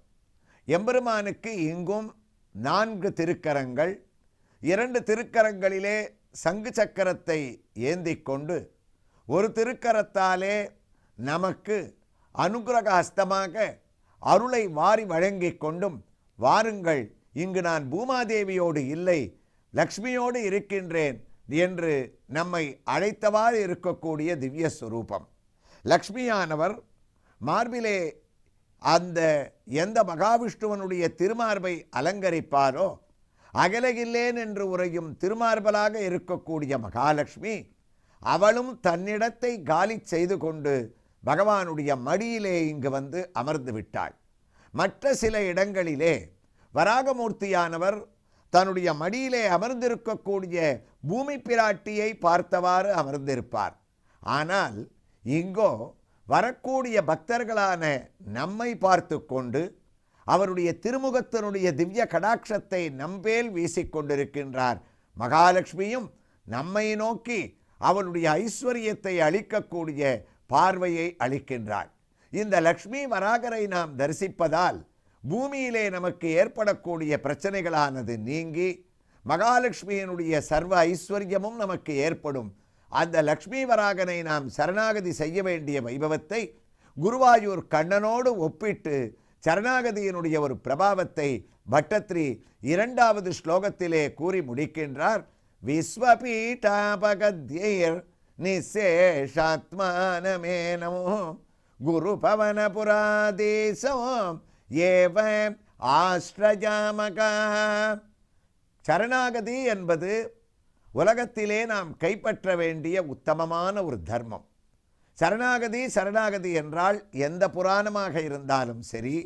எம்பெருமானுக்கு இங்கும் 4 திருக்கரங்கள், 2 திருக்கரங்களிலே சங்கு சக்கரத்தை ஏந்தி கொண்டு, ஒரு திருக்கரத்தாலே நமக்கு அனுகிரக ஹஸ்தமாக அருளை வாரி வழங்கிக் கொண்டும், வாருங்கள் இங்கு நான் பூமாதேவியோடு இல்லை லக்ஷ்மியோடு இருக்கின்றேன் என்று நம்மை அழைத்தவாறு இருக்கக்கூடிய திவ்ய ஸ்வரூபம். லக்ஷ்மியானவர் மார்பிலே அந்த எந்த மகாவிஷ்ணுவனுடைய திருமார்பை அலங்கரிப்பாரோ அகலகில்லேன் என்று உரையும் திருமார்பலாக இருக்கக்கூடிய மகாலட்சுமி அவளும் தன்னிடத்தை காலி செய்து கொண்டு பகவானுடைய மடியிலே இங்கு வந்து அமர்ந்து விட்டாள். மற்ற சில இடங்களிலே வராகமூர்த்தியானவர் தன்னுடைய மடியிலே அமர்ந்திருக்கக்கூடிய பூமி பிராட்டியை பார்த்தவாறு அமர்ந்திருப்பார். ஆனால் இங்கோ வரக்கூடிய பக்தர்களான நம்மை பார்த்து கொண்டு அவருடைய திருமுகத்தினுடைய திவ்ய கடாட்சத்தை நம்பேல் வீசிக்கொண்டிருக்கின்றார். மகாலட்சுமியும் நம்மை நோக்கி அவருடைய ஐஸ்வர்யத்தை அளிக்கக்கூடிய பார்வையை அளிக்கின்றாள். இந்த லக்ஷ்மி வராகரை நாம் தரிசிப்பதால் பூமியிலே நமக்கு ஏற்படக்கூடிய பிரச்சனைகளானது நீங்கி மகாலட்சுமியினுடைய சர்வ ஐஸ்வர்யமும் நமக்கு ஏற்படும். அந்த லக்ஷ்மி வராகனை நாம் சரணாகதி செய்ய வேண்டிய வைபவத்தை குருவாயூர் கண்ணனோடு ஒப்பிட்டு சரணாகதியினுடைய ஒரு பிரபாவத்தை பட்டத்ரி 2வது ஸ்லோகத்திலே கூறி முடிக்கின்றார். விஸ்வபீட்டாபகத்யைர் நிசேஷாத்மானமே நமோ குரு பவனபுராதேசோ ஏவ ஆஸ்ரஜாமகா. சரணாகதி என்பது உலகத்திலே நாம் கைப்பற்ற வேண்டிய உத்தமமான ஒரு தர்மம். சரணாகதி என்றால் எந்த புராணமாக இருந்தாலும் சரி,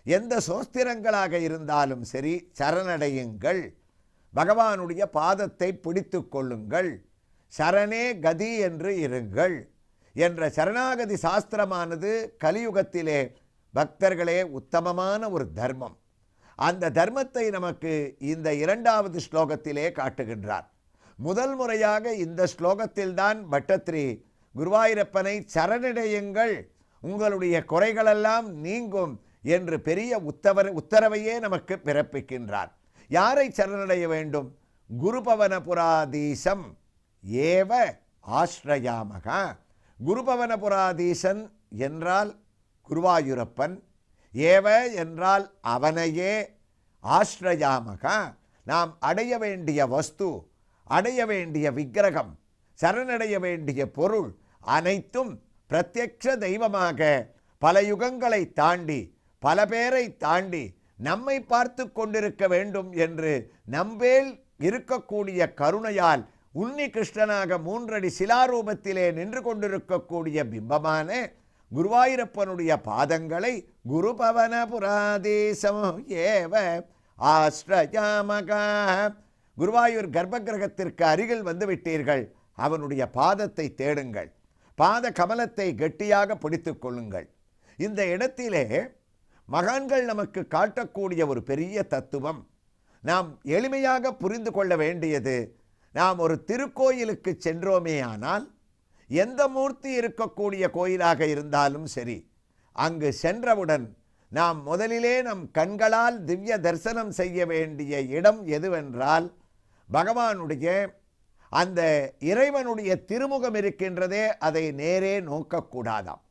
எந்த சோஸ்திரங்களாக இருந்தாலும் சரி, சரணடையுங்கள், பகவானுடைய பாதத்தை பிடித்து கொள்ளுங்கள், சரணே கதி என்று இருங்கள் என்ற சரணாகதி சாஸ்திரமானது கலியுகத்திலே பக்தர்களே உத்தமமான ஒரு தர்மம். அந்த தர்மத்தை நமக்கு இந்த 2வது ஸ்லோகத்திலே காட்டுகின்றார். முதல் முறையாக இந்த ஸ்லோகத்தில்தான் பட்டத்ரி குருவாயூரப்பனை சரணடையுங்கள், உங்களுடைய குறைகளெல்லாம் நீங்கும் என்று பெரிய உத்தரவையே நமக்கு பிறப்பிக்கின்றார். யாரை சரணடைய வேண்டும்? குருபவனபுராதீசம் ஏவ ஆஸ்ரயாமகா. குருபவனபுராதீசன் என்றால் குருவாயூரப்பன், ஏவ என்றால் அவனையே, ஆஸ்ரயாமகா நாம் அடைய வேண்டிய வஸ்து, அடைய வேண்டிய விக்கிரகம், சரணடைய வேண்டிய பொருள் அனைத்தும் பிரத்யக்ஷ தெய்வமாக பல யுகங்களை தாண்டி பல பேரை தாண்டி நம்மை பார்த்து கொண்டிருக்க வேண்டும் என்று நம்பேல் இருக்கக்கூடிய கருணையால் உன்னி கிருஷ்ணனாக 3 அடி சிலாரூபத்திலே நின்று கொண்டிருக்கக்கூடிய பிம்பமான குருவாயூரப்பனுடைய பாதங்களை குருபவனபுராதேசம் ஏவ ஆஸ்ரயாமகா. குருவாயூர் கர்ப்பகிரகத்திற்கு அருகில் வந்து விட்டீர்கள், அவனுடைய பாதத்தை தேடுங்கள், பாத கமலத்தை கெட்டியாக பிடித்து கொள்ளுங்கள். இந்த இடத்திலே மகான்கள் நமக்கு காட்டக்கூடிய ஒரு பெரிய தத்துவம் நாம் எளிமையாக புரிந்து கொள்ள வேண்டியது. நாம் ஒரு திருக்கோயிலுக்கு சென்றோமே ஆனால் எந்த மூர்த்தி இருக்கக்கூடிய கோயிலாக இருந்தாலும் சரி, அங்கு சென்றவுடன் நாம் முதலிலே நம் கண்களால் திவ்ய தரிசனம் செய்ய வேண்டிய இடம் எதுவென்றால் பகவானுடைய அந்த இறைவனுடைய திருமுகம் இருக்கின்றதே, அதை நேரே நோக்கக்கூடாதாம்,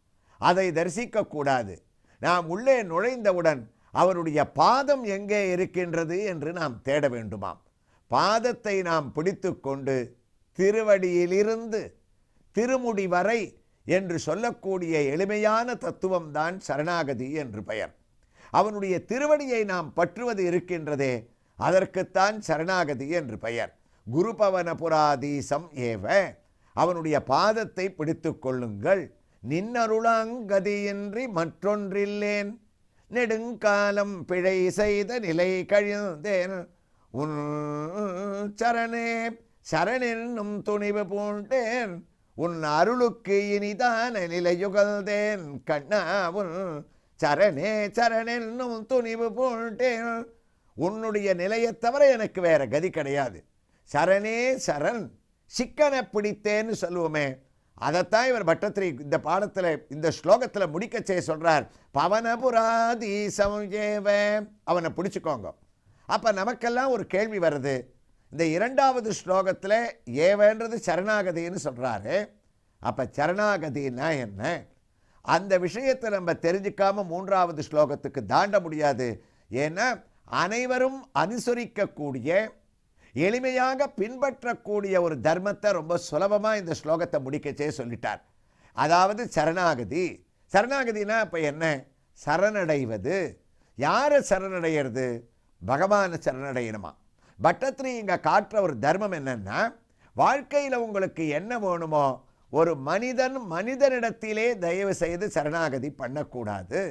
அதை தரிசிக்கக்கூடாது. நாம் உள்ளே நுழைந்தவுடன் அவருடைய பாதம் எங்கே இருக்கின்றது என்று நாம் தேட வேண்டுமாம். பாதத்தை நாம் பிடித்து கொண்டு திருவடியிலிருந்து திருமுடி வரை என்று சொல்லக்கூடிய எளிமையான தத்துவம்தான் சரணாகதி என்று பெயர். அவனுடைய திருவடியை நாம் பற்றுவது இருக்கின்றதே, அதற்குத்தான் சரணாகதி என்று பெயர். குருபவனபுராதீசம் ஏவ, அவனுடைய பாதத்தை பிடித்து கொள்ளுங்கள். நின்னருளாங்கதியின்றி மற்றொன்றில்லேன், நெடுங்காலம் பிழை செய்த நிலை கழிந்தேன், உன் சரணே சரணென்னும் துணிவு பூண்டேன், உன் அருளுக்கு இனிதான நிலையுகழ்ந்தேன், கண்ணா உன் சரணே சரணென்னும் துணிவு பூண்டேன். உன்னுடைய நிலையை தவிர எனக்கு வேற கதி கிடையாது. சரணே சரண், சிக்கனை பிடித்தேன்னு சொல்லுவோமே, அதைத்தான் இவர் பட்டத்திரி இந்த பாடத்தில் இந்த ஸ்லோகத்தில் முடிக்க செய்ய சொல்கிறார். பவனபுராதீசம் ஏவ, அவனை பிடிச்சிக்கோங்க. அப்போ நமக்கெல்லாம் ஒரு கேள்வி வருது. இந்த இரண்டாவது ஸ்லோகத்தில் ஏவன்றது சரணாகதின்னு சொல்கிறாரு. அப்போ சரணாகதினா என்ன? அந்த விஷயத்தை நம்ம தெரிஞ்சிக்காம மூன்றாவது ஸ்லோகத்துக்கு தாண்ட முடியாது. ஏன்னா அனைவரும் அனுசரிக்கக்கூடிய, எளிமையாக பின்பற்றக்கூடிய ஒரு தர்மத்தை ரொம்ப சுலபமாக இந்த ஸ்லோகத்தை முடிக்கச்சே சொல்லிட்டார். அதாவது சரணாகதி. சரணாகதினா இப்போ என்ன? சரணடைவது. யாரை சரணடைகிறது? பகவானை சரணடையணுமா. பட்டத்திரி இங்கே காட்டுற ஒரு தர்மம் என்னன்னா, வாழ்க்கையில் உங்களுக்கு என்ன வேணுமோ, ஒரு மனிதனிடத்திலே தயவு செய்து சரணாகதி பண்ணக்கூடாது.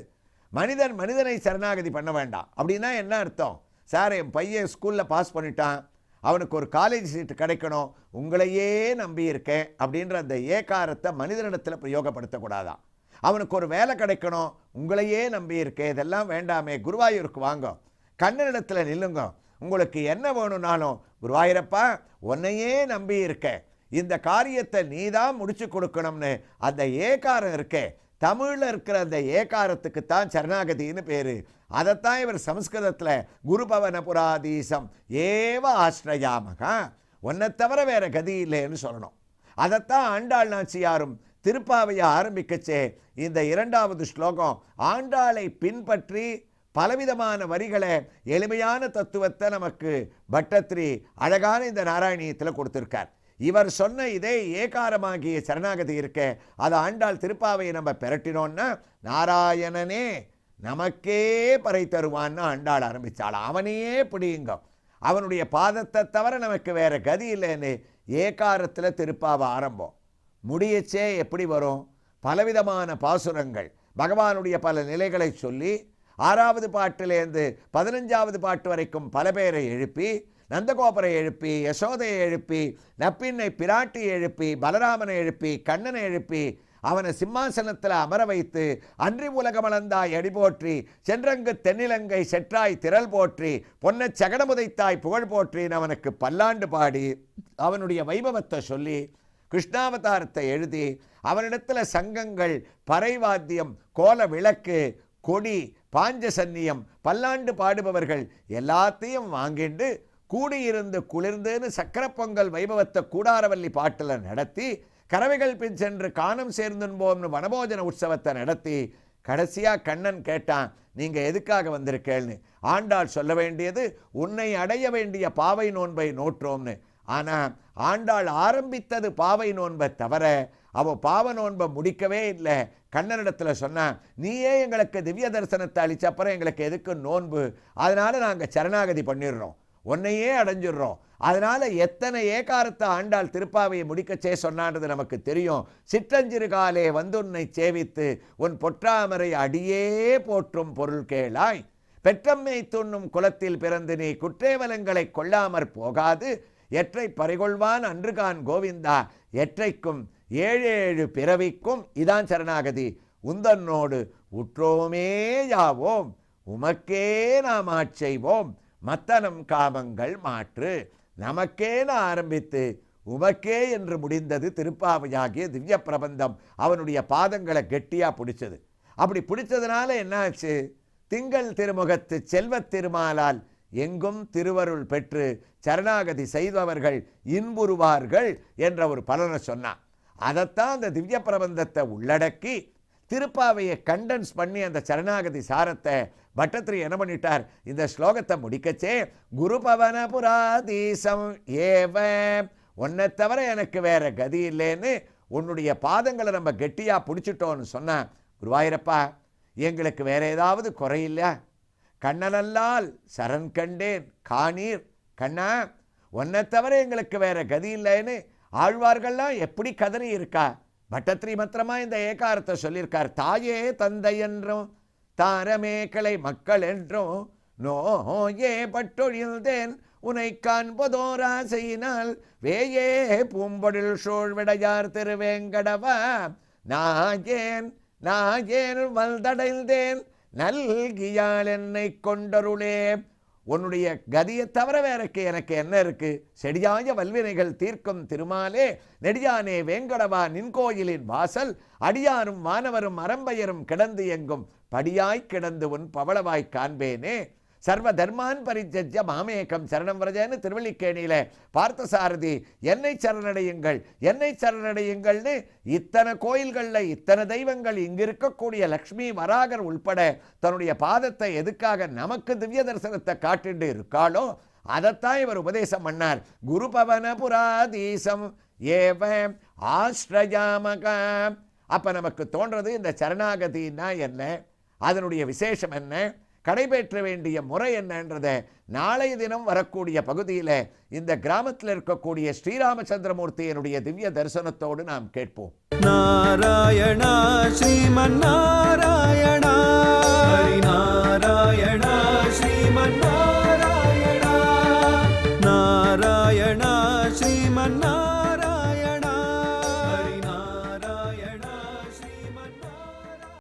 மனிதனை சரணாகதி பண்ண வேண்டாம். அப்படின்னா என்ன அர்த்தம்? சார், என் பையன் ஸ்கூலில் பாஸ் பண்ணிட்டான், அவனுக்கு ஒரு காலேஜ் சீட்டு கிடைக்கணும், உங்களையே நம்பி இருக்கேன் அப்படின்ற அந்த ஏகாரத்தை மனிதனிடத்தில் பிரயோகப்படுத்தக்கூடாதான். அவனுக்கு ஒரு வேலை கிடைக்கணும், உங்களையே நம்பி இருக்கேன், இதெல்லாம் வேண்டாமே, குருவாயூருக்கு வாங்க, கண்ணனிடத்தில் நில்லுங்க, உங்களுக்கு என்ன வேணும்னாலும் குருவாயூரப்பா உன்னையே நம்பி இருக்கேன், இந்த காரியத்தை நீ தான் முடிச்சு கொடுக்கணும்னு அந்த ஏகாரம் இருக்கே, தமிழில் இருக்கிற அந்த ஏகாரத்துக்குத்தான் சரணாகதின்னு பேர். அதைத்தான் இவர் சமஸ்கிருதத்தில் குருபவனபுராதீசம் ஏவ ஆஸ்ரயாமகா, உன்னை தவிர வேற கதி இல்லைன்னு சொல்லணும். அதைத்தான் ஆண்டாள் நாச்சியாரும் திருப்பாவையை ஆரம்பிக்கச்சே இந்த இரண்டாவது ஸ்லோகம் ஆண்டாளை பின்பற்றி பலவிதமான வரிகளை, எளிமையான தத்துவத்தை நமக்கு பட்டத்திரி அழகான இந்த நாராயணியத்தில் கொடுத்திருக்கார். இவர் சொன்ன இதே ஏகாரமாகிய சரணாகதி இருக்க, அதை ஆண்டாள் திருப்பாவையை நம்ம பெரட்டினோன்னா நாராயணனே நமக்கே பறை தருவான்னு ஆண்டாள் ஆரம்பித்தாள். அவனையே பிடியுங்க, அவனுடைய பாதத்தை தவிர நமக்கு வேற கதி இல்லைன்னு ஏகாரத்தில் திருப்பாவை ஆரம்பம். முடியச்சே எப்படி வரும்? பலவிதமான பாசுரங்கள், பகவானுடைய பல நிலைகளை சொல்லி 6வது பாட்டிலேருந்து 15வது பாட்டு வரைக்கும் பல பேரை எழுப்பி, நந்தகோபரை எழுப்பி, யசோதையை எழுப்பி, நப்பின்னை பிராட்டி எழுப்பி, பலராமனை எழுப்பி, கண்ணனை எழுப்பி, அவனை சிம்மாசனத்தில் அமர வைத்து, அன்றி உலகமளந்தாய் அடி போற்றி, சென்றங்கு தென்னிலங்கை செற்றாய் திரள் போற்றி, பொன்ன சகடமுதைத்தாய் புகழ் போற்றின்னு அவனுக்கு பல்லாண்டு பாடி, அவனுடைய வைபவத்தை சொல்லி, கிருஷ்ணாவதாரத்தை எழுதி, அவனிடத்தில் சங்கங்கள், பறைவாத்தியம், கோல விளக்கு, கொடி, பாஞ்சசன்னியம், பல்லாண்டு பாடுபவர்கள் எல்லாத்தையும் வாங்கிண்டு கூடியிருந்து குளிர்ந்துன்னு சக்கர பொங்கல் வைபவத்தை கூடாரவல்லி பாட்டில் நடத்தி, கறவைகள் பின் சென்று காணம் சேர்ந்துன்போம்னு வனபோஜன உற்சவத்தை நடத்தி, கடைசியாக கண்ணன் கேட்டான், நீங்கள் எதுக்காக வந்திருக்கேள்னு. ஆண்டாள் சொல்ல வேண்டியது, உன்னை அடைய வேண்டிய பாவை நோன்பை நோற்றோம்னு. ஆனால் ஆண்டாள் ஆரம்பித்தது பாவை நோன்பை தவிர அவள் பாவ நோன்பை முடிக்கவே இல்லை. கண்ணனிடத்தில் சொன்னான், நீயே எங்களுக்கு திவ்ய தரிசனத்தை அளிச்சப்பறம் எங்களுக்கு எதுக்கு நோன்பு? அதனால் நாங்கள் சரணாகதி பண்ணிடுறோம், உன்னையே அடைஞ்சிடுறோம். அதனால் எத்தனை ஏகாரத்தை ஆண்டாள் திருப்பாவையை முடிக்கச்சே சொன்னான்றது நமக்கு தெரியும். சிற்றஞ்சிறுகாலே வந்துன்னை சேவித்து உன் பொற்றாமரை அடியே போற்றும் பொருள் கேளாய், பெற்றம்மை துண்ணும் குலத்தில் பிறந்து நீ குற்றேவலங்களை கொள்ளாமற் போகாது, எற்றை பறிகொள்வான் அன்றுகான் கோவிந்தா, எற்றைக்கும் 7 பிறவிக்கும். இதான் சரணாகதி. உந்தன்னோடு உற்றோமே யாவோம், உமக்கே நாம் ஆட்செய்வோம், மத்தனம் காமங்கள் மாற்று. நமக்கேன ஆரம்பித்து உமக்கே என்று முடிந்தது திருப்பாவையாகிய திவ்ய பிரபந்தம். அவனுடைய பாதங்களை கெட்டியாக பிடிச்சது. அப்படி பிடிச்சதுனால என்னாச்சு? திங்கள் திருமுகத்து செல்வத் திருமாலால் எங்கும் திருவருள் பெற்று சரணாகதி செய்தவர்கள் இன்புறுவார்கள் என்ற ஒரு பலனை சொன்னான். அதைத்தான் அந்த திவ்ய பிரபந்தத்தை உள்ளடக்கி திருப்பாவையை கண்டென்ஸ் பண்ணி அந்த சரணாகதி சாரத்தை பட்டத்திரி என்ன பண்ணிட்டார், இந்த ஸ்லோகத்தை முடிக்கச்சே குரு பவன புராதீசம் ஏவ, உன்னை தவிர எனக்கு வேற கதி இல்லைன்னு உன்னுடைய பாதங்களை நம்ம கெட்டியாக பிடிச்சிட்டோன்னு சொன்ன குருவாயிரப்பா, எங்களுக்கு வேற ஏதாவது குறையில்லை? கண்ணனல்லால் சரண் கண்டேன் காணீர் கண்ணா, உன்னை தவிர எங்களுக்கு வேற கதி இல்லைன்னு ஆழ்வார்கள்லாம் எப்படி கதறி இருக்கா. பட்டத்திரி மாத்திரமா இந்த ஏகாரத்தை சொல்லியிருக்கார். தாயே தந்தை என்றும் தாரமேக்களை மக்கள் என்றும் நோயே பட்டொழிந்தேன் உனை காண்பதோராசையினால் வேயே பூம்பொழில் சூழ்விடையார் திருவேங்கடவா நாயேன் நாயேன் வல்தடைந்தேன் நல்கியால் என்னை கொண்டருளே. உன்னுடைய கதியை தவிர வேறக்கு எனக்கு என்ன இருக்கு? செடியாய வல்வினைகள் தீர்க்கும் திருமாலே நெடியானே வேங்கடவா நின் கோயிலின் வாசல் அடியாரும் வானவரும் அரம்பையரும் கிடந்து எங்கும் படியாய் கிடந்து உன் பவளவாய் காண்பேனே. சர்வ தர்மான் பரிஜ்ய மாமேகம் சரணம் வரஜன்னு திருவள்ளிக்கேணியில பார்த்தசாரதி என்னை சரணடையுங்கள் என்னை சரணடையுங்கள்னு இத்தனை கோயில்களில் இத்தனை தெய்வங்கள் இங்கு இருக்கக்கூடிய லக்ஷ்மி வராகர் உள்பட தன்னுடைய பாதத்தை எதுக்காக நமக்கு திவ்ய தரிசனத்தை காட்டிட்டு இருக்காளோ அதைத்தான் இவர் உபதேசம் பண்ணார். குரு பவன புராதீசம் ஏவ ஆஸ்ரயாமக. அப்ப நமக்கு தோன்றது இந்த சரணாகதினா என்ன, அதனுடைய விசேஷம் என்ன, கடைபெற்ற வேண்டிய முறை என்னன்றதை நாளைய தினம் வரக்கூடிய பகுதியில் இந்த கிராமத்தில் இருக்கக்கூடிய ஸ்ரீராமச்சந்திரமூர்த்தியினுடைய திவ்ய தரிசனத்தோடு நாம் கேட்போம். நாராயணா ஸ்ரீமன் நாராயணா ஹரி நாராயணா ஸ்ரீமன் நாராயணா நாராயணா